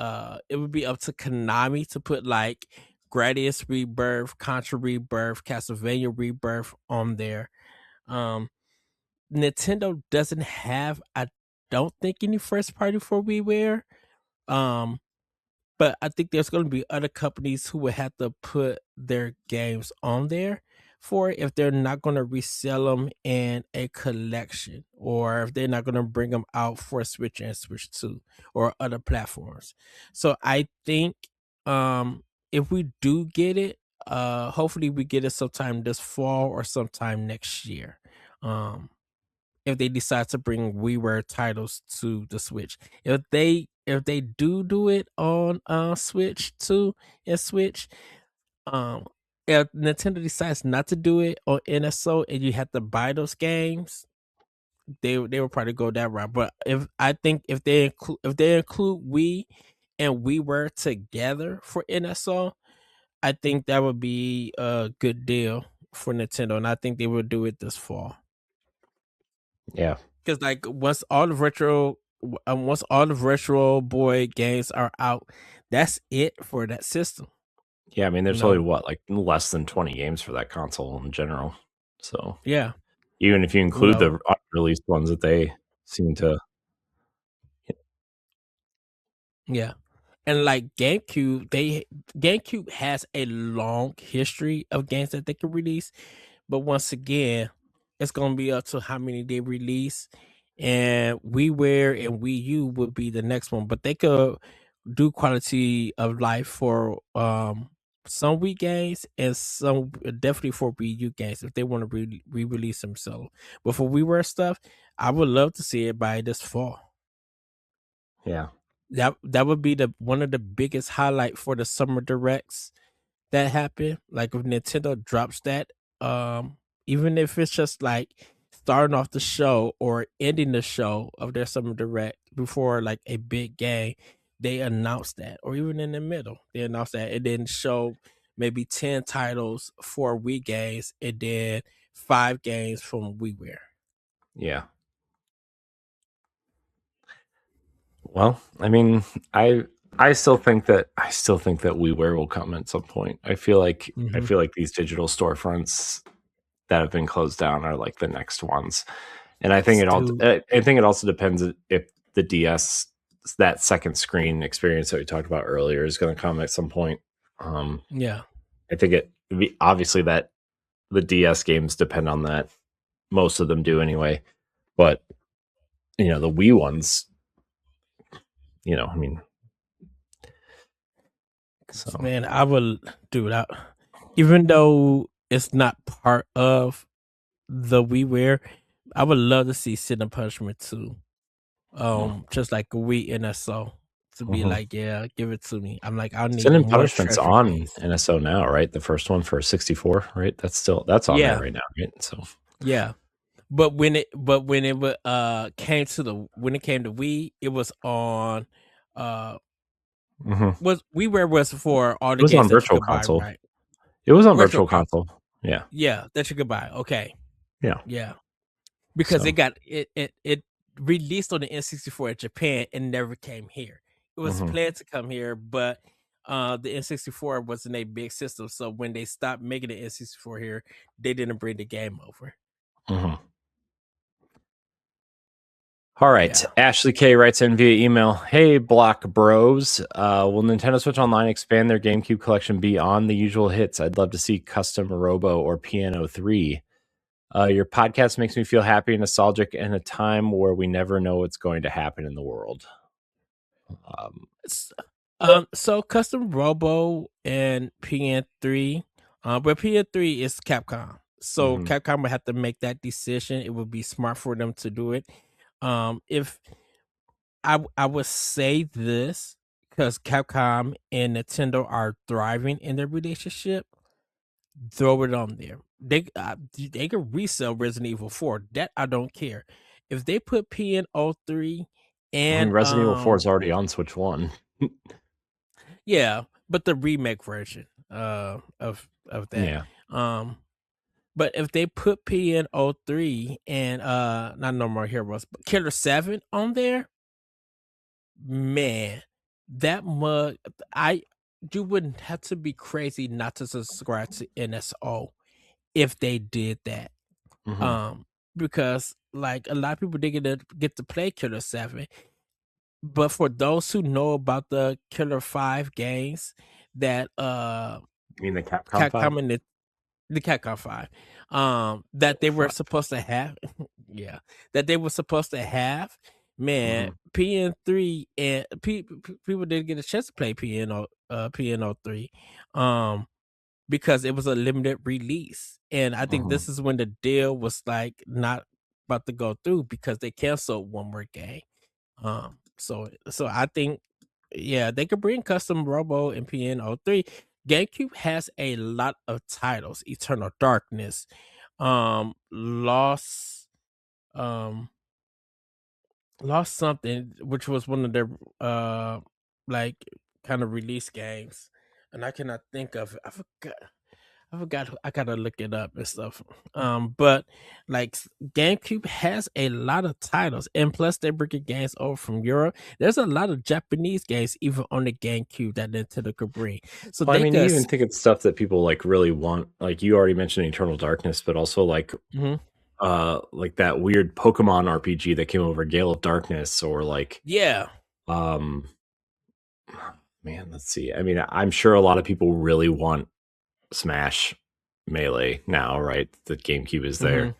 it would be up to Konami to put like Gradius Rebirth, Contra Rebirth, Castlevania Rebirth on there. Um, Nintendo doesn't have, I don't think, any first party for WiiWare. Um, but I think there's going to be other companies who would have to put their games on there for it if they're not going to resell them in a collection, or if they're not going to bring them out for Switch and Switch 2 or other platforms. So I think if we do get it, hopefully we get it sometime this fall or sometime next year. Um if they decide to bring WiiWare titles to the Switch. If they do it on Switch 2 and Switch, um if Nintendo decides not to do it on NSO and you have to buy those games, they will probably go that route. But if they include Wii and WiiWare together for NSO, I think that would be a good deal for Nintendo, and I think they will do it this fall. Yeah. Because like once all the retro boy games are out, that's it for that system. Yeah, I mean, You there's only know, like less than 20 games for that console in general. So yeah, even if you you include know, the unreleased ones that they seem to, yeah. And like GameCube has a long history of games that they can release, but once again, it's gonna be up to how many they release. And WiiWare and Wii U would be the next one, but they could do quality of life for some Wii games and some definitely for Wii U games if they want to re-release themselves. But for WiiWare stuff, I would love to see it by this fall. yeah. That would be the one of the biggest highlight for the summer directs that happen. Like if Nintendo drops that, even if it's just like starting off the show or ending the show of their summer direct before like a big game, they announce that, or even in the middle, they announce that and then show maybe 10 titles for Wii games and then 5 games from WiiWare. Yeah. Well, I mean, I still think that WiiWare will come at some point. I Mm-hmm. feel like these digital storefronts that have been closed down are like the next ones. And Dude, I think it also depends if the DS, that second screen experience that we talked about earlier, is going to come at some point. Um, yeah. I think obviously that the DS games depend on that. Most of them do anyway, but the Wii ones, I mean, so Man, I will do that. Even though it's not part of the WiiWare, I would love to see Sin and Punishment 2 just like a Wii NSO to be Mhm. like, yeah, give it to me. I'm like, I Sin need and more Punishment's treasure on keys. NSO now, right? The first one for 64, right? That's on there Yeah, right now, right? So yeah. But when it came to the when it came to Wii, it was on uh mhm. was WiiWare was for all It the was games on that you Virtual could buy, Console. right? It was on Virtual Virtual console. Console. Yeah. Yeah, that you could buy. Okay. Yeah. Yeah. Because So, it released on the N64 in Japan and never came here. It was mhm, planned to come here, but the N64 wasn't a big system. So when they stopped making the N64 here, they didn't bring the game over. mhm. All right. Yeah. Ashley K writes in via email. Hey, Block Bros. Will Nintendo Switch Online expand their GameCube collection beyond the usual hits? I'd love to see Custom Robo or Piano 3. Your podcast makes me feel happy and nostalgic in a time where we never know what's going to happen in the world. Um, S- so Custom Robo and PN3, but PN3 is Capcom. So mhm. Capcom would have to make that decision. It would be smart for them to do it. If I would say this because Capcom and Nintendo are thriving in their relationship, throw it on there. They could resell Resident Evil 4. That I don't care. If they put PN03 I mean, and Resident Evil 4 is already on Switch 1. yeah, but the remake version of that. Yeah. Um but if they put PN03 and not No More Heroes, but Killer 7 on there, man, that mug I you wouldn't have to be crazy not to subscribe to NSO if they did that. Mhm. Um because like a lot of people didn't get to play Killer 7, but for those who know about the Killer 5 games that You mean the Capcom 5? Capcom and the Capcom 5, that they were supposed to have, yeah, that they were supposed to have. Man, Mhm. PN3 and people didn't get a chance to play PNO3, because it was a limited release, and I think Mhm. this is when the deal was like not about to go through because they canceled one more game. So I think, yeah, they could bring Custom Robo and PN03. GameCube has a lot of titles: Eternal Darkness, Lost, um, Lost something, which was one of their like kind of release games, and I cannot think of it. I forgot. I gotta look it up and stuff. But like GameCube has a lot of titles, and plus they're bringing games over from Europe. There's a lot of Japanese games even on the GameCube that Nintendo could bring. So Well, I they mean, you could. even think it's stuff that people like really want. Like you already mentioned Eternal Darkness, but also Mhm. like that weird Pokemon RPG that came over, Gale of Darkness, or like Yeah. um man, let's see. I mean, I'm sure a lot of people really want Smash Melee now, right? The GameCube is Mm-hmm.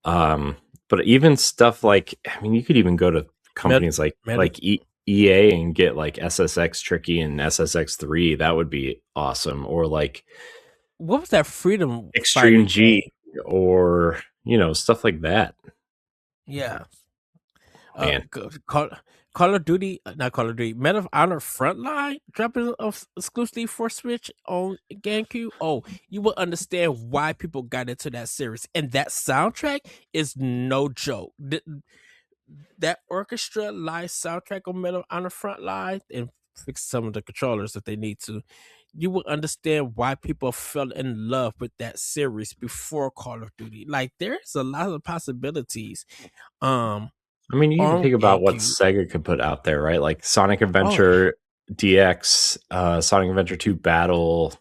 there. But even stuff like, I mean, you could even go to Med- companies like Meta. EA and get like SSX Tricky and SSX3. That would be awesome. Or like What was that Freedom Extreme Fighter G, game? or stuff like that. Yeah. Man, Call of Duty, not Call of Duty, Medal of Honor Frontline dropping exclusively for Switch on GameCube. Oh, you will understand why people got into that series, and that soundtrack is no joke. That orchestra live soundtrack on Medal of Honor Frontline, and fix some of the controllers if they need to. You will understand why people fell in love with that series before Call of Duty. Like there's a lot of possibilities. Um, I mean, you even on think about what GameCube. Sega could put out there, right? Like Sonic Oh yeah. Adventure DX, Sonic Adventure 2 Battle,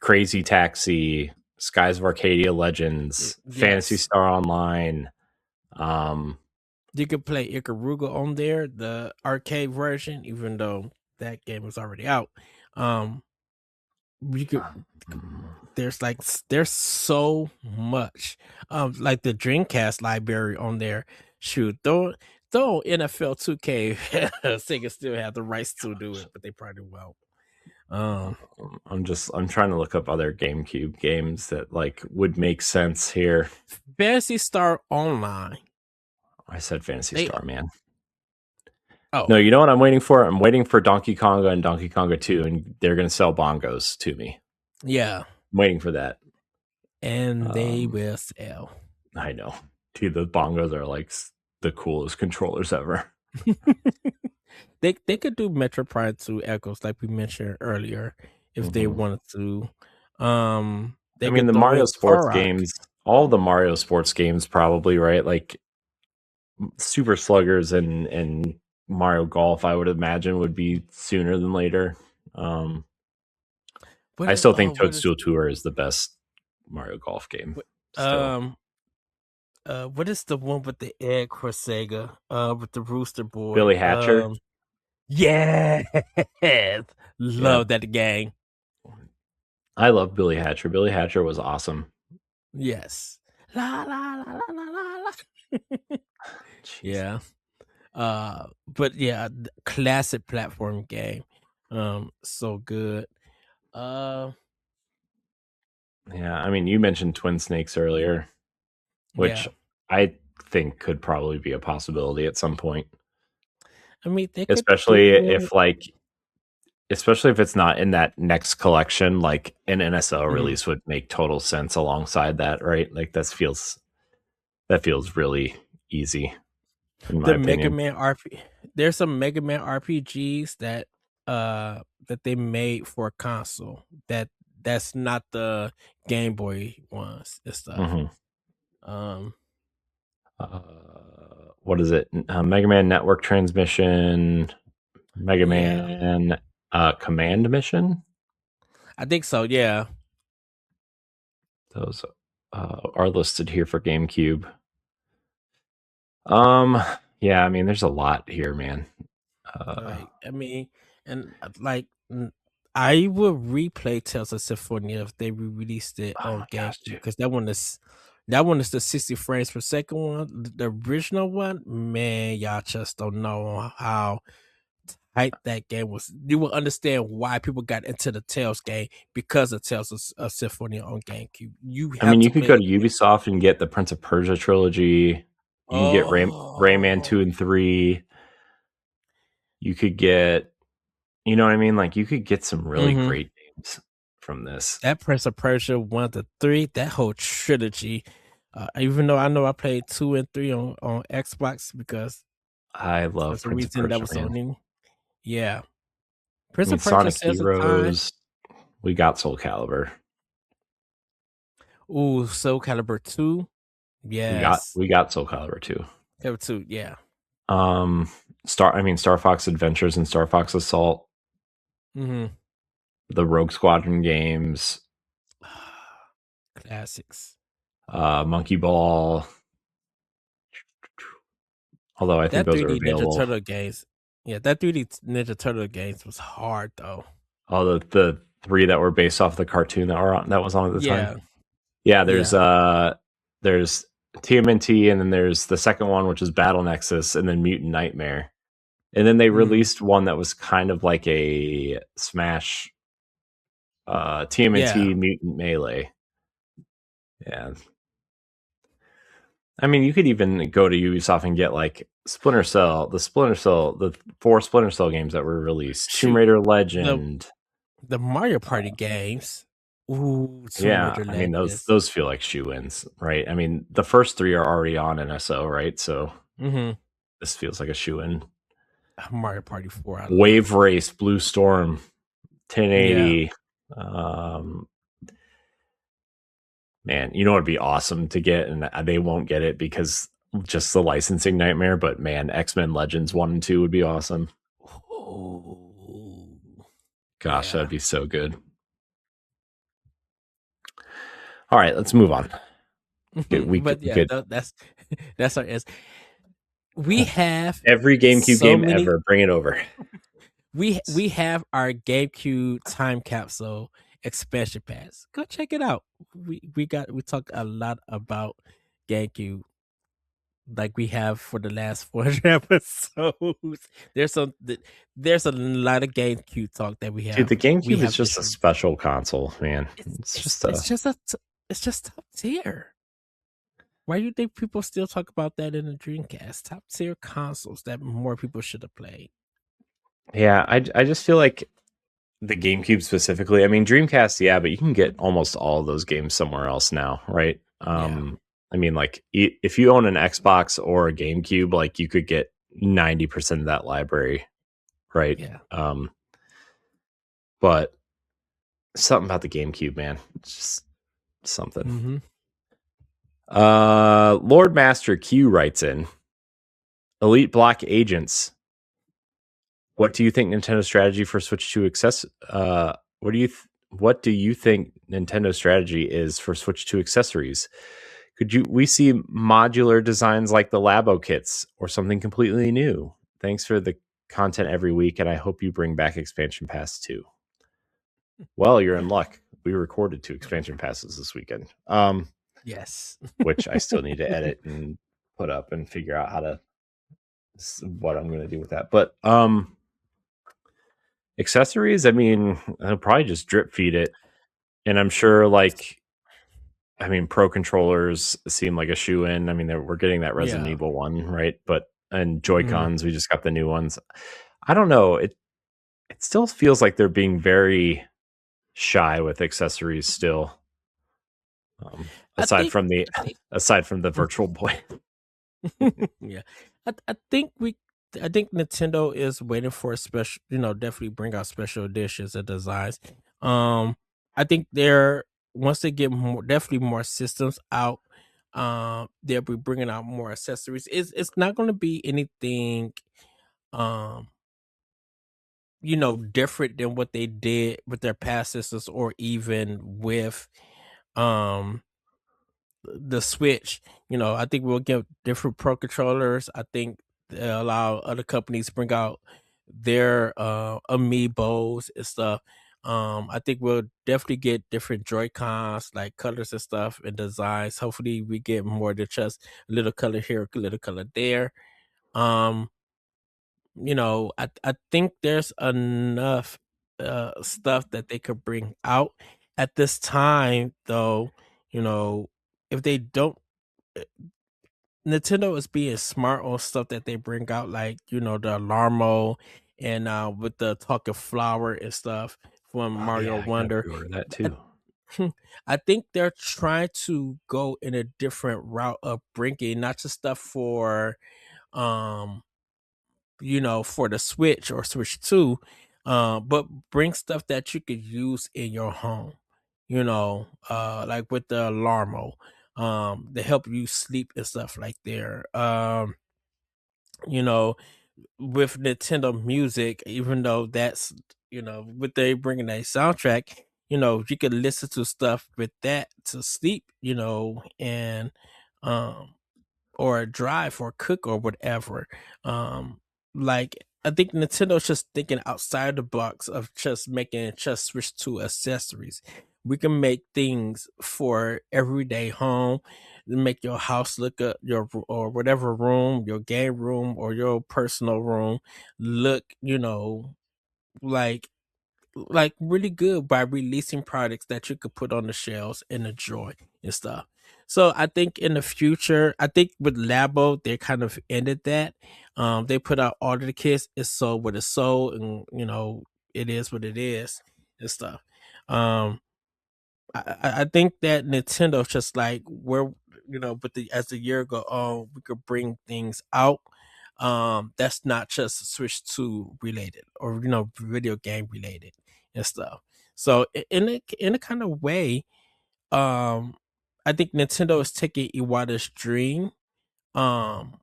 Crazy Taxi, Skies of Arcadia Legends, Fantasy Yes. Star Online. Um, You could play Ikaruga on there, the arcade version, even though that game was already out. Um, you could there's so much. Like the Dreamcast library on there. Shoot, throw NFL 2K. Sega still have the rights to do it, but they probably won't. Um, I'm trying to look up other GameCube games that like would make sense here. Fantasy Star Online. I said Fantasy They Star, man. Oh, No, you know what I'm waiting for? I'm waiting for Donkey Konga and Donkey Konga 2, and they're going to sell bongos to me. yeah. I'm waiting for that. And they will sell. I know. Dude, the bongos are like the coolest controllers ever. They could do Metro Prime 2 Echoes like we mentioned earlier if they wanted to. They I mean, could the throw Mario in sports Korok. games, all the Mario sports games probably, right? Like Super Sluggers and Mario Golf, I would imagine would be sooner than later. I still think Toadstool Tour is the best Mario Golf game. Still. What is the one with the egg for Sega? With the Rooster Boy. Billy Hatcher. Yes. Love Yeah. that game. I love Billy Hatcher. Billy Hatcher was awesome. Yes. La la la la la la. Yeah. But yeah, classic platform game. So good. Yeah, I mean, you mentioned Twin Snakes earlier, which I think could probably be a possibility at some point. I mean, they could especially if it's not in that next collection, like an NSO release would make total sense alongside that, right? Like that feels really easy in my opinion. Mega Man RP. There's some Mega Man RPGs that they made for console that's not the Game Boy ones and stuff. What is it? Mega Man Network Transmission, Mega Man Command Mission. I think so. Yeah, those are listed here for GameCube. Yeah, I mean, there's a lot here, man. I mean, and like, I would replay Tales of Symphonia if they re-released it on GameCube because that one is the 60 frames per second one. The original one, man, y'all just don't know how tight that game was. You will understand why people got into the Tales game because of Tales of Symphonia on GameCube. You could go to Ubisoft and get the Prince of Persia trilogy. You can get Rayman 2 and 3. You could get, you know what I mean? Like you could get some really great games from this. That Prince of Persia 1 to 3, that whole trilogy. Even though I know I played 2 and 3 on Xbox because I love Prince of Persia, that was so new. Yeah. Prince of Persia, Sonic Heroes. We got Soul Calibur. Ooh, Soul Calibur 2. Yes. We got Soul Calibur 2. Calibur 2, yeah. Star Fox Adventures and Star Fox Assault. The Rogue Squadron games. Classics. Monkey Ball. Although I think those are available. Ninja Turtle games. Yeah, that 3D Ninja Turtle games was hard though. Oh, the 3 that were based off the cartoon that was on at the time. Yeah, there's TMNT, and then there's the second one, which is Battle Nexus, and then Mutant Nightmare. And then they released one that was kind of like a Smash TMNT Mutant Melee. Yeah. I mean, you could even go to Ubisoft and get like the 4 Splinter Cell games that were released. Tomb Raider Legend. The Mario Party games. Ooh, yeah, I mean those feel like shoe-ins, right? I mean, the first 3 are already on NSO, right? So this feels like a shoe-in. Mario Party 4. Wave Race, Blue Storm, 1080. Man, you know what'd be awesome to get, and they won't get it because just the licensing nightmare, but man, X-Men Legends 1 and 2 would be awesome. Oh, gosh, that'd be so good. All right, let's move on. That's our answer. We have every GameCube game ever. Bring it over. We have our GameCube time capsule expansion pass. Go check it out. We talk a lot about GameCube, like we have for the last 400 episodes. There's a lot of GameCube talk that we have. Dude, the GameCube is just a special console, man. It's just top tier. Why do you think people still talk about that in the Dreamcast? Top tier consoles that more people should have played. Yeah, I just feel like the GameCube specifically. I mean, Dreamcast, yeah, but you can get almost all of those games somewhere else now, right? Yeah, I mean, like if you own an Xbox or a GameCube, like you could get 90% of that library, right? yeah. But something about the GameCube, man, it's just something. Mm-hmm. Lord Master Q writes in, Elite Block Agents. What do you think Nintendo's strategy for Switch 2 access? What do you think Nintendo's strategy is for Switch 2 accessories? We see modular designs like the Labo kits or something completely new? Thanks for the content every week, and I hope you bring back expansion pass too. Well, you're in luck. We recorded 2 expansion passes this weekend. Yes. Which I still need to edit and put up and figure out what I'm going to do with that. But accessories, I mean, I'll probably just drip feed it. And I'm sure, like, I mean, pro controllers seem like a shoe in. I mean, we're getting that Resident Yeah. Evil one, right? And Joy-Cons, we just got the new ones. I don't know. It still feels like they're being very shy with accessories still. Aside from the Virtual Boy. Yeah, I think I think Nintendo is waiting for a special, definitely bring out special editions and designs. I think they're once they get more, definitely more systems out, they'll be bringing out more accessories. It's not going to be anything, um, different than what they did with their past systems, or even with, um the Switch. I think we'll get different pro controllers. I think they'll allow other companies to bring out their amiibos and stuff. I think we'll definitely get different Joy Cons, like colors and stuff and designs. Hopefully, we get more than just a little color here, a little color there. Um, I think there's enough stuff that they could bring out at this time, though. You know, if they don't, Nintendo is being smart on stuff that they bring out, like the Alarmo and with the talking flower and stuff from Oh Mario yeah, I gotta Wonder. pre-order that I, too. I think they're trying to go in a different route of bringing not just stuff for um for the Switch or Switch 2, but bring stuff that you could use in your home, like with the Alarmo, to help you sleep and stuff like there. You know, with Nintendo Music, even though that's, with they bringing a soundtrack, you could listen to stuff with that to sleep, and um or drive or cook or whatever. Like, I think Nintendo's just thinking outside the box of just making just Switch 2 accessories. We can make things for everyday home, make your house look up or whatever room, your game room or your personal room look, like really good by releasing products that you could put on the shelves and enjoy and stuff. So I think in the future, I think with Labo, they kind of ended that. They put out all of the kits. It's sold what it's sold, and it is what it is and stuff. Um, I think that Nintendo's just like where, but as the year go on, we could bring things out. That's not just Switch 2 related or video game related and stuff. So in a kind of way, um, I think Nintendo is taking Iwata's dream, um,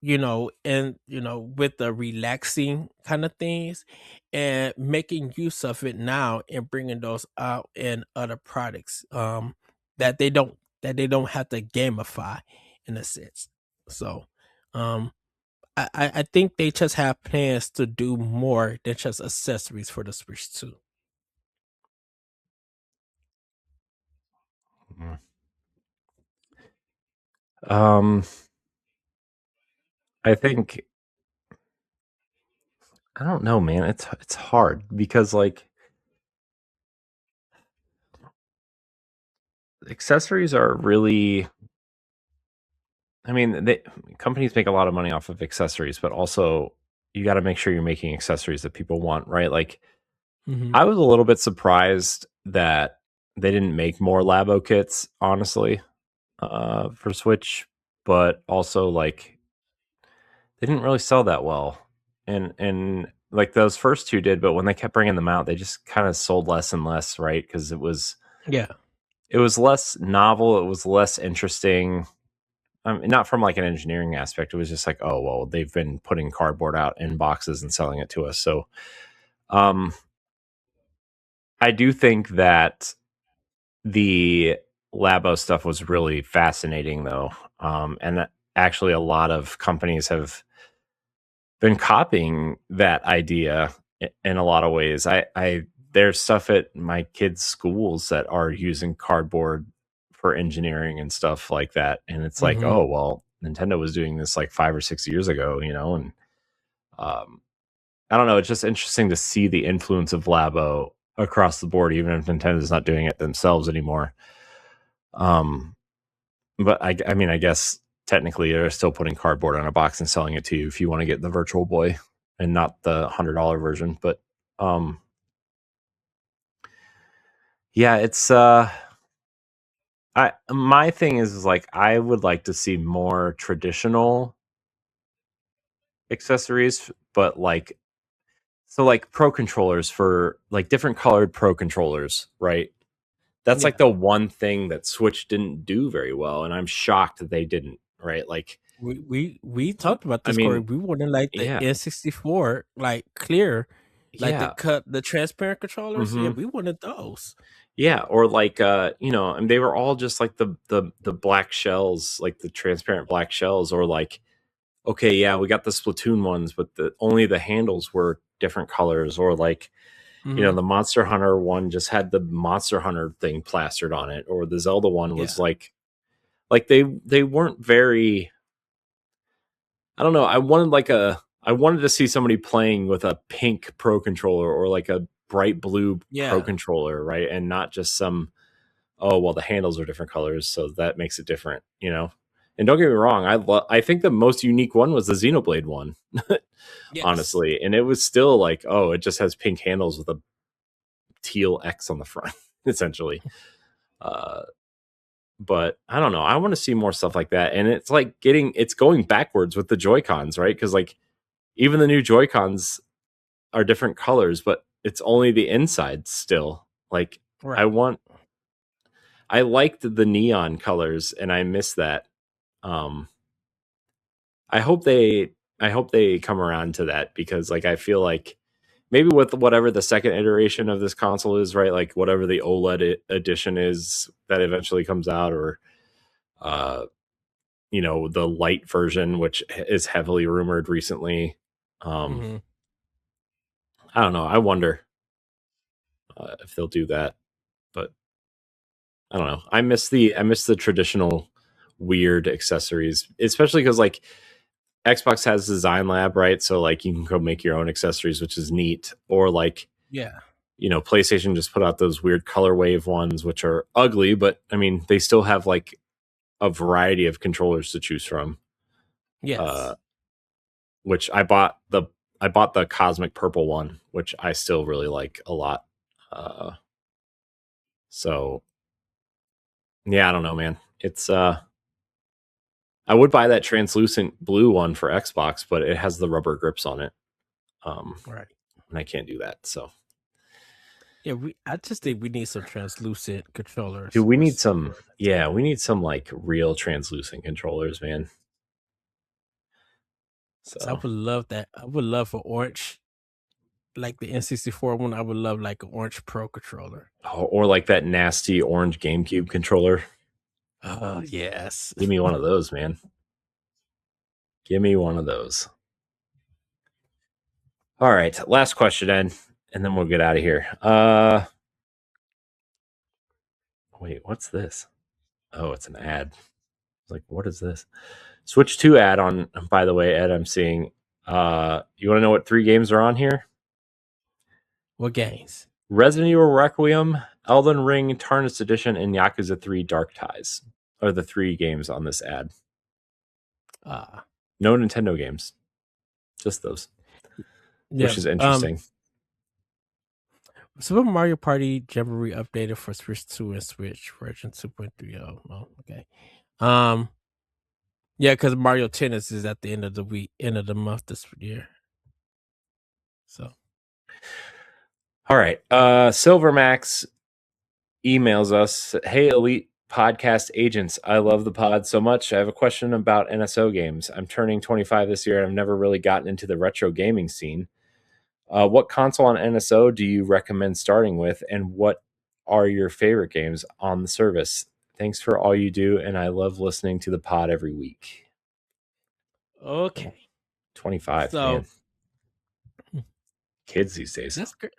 and with the relaxing kind of things, and making use of it now and bringing those out in other products, that they don't have to gamify in a sense. So, um, I think they just have plans to do more than just accessories for the Switch 2. Mm. Um, I think I don't know, man. It's hard because like accessories are really I mean, companies make a lot of money off of accessories, but also you got to make sure you're making accessories that people want, right? Like, Hmm. I was a little bit surprised that they didn't make more Labo kits, honestly, for Switch, but also like they didn't really sell that well, and like those first two did, but when they kept bringing them out, they just kind of sold less and less, right? Because Yeah. it was less novel, it was less interesting. Not from like an engineering aspect. It was just like, oh well, they've been putting cardboard out in boxes and selling it to us. So, um, I do think that the Labo stuff was really fascinating, though, and actually, a lot of companies have been copying that idea in a lot of ways. I there's stuff at my kids' schools that are using cardboard for engineering and stuff like that, and it's like, Hmm. oh well, Nintendo was doing this like 5 or 6 years ago, and um, I don't know. It's just interesting to see the influence of Labo across the board, even if Nintendo's not doing it themselves anymore. Um, but I mean, I guess technically they're still putting cardboard on a box and selling it to you if you want to get the Virtual Boy and not the $100 version. But um, yeah, it's I my thing is like I would like to see more traditional accessories, but like so like pro controllers for like different colored pro controllers, right? That's like Yeah. the one thing that Switch didn't do very well, and I'm shocked that they didn't, right? Like, We talked about I this, Corey. mean, We wanted like the yeah, N64, like clear, like yeah, the transparent controllers. Yeah, hmm we wanted those. yeah, or like, and they were all just like the black shells, like the transparent black shells, or like, okay, yeah, we got the Splatoon ones, but the only the handles were different colors, or like, Hmm. the Monster Hunter one just had the Monster Hunter thing plastered on it, or the Zelda one was Yeah. like they weren't very. I don't know. I wanted to see somebody playing with a pink pro controller or like a bright blue pro Yeah. controller, right? And not just some, oh well, the handles are different colors, so that makes it different. And don't get me wrong, I think the most unique one was the Xenoblade one, Yes. honestly. And it was still like, oh, it just has pink handles with a teal X on the front, essentially. Uh but I don't know. I want to see more stuff like that. And it's like it's going backwards with the Joy-Cons, right? Because like even the new Joy-Cons are different colors, but it's only the inside still. Like I Right. want I liked the neon colors and I miss that. Um I hope they come around to that because like I feel like maybe with whatever the second iteration of this console is, right? Like whatever the OLED edition is that eventually comes out, or uh the light version, which is heavily rumored recently. Um Hmm. I don't know. I wonder if they'll do that, but I don't know. I miss the traditional weird accessories, especially because like Xbox has Design Lab, right? So like you can go make your own accessories, which is neat. Or like Yeah. PlayStation just put out those weird color wave ones, which are ugly, but I mean they still have like a variety of controllers to choose from. Uh, Yes. which I bought the cosmic purple one, which I still really like a lot. So yeah, I don't know, man. It's I would buy that translucent blue one for Xbox, but it has the rubber grips on it. Um, Right. and I can't do that. So, Yeah. I just think we need some translucent do controllers we for need some? for Yeah, Nintendo. we need some like real translucent controllers, man. 'Cause I So, would love that. I would love for orange, like the N64 one. I would love like an orange pro controller. or like that nasty orange GameCube controller. Oh yes. Give me one of those, man. Give me one of those. All right, last question, Ed, and then we'll get out of here. Wait, what's this? Oh, it's an ad. Like, what is this? Switch 2 ad on, by the way, Ed, I'm seeing. You want to know what 3 games are on here? What games? Resident Evil Requiem, Elden Ring, Tarnished Edition, and Yakuza 3 Dark Ties are the 3 games on this ad. No Nintendo games, just those, Yeah. which is interesting. Super Mario Party Jamboree updated for Switch 2 and Switch version 2.30. Oh, okay. Um, yeah, because Mario Tennis is at the end of the week, end of the month this year. So All right. Silvermax emails us, "Hey, Elite Podcast agents, I love the pod so much. I have a question about NSO games. I'm turning 25 this year and I've never really gotten into the retro gaming scene. What console on NSO do you recommend starting with, and what are your favorite games on the service? Thanks for all you do, and I love listening to the pod every week." okay, 25, so man. Kids these days. that's great.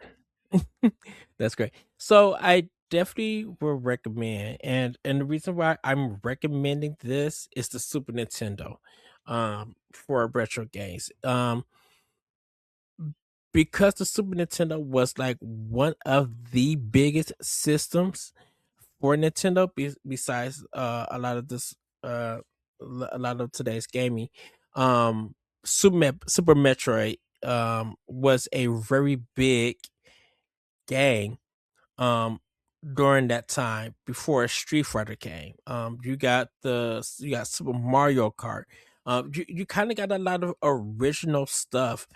That's great. So I definitely will recommend, and the reason why I'm recommending this is the Super Nintendo, for retro games. Because the Super Nintendo was like one of the biggest systems for Nintendo, besides a lot of today's gaming. Um, Super Metroid was a very big game um during that time before Street Fighter came. You got Super Mario Kart. You kind of got a lot of original stuff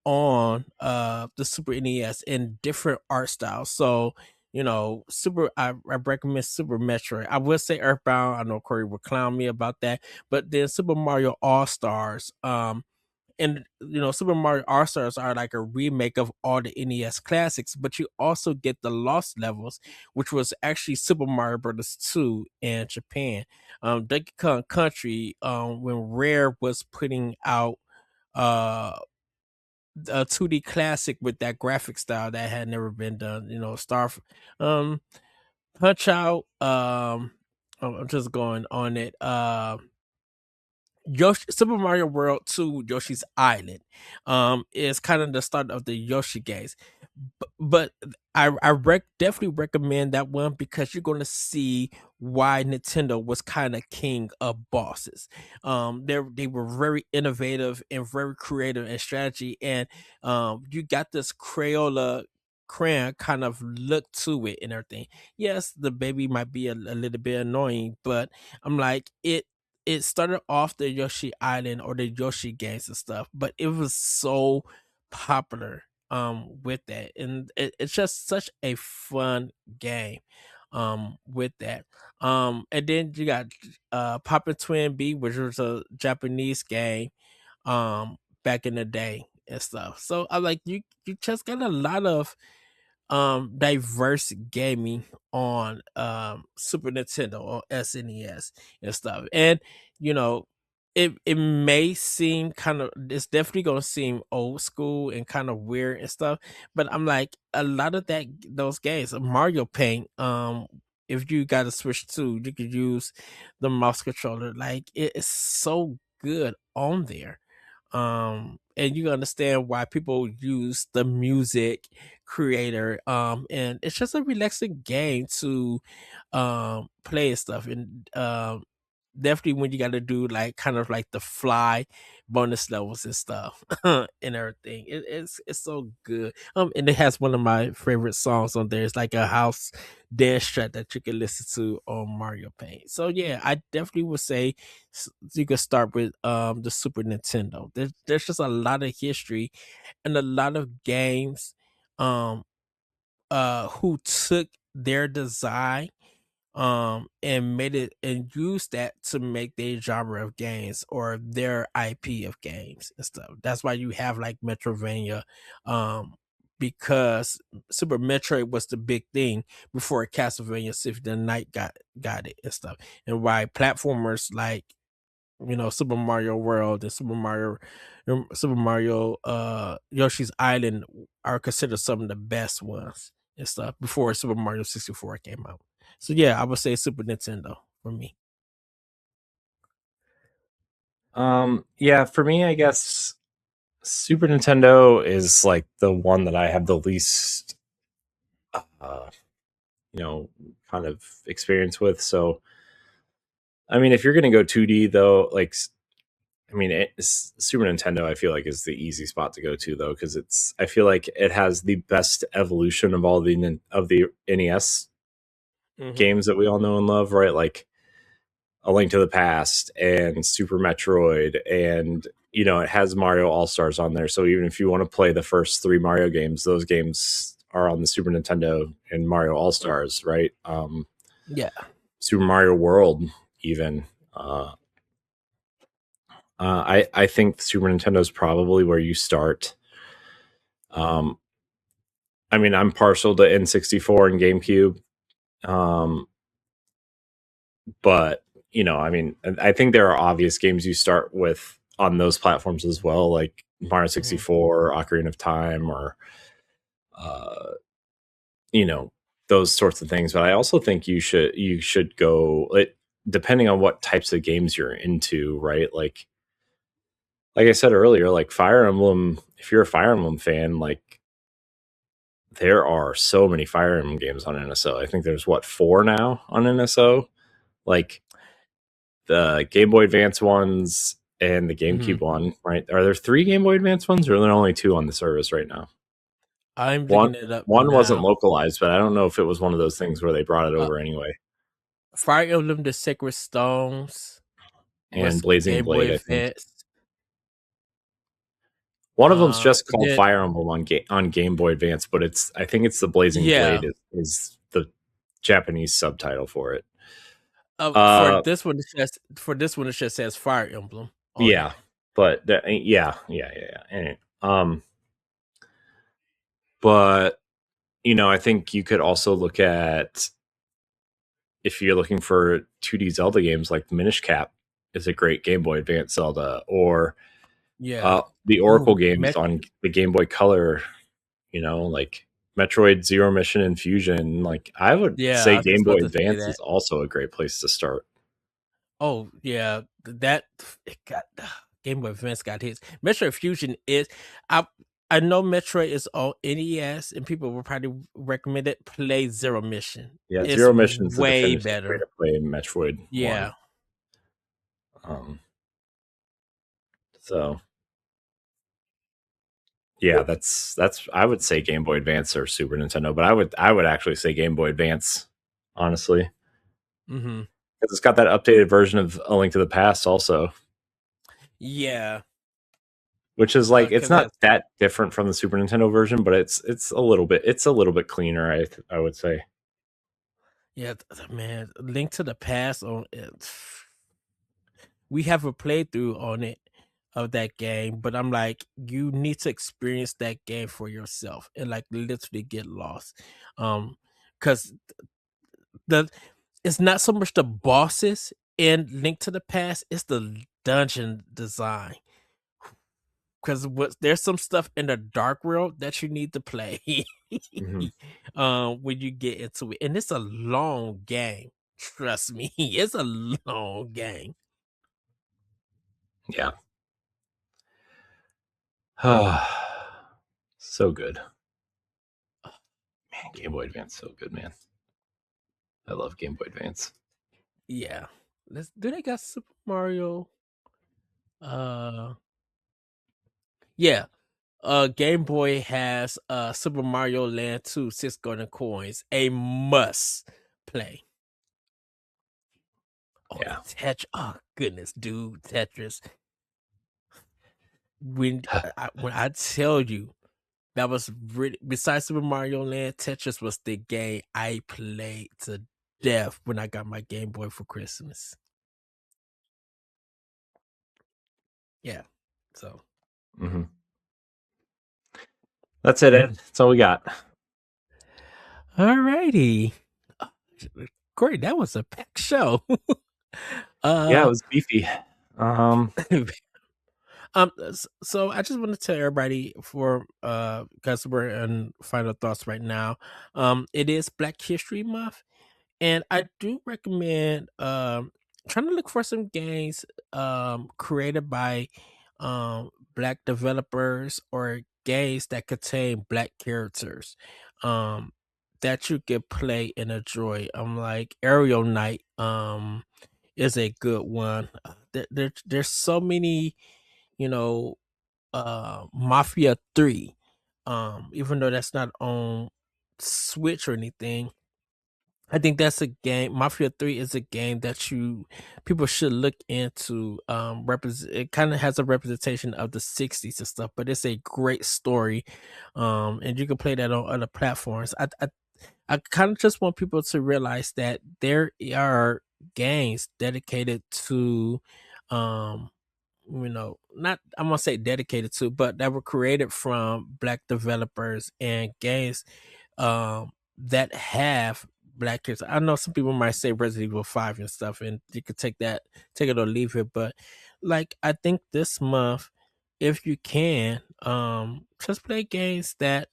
on the Super NES in different art styles. So, I recommend Super Metroid. I would say Earthbound. I know Corey will clown me about that, but then Super Mario All Stars. And Super Mario All Stars are like a remake of all the NES classics, but you also get the Lost Levels, which was actually Super Mario Brothers 2 in Japan. Donkey Kong Country, when Rare was putting out uh a 2D classic with that graphic style that had never been done, um Punch Out, I'm just going on it. Super Mario World 2 Yoshi's Island is kind of the start of the Yoshi games. But definitely recommend that one because you're going to see why Nintendo was kind of king of bosses. They were very innovative and very creative in strategy, and you got this Crayola crayon kind of look to it and everything. Yes, the baby might be a little bit annoying, but I'm like it started off the Yoshi Island or the Yoshi games and stuff, but it was so popular with that. And it's just such a fun game with that. And then you got Papa Twin B, which was a Japanese game back in the day and stuff. So I like you just got a lot of diverse gaming on Super Nintendo or SNES and stuff. And you know, it may seem kind of it's definitely gonna seem old school and kind of weird and stuff, but I'm like a lot of those games, Mario Paint, if you got a Switch 2, you could use the mouse controller. Like it is so good on there. And you understand why people use the music creator, and it's just a relaxing game to play and stuff. And definitely when you got to do like kind of like the fly bonus levels and stuff and everything, it's so good. And it has one of my favorite songs on there. It's like a house dance track that you can listen to on Mario Paint. So yeah, I definitely would say you could start with the Super Nintendo. There's just a lot of history and a lot of games um who took their design and made it and used that to make their genre of games or their IP of games and stuff. That's why you have like Metrovania, because Super Metroid was the big thing before Castlevania Symphony of the Night got it and stuff. And why platformers like Super Mario World and Super Mario Yoshi's Island are considered some of the best ones and stuff before Super Mario 64 came out. So yeah, I would say Super Nintendo for me. Yeah, for me, I guess Super Nintendo is like the one that I have the least, uh, kind of experience with. So, I mean, if you're going to go 2D though, like I mean, Super Nintendo, I feel like, is the easy spot to go to though, because I feel like it has the best evolution of all the NES Mm-hmm. games that we all know and love, right? Like A Link to the Past and Super Metroid, and it has Mario All Stars on there. So even if you want to play the first 3 Mario games, those games are on the Super Nintendo and Mario All Stars, right? Yeah. Super Mario World, even. Uh, I think Super Nintendo is probably where you start. Um, I mean, I'm partial to N64 and GameCube, um, but I mean, I think there are obvious games you start with on those platforms as well, like Mario Mm-hmm. 64, Ocarina of Time, or uh, you know those sorts of things. But I also think you should go depending on what types of games you're into, right? Like I said earlier, like Fire Emblem. If you're a Fire Emblem fan, like there are so many Fire Emblem games on NSO. I think there's 4 now on NSO. Like the Game Boy Advance ones and the Mm-hmm. GameCube one, right? Are there 3 Game Boy Advance ones, or are there only 2 on the service right now? I'm One looking it up one wasn't now. localized, but I don't know if it was one of those things where they brought it Uh, over anyway. Fire Emblem: The Sacred Stones And was Blazing Game Boy Blade, I think. Advance. One of them's just called Then Fire Emblem on Game Boy Advance, but I think it's the Blazing yeah, Blade is the Japanese subtitle for it. for Uh, this one it just says Fire Emblem on it. yeah, but yeah. Anyway, but I think you could also look at, if you're looking for 2D Zelda games, like Minish Cap is a great Game Boy Advance Zelda, or Yeah. the Oh, Oracle games on the Game Boy Color, like Metroid Zero Mission and Fusion. Like I would yeah, I say was Game just Boy about to say Advance that. is also a great place to start. Oh yeah, that it got Game Boy Advance got hits. Metroid Fusion is I I know Metroid is on NES and people will probably recommend it. Play Zero Mission. Yeah, It's Zero Mission is the way definitive way better. to play Metroid one. Yeah. Um, so yeah, that's I would say Game Boy Advance or Super Nintendo, but I would actually say Game Boy Advance, honestly, Mm-hmm. because it's got that updated version of A Link to the Past also, Yeah. which is like it's Because not that's that different from the Super Nintendo version, but it's a little bit cleaner. I would say. yeah, man. Link to the Past on it. We have a playthrough on it of that game, but I'm like, you need to experience that game for yourself and like literally get lost. Because the it's not so much the bosses in Link to the Past, it's the dungeon design. Because there's some stuff in the dark world that you need to play Hmm. when you get into it. And it's a long game. Trust me, it's a long game. Yeah. So good. Man, Game Boy Advance, so good, man. I love Game Boy Advance. Yeah. Do they got Super Mario? Uh yeah. Game Boy has Super Mario Land 2, 6 golden coins. A must play. Oh, Yeah. Tetris. Oh goodness, dude, Tetris. When I tell you that was really, besides Super Mario Land, Tetris was the game I played to death when I got my Game Boy for Christmas. Yeah. So Hmm. That's it, Ed. That's all we got. alrighty. Great, that was a packed show. Yeah, it uh was beefy. Um, so I just want to tell everybody for because we're in final thoughts right now. It is Black History Month, and I do recommend trying to look for some games created by black developers or games that contain black characters um that you can play and enjoy. I'm like Aerial Knight. is a good one. There's so many, you know, Mafia 3. Even though that's not on Switch or anything, I think that's a game. Mafia 3 is a game that people should look into. Represent It kind of has a representation of the 60s and stuff, but it's a great story. And you can play that on other platforms. I kind of just want people to realize that there are games dedicated to um not I'm gonna say dedicated to, but that were created from Black developers, and games that have Black characters. I know some people might say Resident Evil 5 and stuff, and you could take it or leave it, but like I think this month, if you can, just play games that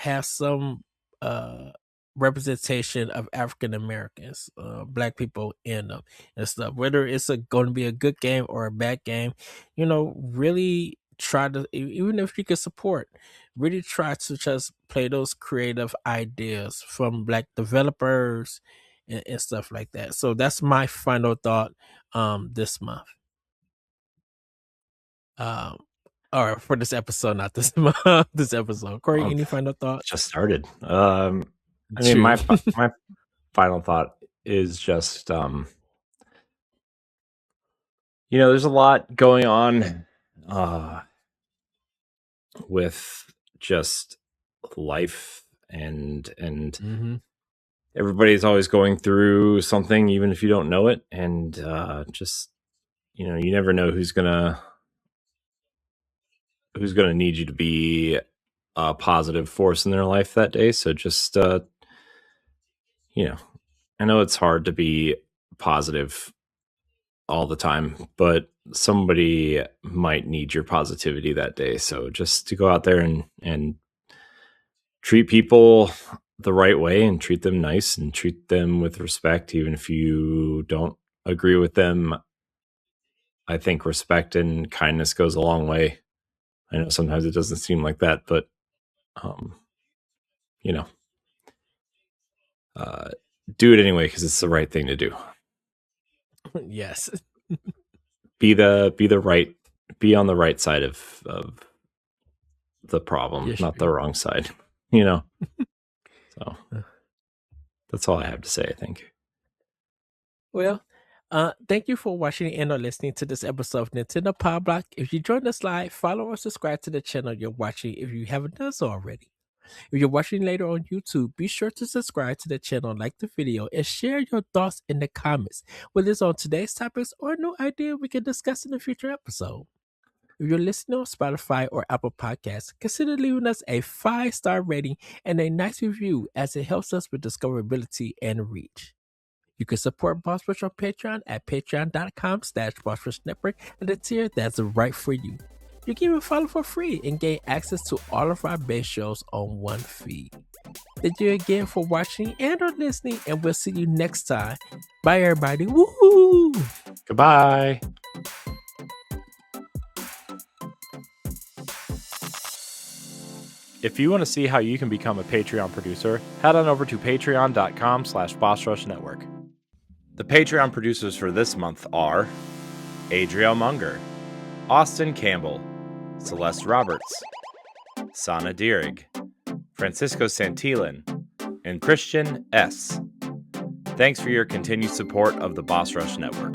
have some representation of African Americans, Black people in them and stuff. Whether it's going to be a good game or a bad game, really try to, even if you can support, really try to just play those creative ideas from Black developers and stuff like that. So that's my final thought this month. Um, or for this episode, not this month, this episode. Corey, any final thoughts? Just started. I mean, my final thought is just, there's a lot going on with just life, and Mm-hmm. everybody's always going through something, even if you don't know it, and just you never know who's gonna need you to be a positive force in their life that day. So just I know it's hard to be positive all the time, but somebody might need your positivity that day. So just to go out there and treat people the right way, and treat them nice, and treat them with respect, even if you don't agree with them. I think respect and kindness goes a long way. I know sometimes it doesn't seem like that, but do it anyway, because it's the right thing to do. Yes. Be on the right side of the problem, Yes, not the wrong side. So that's all I have to say, I think. Well, thank you for watching and or listening to this episode of Nintendo Pow Block. If you joined us live, follow or subscribe to the channel you're watching if you haven't done so already. If you're watching later on YouTube, be sure to subscribe to the channel, like the video, and share your thoughts in the comments, whether it's on today's topics or a new idea we can discuss in a future episode. If you're listening on Spotify or Apple Podcasts, consider leaving us a 5-star rating and a nice review, as it helps us with discoverability and reach. You can support Boss Rush on Patreon at patreon.com/Boss Network at the tier that's right for you. You can even follow for free and gain access to all of our base shows on one feed. Thank you again for watching and or listening, and we'll see you next time. Bye, everybody. Woohoo! Goodbye. If you want to see how you can become a Patreon producer, head on over to patreon.com/BossRushNetwork. The Patreon producers for this month are Adriel Munger, Austin Campbell, Celeste Roberts, Sana Dirrig, Francisco Santillan, and Christian S. Thanks for your continued support of the Boss Rush Network.